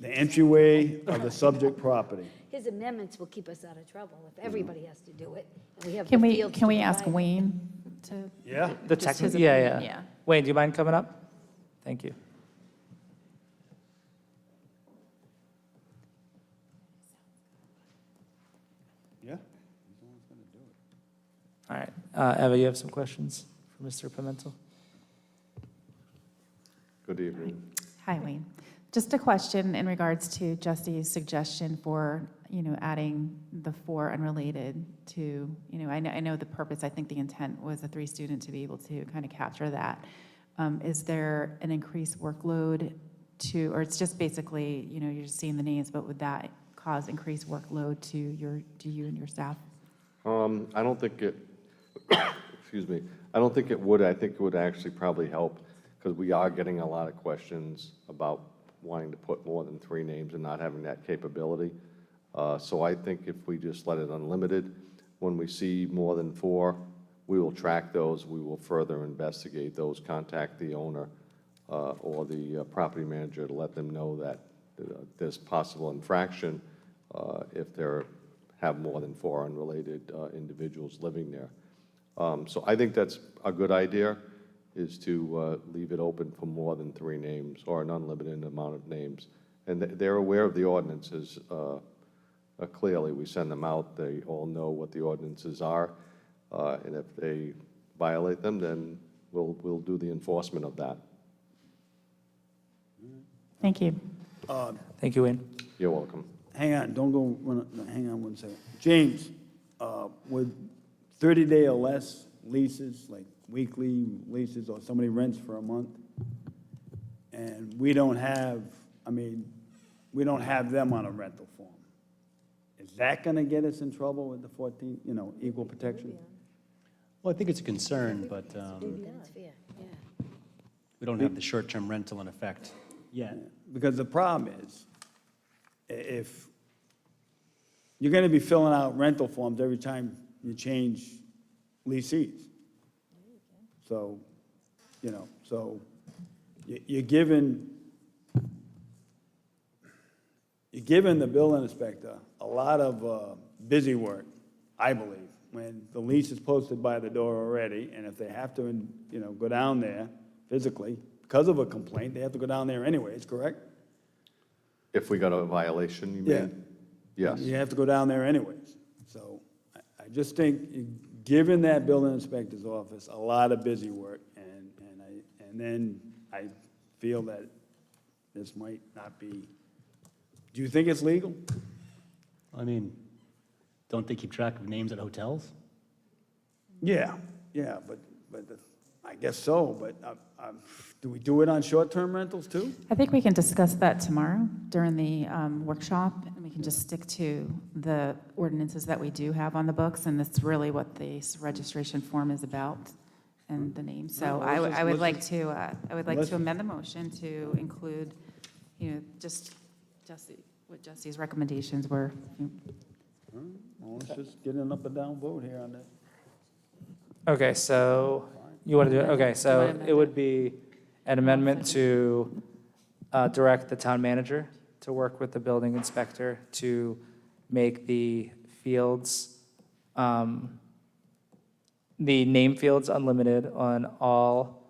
the entryway of the subject property. His amendments will keep us out of trouble if everybody has to do it. And we have Can the we, fields can to we ask provide. Wayne to? Yeah. the just his technical, yeah, opinion? yeah. Wayne, do you mind coming up? Thank you. Yeah. All right. Eva, you have some questions for Mr. Pimentel? Good evening. Hi, Wayne. Just a question in regards to Jesse's suggestion for, adding the 4 unrelated to, I know the purpose, I think the intent was a 3-student to be able to kind of capture that. Is there an increased workload to, or it's just basically, you're just seeing the names, but would that cause increased workload to you and your staff? I don't think it, excuse me, I don't think it would. I think it would actually probably help because we are getting a lot of questions about wanting to put more than 3 names and not having that capability. So I think if we just let it unlimited, when we see more than 4, we will track those. We will further investigate those, contact the owner or the property manager to let them know that there's possible infraction if there have more than 4 unrelated individuals living there. So I think that's a good idea, is to leave it open for more than 3 names or an unlimited amount of names. And they're aware of the ordinances. Clearly, we send them out. They all know what the ordinances are. And if they violate them, then we'll do the enforcement of that. Thank you. Thank you, Wayne. You're welcome. Hang on, don't go, hang on one second. James, with 30-day or less leases, like weekly leases, or somebody rents for a month, and we don't have them on a rental form, is that going to get us in trouble with the 14, equal protection? Well, I think it's a concern, but That's fair, yeah. we don't have the short-term rental in effect yet. Because the problem is, if you're going to be filling out rental forms every time you change leasees. So, you're giving the building inspector a lot of busy work, I believe, when the lease is posted by the door already, and if they have to, go down there physically, because of a complaint, they have to go down there anyways, correct? If we got a violation, you mean? Yes. You have to go down there anyways. So I just think giving that building inspector's office a lot of busy work, and then I feel that this might not be, do you think it's legal? I mean, don't they keep track of names at hotels? Yeah, but I guess so, but do we do it on short-term rentals too? I think we can discuss that tomorrow during the workshop, and we can just stick to the ordinances that we do have on the books, and that's really what the registration form is about, and the name. So I would like to amend the motion to include, just what Jesse's recommendations were. Well, let's just get an up and down vote here on that. Okay, so you want to do it? Okay, so it would be an amendment to direct the town manager to work with the building inspector to make the fields, the name fields unlimited on all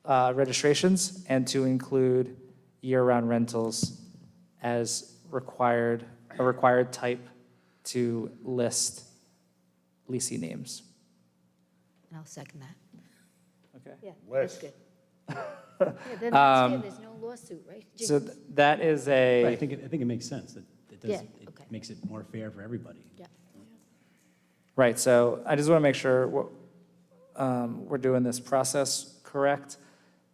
registrations, and to include year-round rentals as a required type to list leasing names. And I'll second that. Okay. Yeah, that's good. Yeah, then that's Um, fair, there's no lawsuit, right? So that is a. I think it makes sense. It Yeah, okay. makes it more fair for everybody. Yeah. Right, so I just want to make sure we're doing this process correct.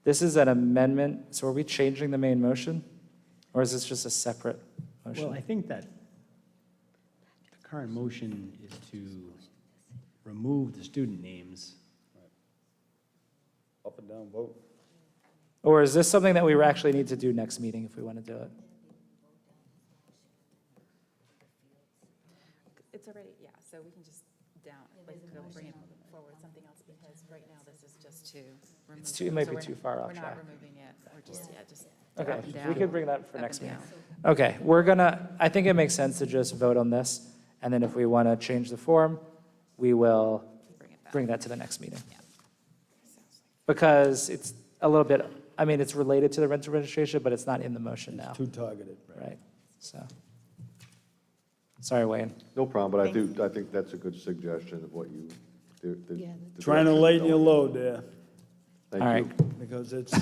This is an amendment, so are we changing the main motion? Or is this just a separate motion? Well, I think that the current motion is to remove the student names. Up and down vote. Or is this something that we actually need to do next meeting if we want to do it? It's already, yeah, so we can just bring it forward, something else, because right now this is just to remove. It's too, it might be too far off We're track. not removing it, we're just, just. Okay, up and we down, could bring that for up next and meeting. down. Okay, I think it makes sense to just vote on this, and then if we want to change the form, we will bring that to the next meeting. Because it's a little bit, I mean, it's related to the rental registration, but it's not in the motion now, Too targeted. right? So, sorry, Wayne. No problem, but I think that's a good suggestion of what you, the Trying to direction lighten your going. load there, Thank All you. right. because it's,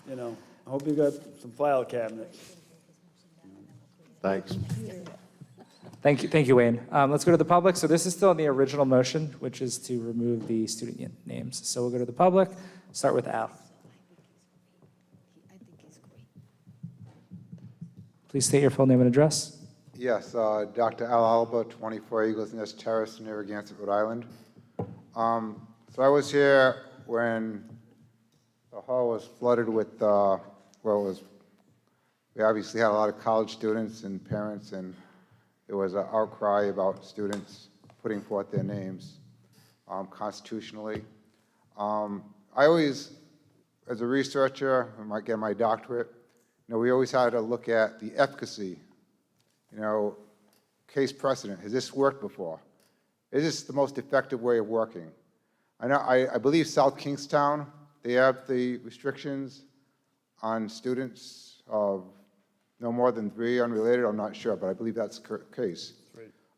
you know, I hope you got some file cabinets. Thanks. Thank you, Wayne. Let's go to the public. So this is still in the original motion, which is to remove the student names. So we'll go to the public, start with Al. Please state your full name and address. Yes, Dr. Al Alba, 24 Eagles Nest Terrace, Narragansett, Rhode Island. So I was here when the hall was flooded with, we obviously had a lot of college students and parents, and there was an outcry about students putting forth their names constitutionally. I always, as a researcher, I might get my doctorate, we always had to look at the efficacy, case precedent. Has this worked before? Is this the most effective way of working? I believe South Kingstown, they have the restrictions on students of no more than 3 unrelated. I'm not sure, but I believe that's the case.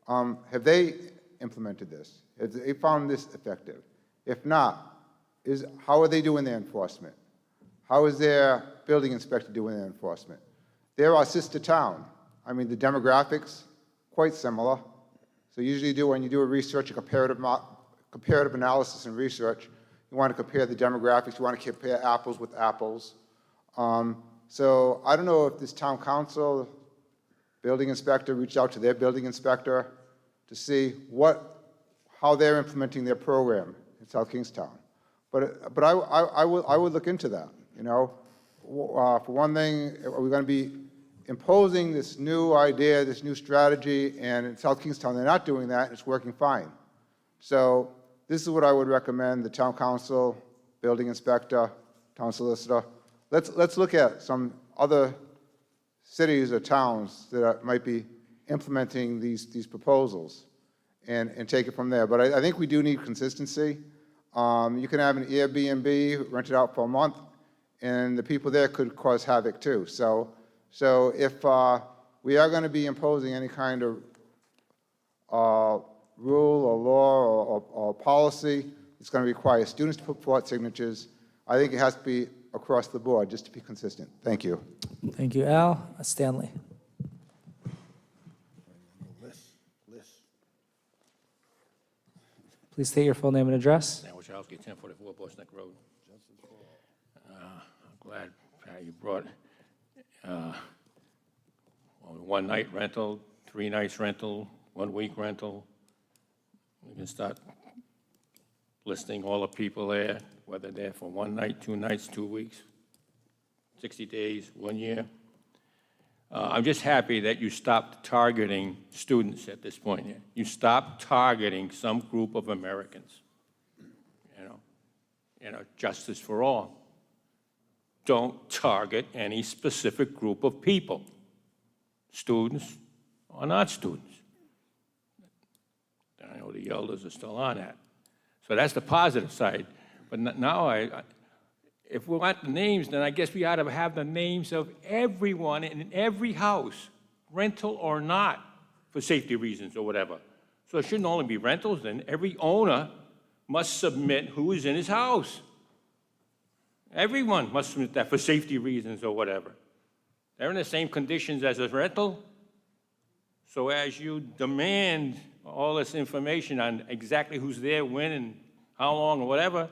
Have they implemented this? Have they found this effective? If not, how are they doing their enforcement? How is their building inspector doing their enforcement? They're our sister town. I mean, the demographics, quite similar. So usually when you do a research, a comparative analysis and research, you want to compare the demographics, you want to compare apples with apples. So I don't know if this town council, building inspector reached out to their building inspector to see how they're implementing their program in South Kingstown. But I would look into that, For one thing, are we going to be imposing this new idea, this new strategy, and in South Kingstown they're not doing that, and it's working fine. So this is what I would recommend, the town council, building inspector, town solicitor. Let's look at some other cities or towns that might be implementing these proposals and take it from there. But I think we do need consistency. You can have an Airbnb rented out for a month, and the people there could cause havoc too. So if we are going to be imposing any kind of rule or law or policy, it's going to require students to put forth signatures. I think it has to be across the board, just to be consistent. Thank you. Thank you, Al. Stanley. Please state your full name and address. Sam Wachowski, 1044 Boston Neck Road. I'm glad, Pat, you brought one night rental, 3 nights rental, 1 week rental. We can start listing all the people there, whether they're for 1 night, 2 nights, 2 weeks, 60 days, 1 year. I'm just happy that you stopped targeting students at this point here. You stopped targeting some group of Americans. Justice for all. Don't target any specific group of people, students or not students. I know the elders are still on that. So that's the positive side. But now if we want the names, then I guess we ought to have the names of everyone in every house, rental or not, for safety reasons or whatever. So it shouldn't only be rentals, then every owner must submit who is in his house. Everyone must submit that for safety reasons or whatever. They're in the same conditions as a rental. So as you demand all this information on exactly who's there, when, and how long, or whatever,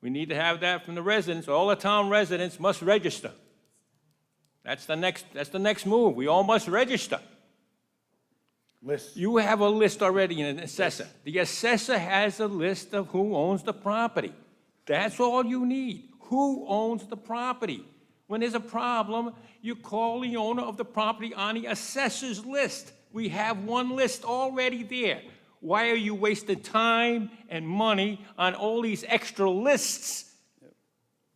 we need to have that from the residents. All the town residents must register. That's the next move. We all must register. List. You have a list already in an assessor. The assessor has a list of who owns the property. That's all you need. Who owns the property? When there's a problem, you call the owner of the property on the assessor's list. We have one list already there. Why are you wasting time and money on all these extra lists?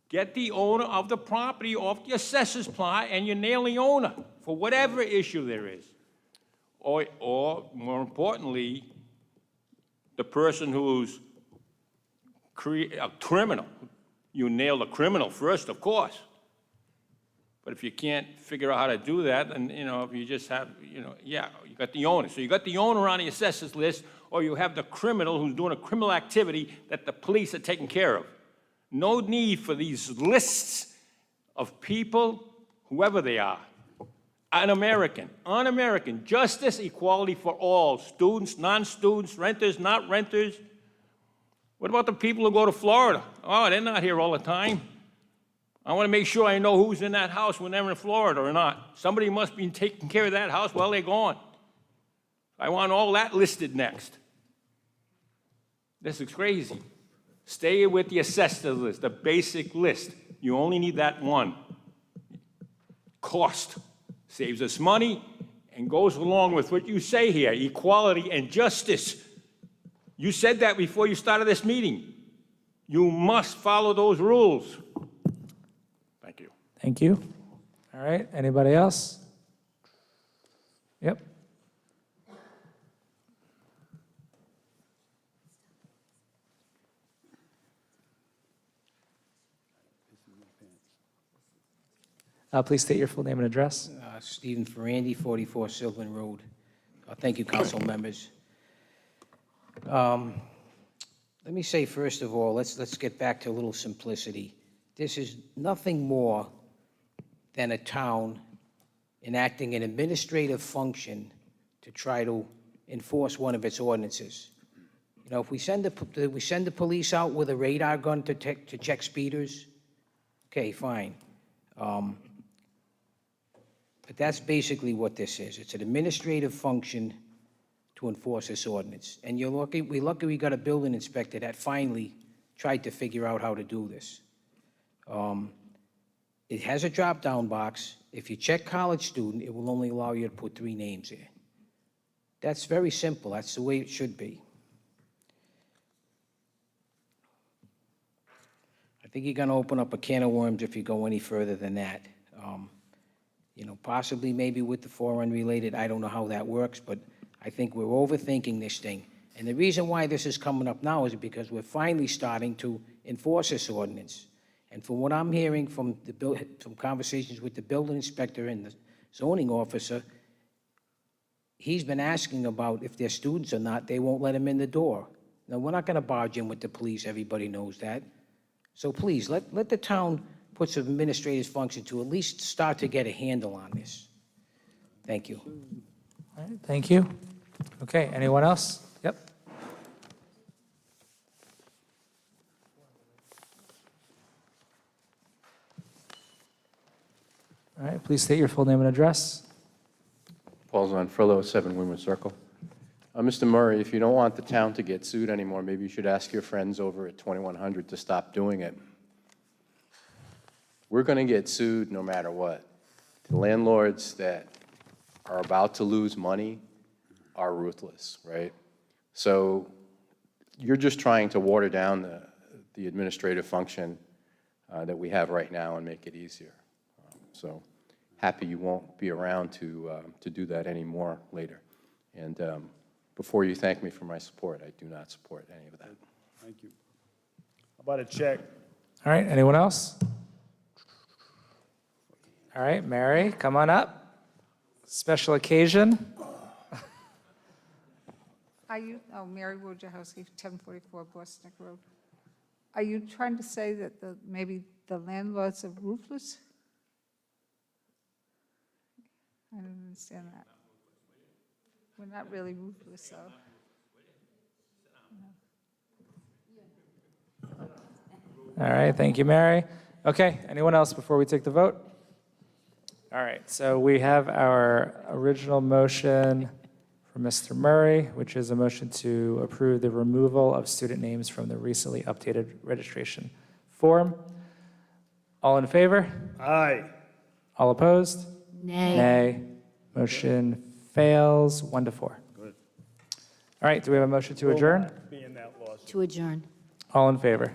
Get the owner of the property off the assessor's plot and you nail the owner for whatever issue there is. Or more importantly, the person who's a criminal. You nail the criminal first, of course. But if you can't figure out how to do that, and, if you just have, you got the owner. So you got the owner on the assessor's list, or you have the criminal who's doing a criminal activity that the police are taking care of. No need for these lists of people, whoever they are. Un-American, justice, equality for all, students, non-students, renters, not renters. What about the people who go to Florida? Oh, they're not here all the time. I want to make sure I know who's in that house when they're in Florida or not. Somebody must be taking care of that house while they're gone. I want all that listed next. This is crazy. Stay with the assessor list, the basic list. You only need that one. Cost. Saves us money and goes along with what you say here, equality and justice. You said that before you started this meeting. You must follow those rules. Thank you. Thank you. All right, anybody else? Yep. Please state your full name and address. Stephen Ferrandi, 44 Sylvan Road. Thank you, council members. Let me say, first of all, let's get back to a little simplicity. This is nothing more than a town enacting an administrative function to try to enforce one of its ordinances. If we send the police out with a radar gun to check speeders, okay, fine. But that's basically what this is. It's an administrative function to enforce this ordinance. And we're lucky we got a building inspector that finally tried to figure out how to do this. It has a drop-down box. If you check college student, it will only allow you to put 3 names there. That's very simple. That's the way it should be. I think you're going to open up a can of worms if you go any further than that. Possibly maybe with the 4 unrelated, I don't know how that works, but I think we're overthinking this thing. And the reason why this is coming up now is because we're finally starting to enforce this ordinance. And from what I'm hearing from conversations with the building inspector and the zoning officer, he's been asking about if they're students or not, they won't let them in the door. Now, we're not going to barge in with the police, everybody knows that. So please, let the town put some administrative function to at least start to get a handle on this. Thank you. All right, thank you. Okay, anyone else? Yep. All right, please state your full name and address. Paul Zonfrillo, 7 Winwood Circle. Mr. Murray, if you don't want the town to get sued anymore, maybe you should ask your friends over at 2100 to stop doing it. We're going to get sued no matter what. The landlords that are about to lose money are ruthless, right? So you're just trying to water down the administrative function that we have right now and make it easier. So happy you won't be around to do that anymore later. And before you thank me for my support, I do not support any of that. Thank you. How about a check? All right, anyone else? All right, Mary, come on up. Special occasion. Mary Wojciechowski, 1044 Boston Neck Road. Are you trying to say that maybe the landlords are ruthless? I don't understand that. We're not really ruthless, though. All right, thank you, Mary. Okay, anyone else before we take the vote? All right, so we have our original motion from from Mr. Murray, which is a motion to approve the removal of student names from the recently updated registration form. All in favor? Aye. All opposed? Nay. Nay. Motion fails 1-4. Good. All right, do we have a motion to adjourn? Being that lost. To adjourn. All in favor?